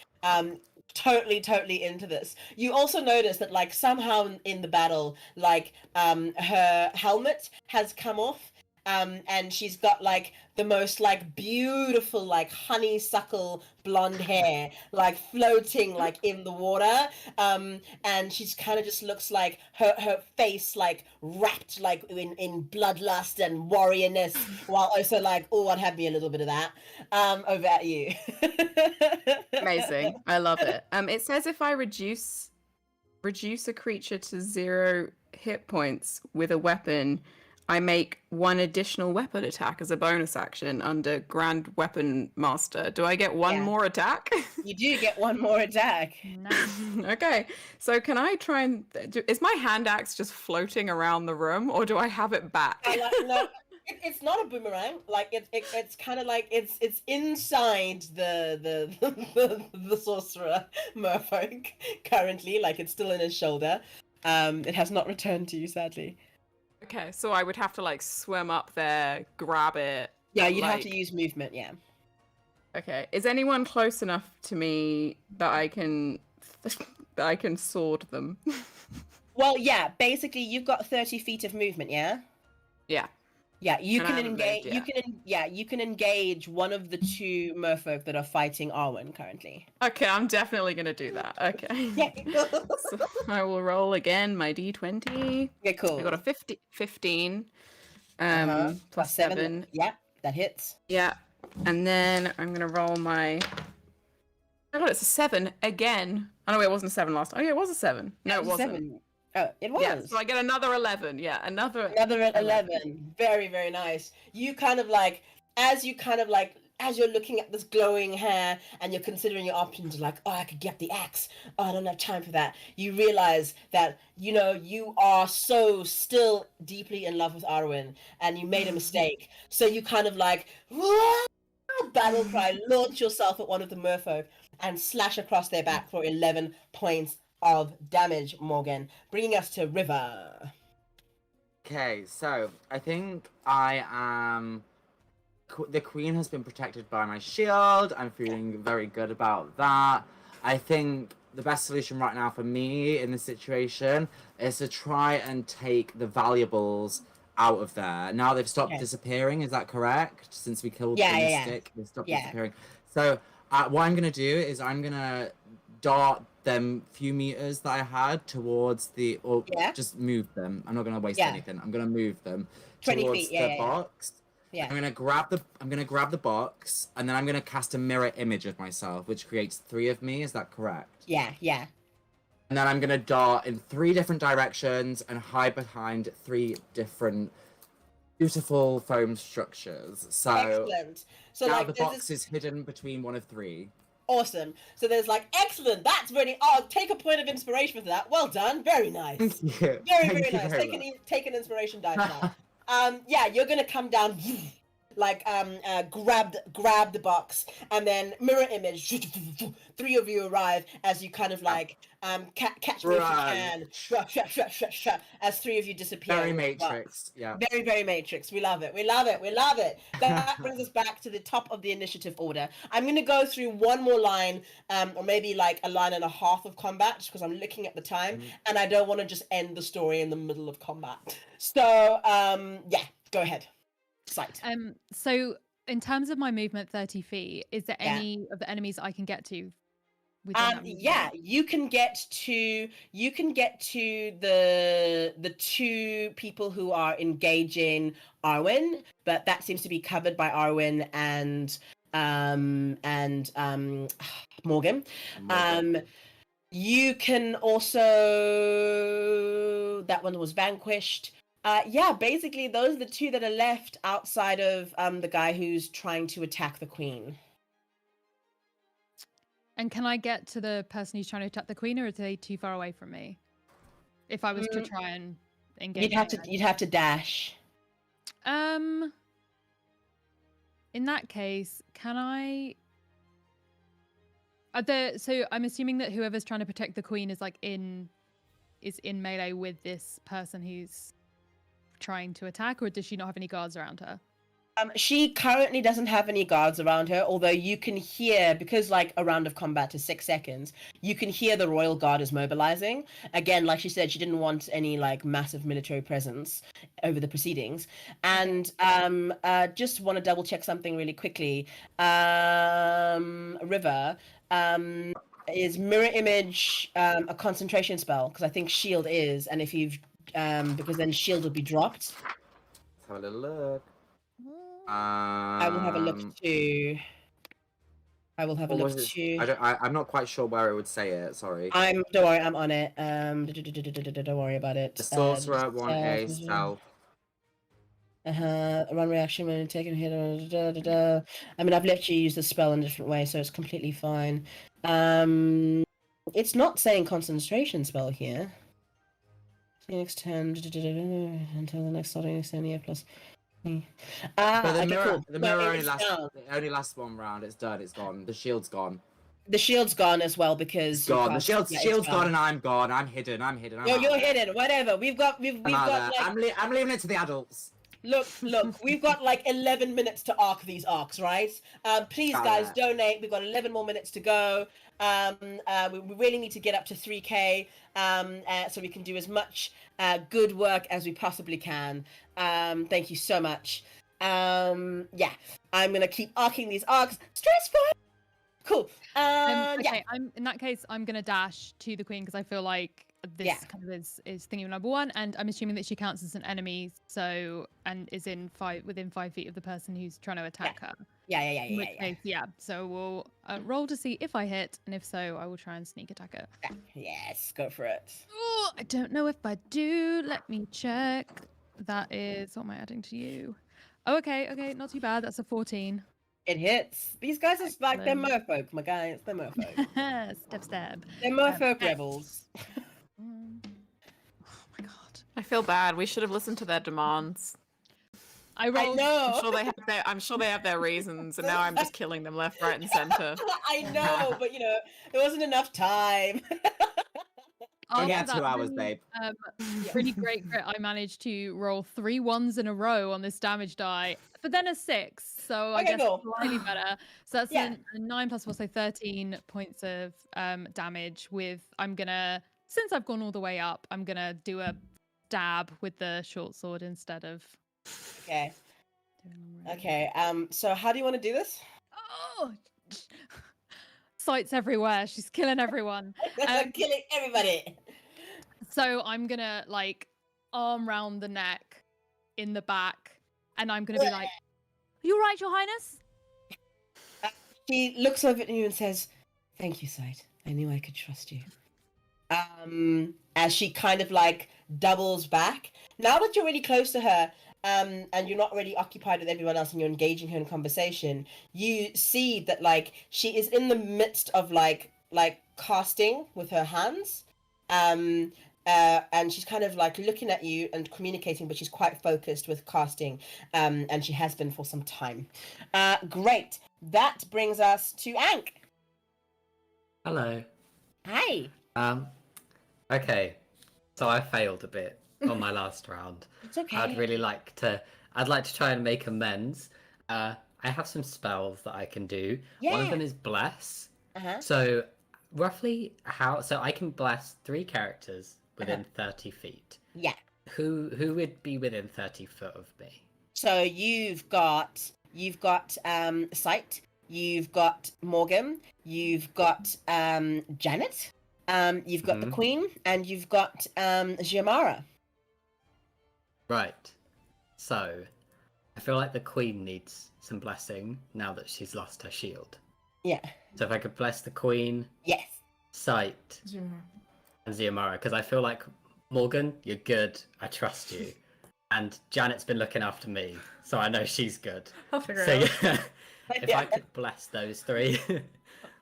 totally into this. You also notice that like somehow in the battle, like her helmet has come off. And she's got like the most like beautiful like honeysuckle blonde hair like floating like in the water, and she's kind of just looks like her face like wrapped like in bloodlust and warriorness, while also like, oh, I'd have me a little bit of that. Over at you. Amazing. I love it. It says if I reduce a creature to 0 hit points with a weapon, I make one additional weapon attack as a bonus action under Grand Weapon Master. Do I get one more attack? You do get one more attack. Nice. Okay, so can I try and... Is my hand axe just floating around the room, or do I have it back? No, it's not a boomerang. Like it's kind of like it's inside the sorcerer merfolk currently. Like it's still in his shoulder. It has not returned to you, sadly. Okay, so I would have to like swim up there, grab it. Yeah, you'd have like- to use movement. Yeah. Okay, is anyone close enough to me that I can sword them? Well, yeah. Basically, you've got 30 feet of movement. Yeah. Yeah. Yeah, you And I can haven't engage. moved You can engage one of the two merfolk that are fighting Arwen currently. Okay, I'm definitely gonna do that. Okay. Yeah. So I will roll again my d20. Okay, cool. I got a 15. Plus 7. Yeah, that hits. Yeah. And then I'm gonna roll my. Oh god, it's a 7 again. Oh no, wait, it wasn't a 7 last time. Oh yeah, it was a 7. No, it wasn't. 7. Oh, it was. Yeah, so I get another 11. Yeah, another 11. Very, very nice. You kind of like, as you're looking at this glowing hair and you're considering your options, like, oh, I could get the axe. Oh, I don't have time for that. You realize that, you are so still deeply in love with Arwen and you made a mistake. So you kind of like, battle cry, launch yourself at one of the merfolk and slash across their back for 11 points of damage, Morgan, bringing us to River. Okay, so I think I am. The queen has been protected by my shield. I'm feeling very good about that. I think the best solution right now for me in this situation is to try and take the valuables out of there. Now they've stopped disappearing, is that correct? Since we killed the mystic, they've stopped disappearing. So what I'm going to do is I'm going to dart them few meters that I had towards just move them. I'm not going to waste anything. I'm going to move them 20 towards feet, the box. Yeah. I'm gonna grab the box, and then I'm gonna cast a mirror image of myself, which creates 3 of me. Is that correct? Yeah. And then I'm gonna dart in 3 different directions and hide behind 3 different beautiful foam structures. So Excellent. So now like the box is hidden between one of 3. Awesome. So there's like, excellent. That's really. Oh, take a point of inspiration for that. Well done. Very nice. Thank you. Very Thank you nice. very Take an inspiration die for that. Yeah, you're gonna come down, like grab the box, and then mirror image. 3 of you arrive as you kind of like catch me if you can. As 3 of you disappear. Very Matrix. Yeah. Very, very Matrix. We love it. That brings us back to the top of the initiative order. I'm going to go through one more line, or maybe like a line and a half of combat, just because I'm looking at the time, and I don't want to just end the story in the middle of combat. So, yeah, go ahead. Sight. So in terms of my movement 30 feet, is there any of the enemies I can get to? Yeah, you can get to the 2 people who are engaging Arwen, but that seems to be covered by Arwen and Morgan. You can also, that one was vanquished. Yeah, basically those are the 2 that are left outside of the guy who's trying to attack the queen. And can I get to the person who's trying to attack the queen, or are they too far away from me? If I was to try and engage, you'd have to dash. In that case, can I? So I'm assuming that whoever's trying to protect the queen is in melee with this person who's trying to attack, or does she not have any guards around her? She currently doesn't have any guards around her, although you can hear, because like a round of combat is 6 seconds, you can hear the Royal Guard is mobilizing. Again, like she said, she didn't want any like massive military presence over the proceedings. And just want to double check something really quickly. River, is mirror image a concentration spell? Because I think shield is, and if you've because then shield will be dropped. Let's have a little look. I will have a look too. I will have a What look was it? too. I'm not quite sure where it would say it. Sorry. Don't worry, I'm on it. Don't worry about it. The sorcerer, 1A, stealth. One reaction when taking a hit. I mean, I've literally used the spell in a different way, so it's completely fine. It's not saying concentration spell here. Next 10 until the next starting next 10 year plus. But Okay, cool. the mirror So only it's lasts, down. it only lasts one round. It's done. It's gone. The shield's gone. The shield's gone as well because It's gone. The it's shield's gone, and I'm gone. I'm hidden. I'm You're out there. hidden. Whatever. We've got I'm like I'm leaving it to the adults. Look, we've got like 11 minutes to arc these arcs, right? Please, guys, donate. We've got 11 more minutes to go. We really need to get up to 3K so we can do as much good work as we possibly can. Thank you so much. Yeah, I'm going to keep arcing these arcs. Stressful. Cool. Okay, Yeah. in that case, I'm gonna dash to the queen because I feel like this kind of is thingy number one, and I'm assuming that she counts as an enemy, so and is within 5 feet of the person who's trying to attack her. In which case, so we'll roll to see if I hit, and if so, I will try and sneak attack her. Yes, go for it. Oh, I don't know if I do. Let me check. That is, what am I adding to you? Oh, okay, not too bad. That's a 14. It hits. These guys are like, they're merfolk, my guys. They're merfolk. Stab. They're merfolk rebels. Oh my god. I feel bad. We should have listened to their demands. I rolled. know. I'm sure they have their reasons, and now I'm just killing them left, right, and center. I know, but there wasn't enough time. Only After had 2 that hours, really, babe. Really great crit, I managed to roll 3 1s in a row on this damage die, but then a 6, so I guess cool. slightly better. So that's Yeah. a 9 plus 4, so 13 points of damage with, since I've gone all the way up, I'm gonna do a stab with the short sword instead of Okay. doing a range. Okay. So how do you want to do this? Oh! Sights everywhere, she's killing everyone. I'm killing everybody. So I'm gonna arm round the neck in the back, and I'm gonna be like, "Are you all right, Your Highness?" She looks over at you and says, "Thank you, Sight. I knew I could trust you." As she kind of doubles back. Now that you're really close to her, and you're not really occupied with everyone else and you're engaging her in conversation, you see that she is in the midst of casting with her hands. And she's kind of looking at you and communicating, but she's quite focused with casting, and she has been for some time. Great. That brings us to Ankh. Hello. Hi. Okay. So I failed a bit on my last round. It's okay. I'd like to try and make amends. I have some spells that I can do. One of them is bless. Uh-huh. So roughly so I can bless 3 characters within 30 feet. Yeah. Who would be within 30 foot of me? So you've got Sight, you've got Morgan, you've got Janet, you've got the Queen, and you've got Giamara. Right. So I feel like the Queen needs some blessing now that she's lost her shield. Yeah. So if I could bless the Queen, Yes. Sight, and Giamara, because I feel like, Morgan, you're good. I trust you. And Janet's been looking after me, so I know she's good. I'll figure So it out. yeah, if I could bless those 3,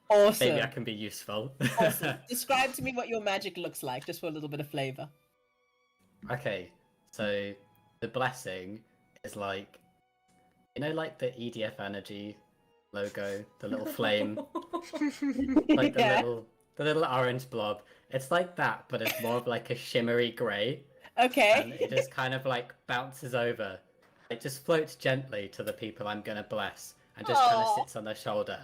Awesome. maybe I can be useful. Awesome. Describe to me what your magic looks like, just for a little bit of flavor. Okay, so the blessing is the EDF Energy logo, the little flame, the little orange blob. It's like that, but it's more of a shimmery grey. Okay. And it just kind of bounces over. It just floats gently to the people I'm gonna bless, and just kind of sits on their shoulder.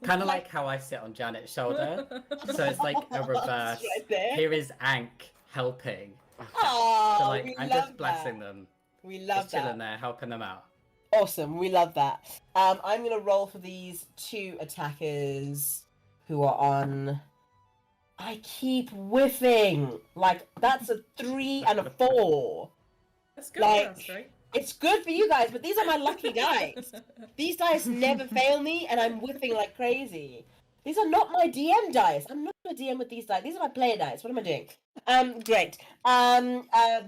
Kind of like how I sit on Janet's shoulder. So it's like a reverse. Right there. Here is Ankh helping. Oh, So we I'm love just blessing that. them. We love Just chilling that. there, helping them out. Awesome. We love that. I'm gonna roll for these 2 attackers who are on. I keep whiffing. That's a 3 and a 4. That's good. Like- That's great. It's good for you guys, but these are my lucky dice. These dice never fail me, and I'm whiffing like crazy. These are not my DM dice. I'm not a DM with these dice. These are my player dice. What am I doing? Great.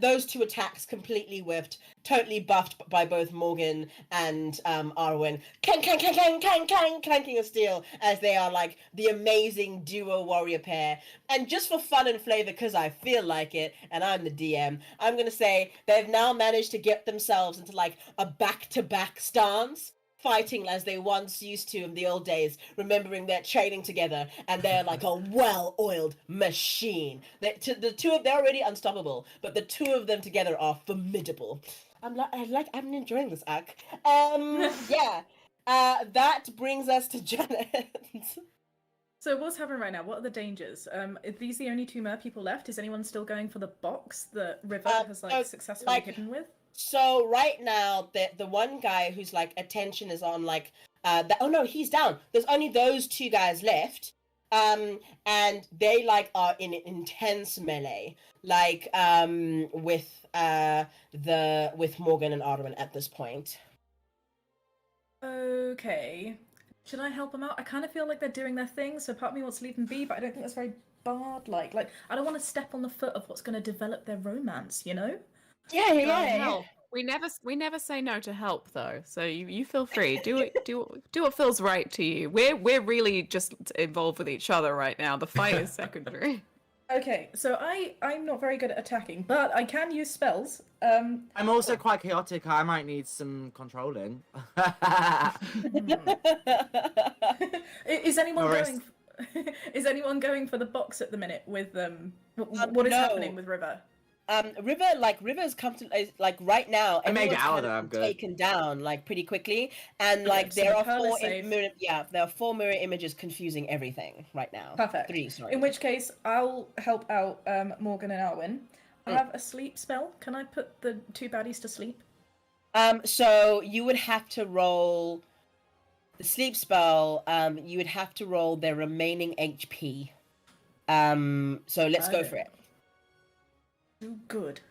Those two attacks completely whiffed, totally buffed by both Morgan and Arwen. Clanking of steel, as they are like the amazing duo warrior pair. And just for fun and flavor, because I feel like it, and I'm the DM, I'm gonna say they've now managed to get themselves into like a back-to-back stance, fighting as they once used to in the old days, remembering their training together, and they're like a well-oiled machine. The two of they're already unstoppable, but the two of them together are formidable. I'm enjoying this arc. Yeah. That brings us to Janet. So what's happening right now? What are the dangers? Are these the only two mer people left? Is anyone still going for the box that River has successfully hidden with? So right now, the one guy whose like attention is on like oh no, he's down. There's only those two guys left, and they like are in intense melee, like with Morgan and Arwen at this point. Okay, should I help them out? I kind of feel like they're doing their thing, so part of me wants to leave them be, but I don't think that's very bard-like. Like I don't want to step on the foot of what's going to develop their romance, you know? Yeah. We never say no to help though, so you feel free. Do what feels right to you. We're really just involved with each other right now. The fight is secondary. Okay, so I'm not very good at attacking, but I can use spells. I'm also quite chaotic. I might need some controlling. Is anyone going? Is anyone going for the box at the minute with what is happening with River? River's come to like right now. I made everyone's out kind of I'm good. taken down like pretty quickly, and Okay, like so there the are Pearl is four safe. there are 4 mirror images confusing everything right now. Perfect. 3, sorry. In which case, I'll help out Morgan and Arwen. I have a sleep spell. Can I put the two baddies to sleep? So you would have to roll the sleep spell. You would have to roll their remaining HP. So let's go for it. Good.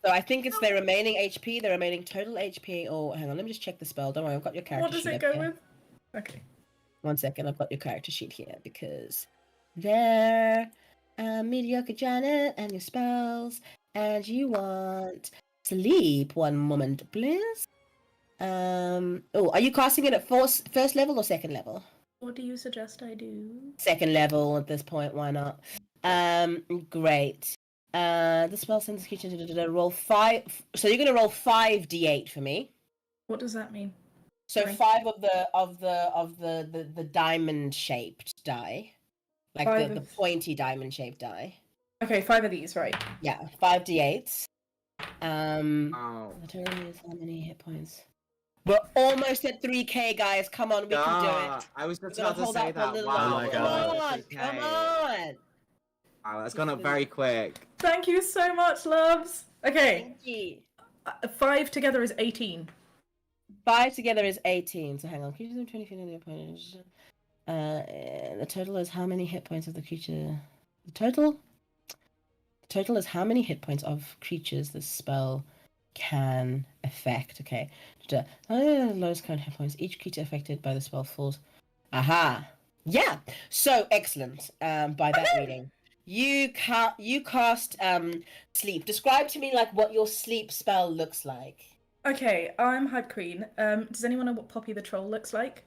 So I think it's their remaining HP, their remaining total HP. Oh, hang on, let me just check the spell. Don't worry, I've got your character sheet. What does it go with? Okay. 1 second, I've got your character sheet here because they're mediocre Janet and your spells, and you want sleep. 1 moment, please. Oh, are you casting it at first level or second level? What do you suggest I do? Second level at this point. Why not? Great. The spell sends the creature to roll 5. So you're gonna roll 5d8 for me. What does that mean? So Sorry. 5 of the diamond shaped die, like the pointy diamond shaped die. Okay, 5 of these, right? Yeah, 5d8s. Oh. The total is how many hit points? We're almost at 3k, guys. Come on, we can do it. I was just We're about gonna to hold say out for a that. little Wow. while. Oh my Come God. on, come on. Wow, that's gone up very quick. Thank you so much, loves. Okay, Thank you. 5 together is 18. 5 together is 18. So hang on. Creatures of 20 feet on the opponent. The total is how many hit points of the creature? The total is how many hit points of creatures this spell can affect. Okay. Lowest current hit points. Each creature affected by the spell falls. Aha. Yeah. So excellent. By that reading. You cast sleep. Describe to me like what your sleep spell looks like. Okay, I'm Hype Queen. Does anyone know what Poppy the Troll looks like?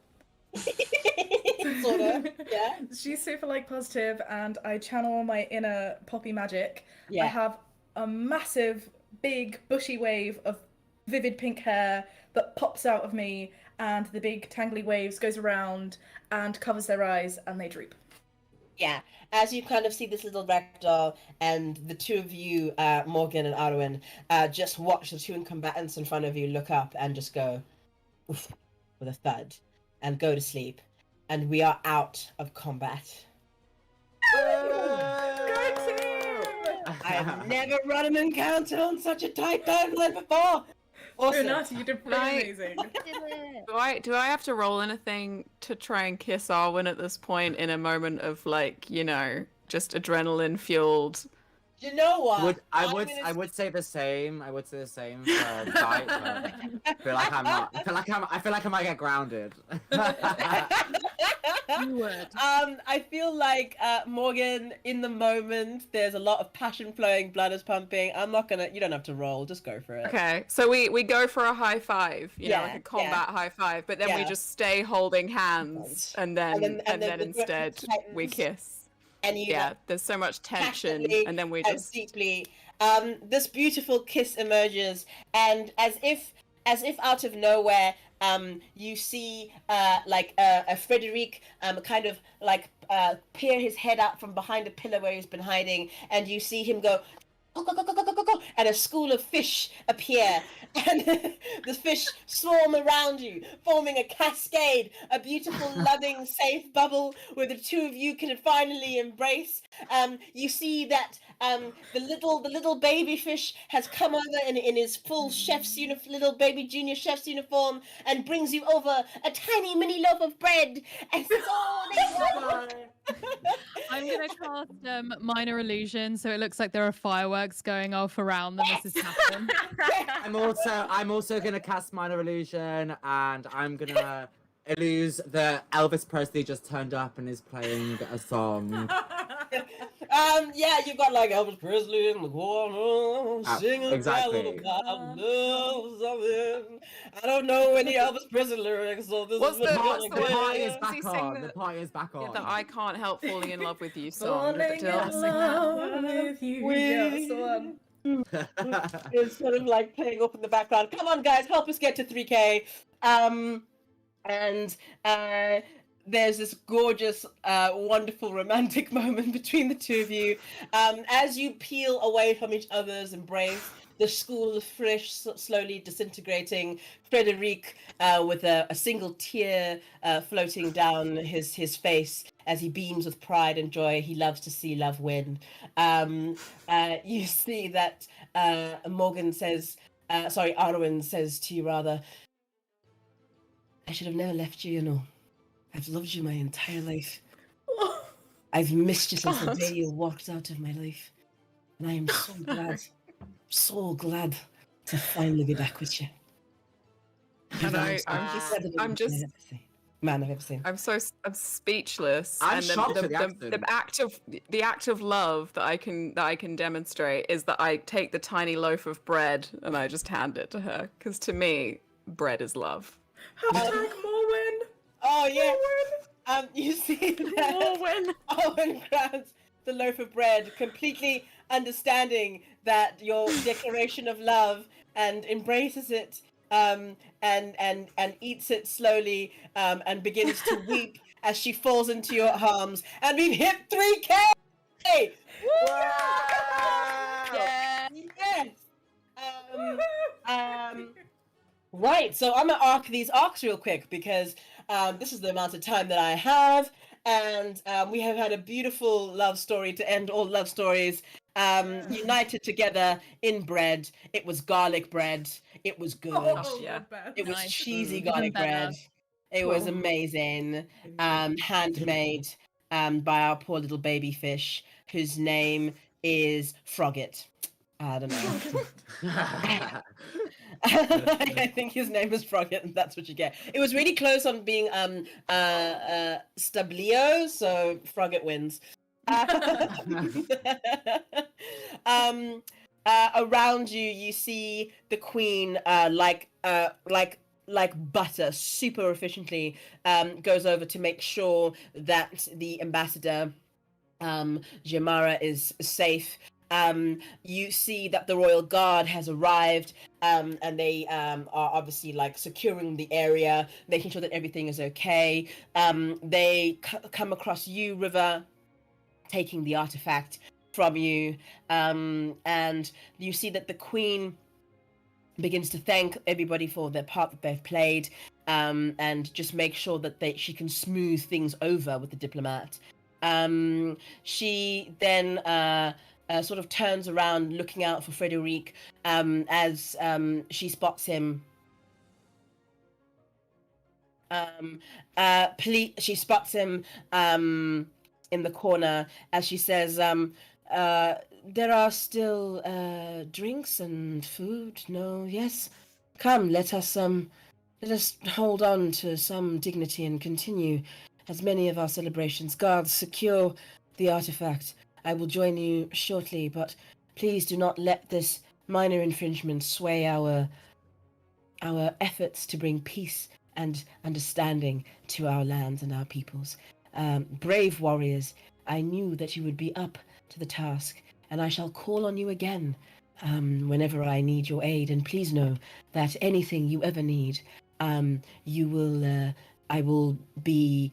Sort of, yeah. She's super like positive, and I channel my inner Poppy magic. Yeah. I have a massive, big, bushy wave of vivid pink hair that pops out of me, and the big tangly waves goes around and covers their eyes, and they droop. Yeah, as you kind of see this little ragdoll, and the two of you, Morgan and Arwen, just watch the two combatants in front of you look up and just go, oof, with a thud, and go to sleep. And we are out of combat. Good team! I have never run an encounter on such a tight timeline before. Awesome. Unati, you did pretty Right. amazing. Do I have to roll anything to try and kiss Arwen at this point in a moment of like, you know, just adrenaline fueled You know what? I would say the same. I would say the same for Bite, but I feel like I'm not. I feel like I might get grounded. You would. I feel like Morgan, in the moment, there's a lot of passion flowing, blood is pumping. I'm not gonna. You don't have to roll. Just go for it. Okay, so we go for a high five, you know, like Yeah, a combat high five, but then we Yeah. just stay holding hands, and then the grip instead we tightens, kiss. And you Yeah, there's so much tension, passionately and then we and just deeply. This beautiful kiss emerges, and as if out of nowhere, you see like a Frederic kind of like peer his head out from behind a pillar where he's been hiding, and you see him go. Go, go, go, go, go, go, go, go, and a school of fish appear, and the fish swarm around you, forming a cascade, a beautiful, loving, safe bubble where the two of you can finally embrace. You see that the little baby fish has come over in his full chef's little baby junior chef's uniform, and brings you over a tiny mini loaf of bread. And I'm gonna cast minor illusion, so it looks like there are fireworks going off around them as this happens. I'm also gonna cast minor illusion, and I'm gonna illuze that Elvis Presley just turned up and is playing a song. Yeah, you've got like Elvis Presley in the corner singing exactly. a love something. I don't know any Elvis Presley lyrics, so this What's is the- what what's I'm the gonna one? Party do. is Does he back sing on. the- The party is back on. the I can't help falling in love with you song. Falling in Dill, sing that. love with you. Yeah, that's the one. It's sort of like playing up in the background. Come on, guys, help us get to 3K. And there's this gorgeous, wonderful romantic moment between the two of you. As you peel away from each other's embrace, the school of fish slowly disintegrating. Frederic, with a single tear floating down his face as he beams with pride and joy. He loves to see love win. You see that Morgan says, Arwen says to you rather, I should have never left you, you know. I've loved you my entire life. I've missed you since the day you walked out of my life. And I am so glad to finally be back with you. And I'm just Man I've ever seen. I'm speechless. I'm and shocked at the accent. the act of love that I can demonstrate is that I take the tiny loaf of bread and I just hand it to her, because to me, bread is love. Hashtag Morwen. Oh yeah. You see that Owen grabs the loaf of bread, completely understanding that your declaration of love, and embraces it, and eats it slowly, and begins to weep as she falls into your arms. And we've hit 3K! Yeah. Yes. Right, so I'm gonna arc these arcs real quick because this is the amount of time that I have, and we have had a beautiful love story to end all love stories. United together in bread. It was garlic bread. It was good. Yeah. It was Nice. cheesy Even garlic better. bread. It was amazing. Handmade by our poor little baby fish, whose name is Frogget. I don't know. I think his name is Frogget, and that's what you get. It was really close on being Stablio, so Frogget wins. Around you, you see the queen, like butter, super efficiently, goes over to make sure that the ambassador, Jamara, is safe. You see that the royal guard has arrived, and they are obviously like securing the area, making sure that everything is okay. They come across you, River, taking the artifact from you, and you see that the queen begins to thank everybody for their part that they've played, and just make sure that she can smooth things over with the diplomat. She then sort of turns around, looking out for Frederic, as she spots him. She spots him in the corner as she says, There are still drinks and food. No, yes. Come, let us hold on to some dignity and continue as many of our celebrations. Guards, secure the artifact. I will join you shortly, but please do not let this minor infringement sway our efforts to bring peace and understanding to our lands and our peoples. Brave warriors, I knew that you would be up to the task, and I shall call on you again whenever I need your aid. And please know that anything you ever need, I will be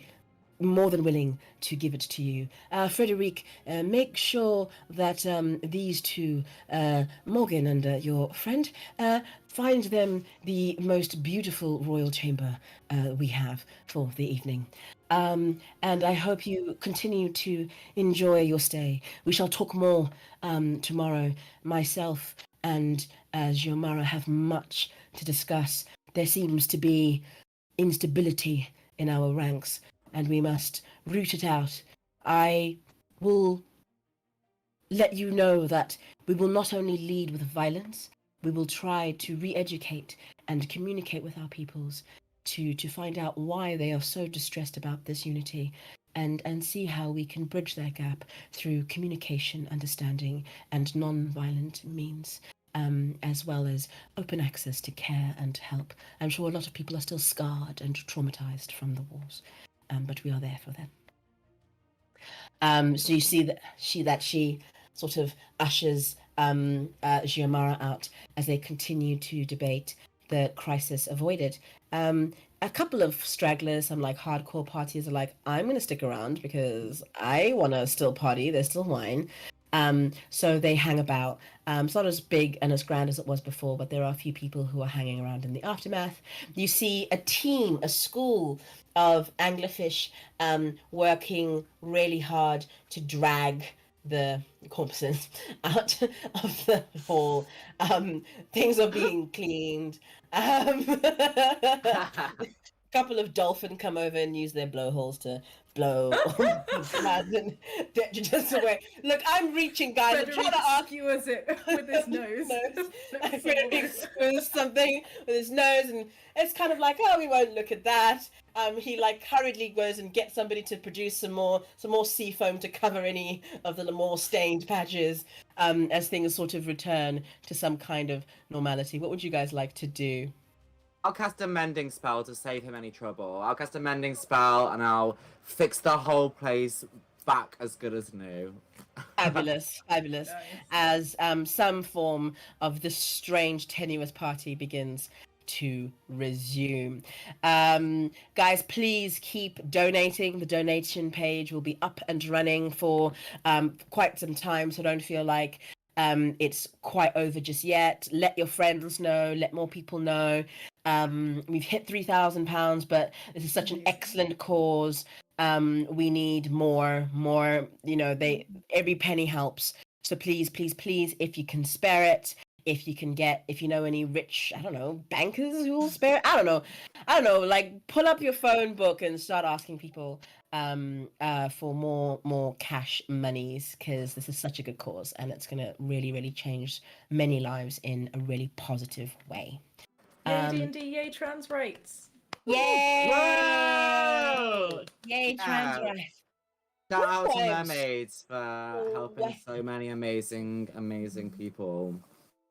more than willing to give it to you. Frederic, make sure that these two, Morgan and your friend, find them the most beautiful royal chamber we have for the evening. And I hope you continue to enjoy your stay. We shall talk more tomorrow. Myself and Xiomara have much to discuss. There seems to be instability in our ranks, and we must root it out. I will let you know that we will not only lead with violence, we will try to re-educate and communicate with our peoples to find out why they are so distressed about this unity, and see how we can bridge that gap through communication, understanding, and non-violent means, as well as open access to care and help. I'm sure a lot of people are still scarred and traumatized from the wars, but we are there for them. So you see that she sort of ushers Xiomara out as they continue to debate the crisis avoided. A couple of stragglers, some like hardcore parties, are like, I'm going to stick around because I want to still party. There's still wine. So they hang about. It's not as big and as grand as it was before, but there are a few people who are hanging around in the aftermath. You see a school of anglerfish working really hard to drag the corpses out of the hall. Things are being cleaned. Couple of dolphin come over and use their blowholes to blow lads and just away. Look, I'm reaching, guys. I'm trying to argue with his nose. Frederick squeezed something with his nose, and it's kind of like, oh, we won't look at that. He like hurriedly goes and gets somebody to produce some more sea foam to cover any of the more stained patches, as things sort of return to some kind of normality. What would you guys like to do? I'll cast a mending spell to save him any trouble. I'll cast a mending spell and I'll fix the whole place back as good as new. Fabulous. Nice. As some form of this strange, tenuous party begins to resume. Guys, please keep donating. The donation page will be up and running for quite some time, so don't feel like it's quite over just yet. Let your friends know, let more people know. We've hit £3,000, but this is such an excellent cause. We need more, every penny helps. So please, if you can spare it, if you know any rich, bankers who will spare it, I don't know, like pull up your phone book and start asking people for more cash monies, because this is such a good cause and it's going to really, really change many lives in a really positive way. Yay D&D, yay trans rights. Yay! Whoa! Yay, trans rights. Shout out to Right. Mermaids for helping so many amazing people.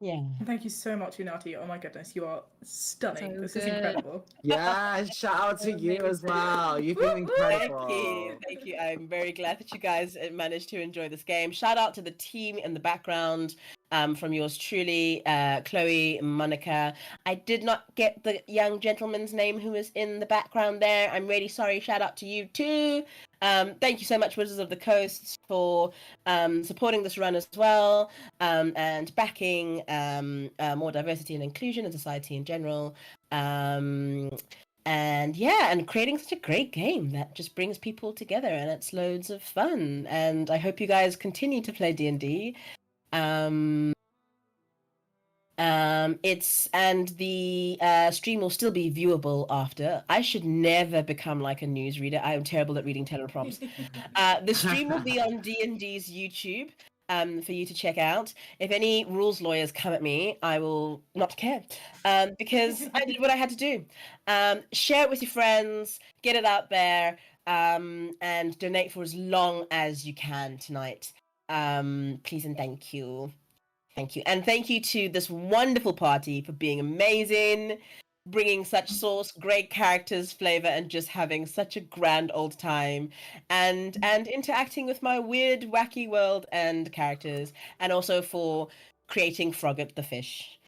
Yeah. Thank you so much, Unati. Oh my goodness, you are stunning. So This is good. incredible. Yeah, shout out to you as well. You've been incredible. Thank you. I'm very glad that you guys managed to enjoy this game. Shout out to the team in the background, from yours truly, Chloe, Monica. I did not get the young gentleman's name who is in the background there. I'm really sorry. Shout out to you too. Thank you so much, Wizards of the Coast, for supporting this run as well, and backing more diversity and inclusion in society in general. And creating such a great game that just brings people together, and it's loads of fun. And I hope you guys continue to play D&D. The stream will still be viewable after. I should never become like a newsreader. I am terrible at reading teleprompts. The stream will be on D&D's YouTube. for you to check out. If any rules lawyers come at me, I will not care, because I did what I had to do. Share it with your friends, get it out there, and donate for as long as you can tonight. Please and thank you. Thank you. And thank you to this wonderful party for being amazing, bringing such sauce, great characters, flavor, and just having such a grand old time, and interacting with my weird, wacky world and characters, and also for creating Frogget the fish.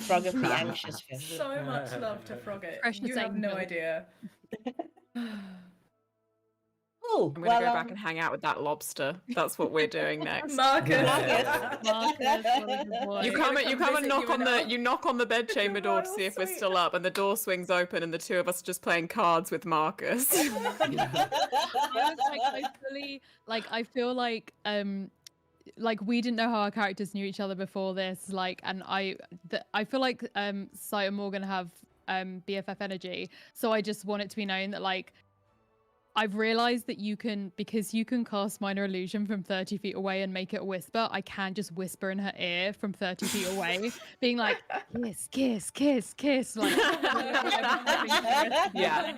Frogget the anxious fish. So much love to Frogget. Precious You have no angel. idea. Cool. I'm gonna go back and hang out with that lobster. That's what we're doing next. Marcus. Marcus, what a good boy. You come and visit knock you on now. you knock on the bedchamber door to see if we're Sweet. still up, and the door swings open, and the two of us are just playing cards with Marcus. I was I feel like we didn't know how our characters knew each other before this, and I feel like Sight and Morgan have BFF energy, so I just want it to be known that I've realized that because you can cast Minor Illusion from 30 feet away and make it a whisper, I can just whisper in her ear from 30 feet away, being like, kiss, kiss, kiss, kiss. Yeah.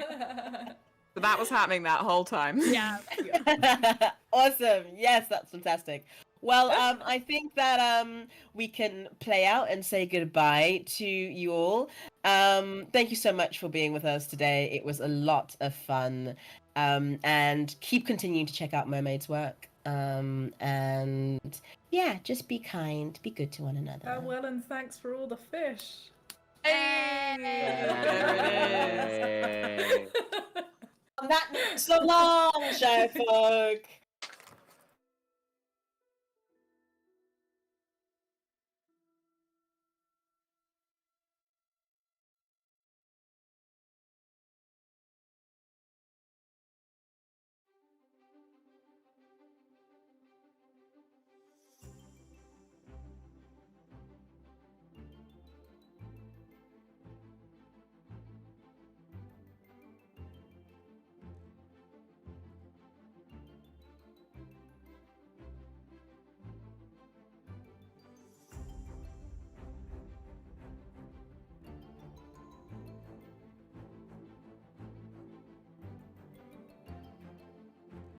So that was happening that whole time. Yeah. Awesome. Yes, that's fantastic. Well, I think that we can play out and say goodbye to you all. Thank you so much for being with us today. It was a lot of fun. And keep continuing to check out Mermaids' work. And yeah, just be kind, be good to one another. Well, and thanks for all the fish. Hey! Yay. On that note, so long, show folk.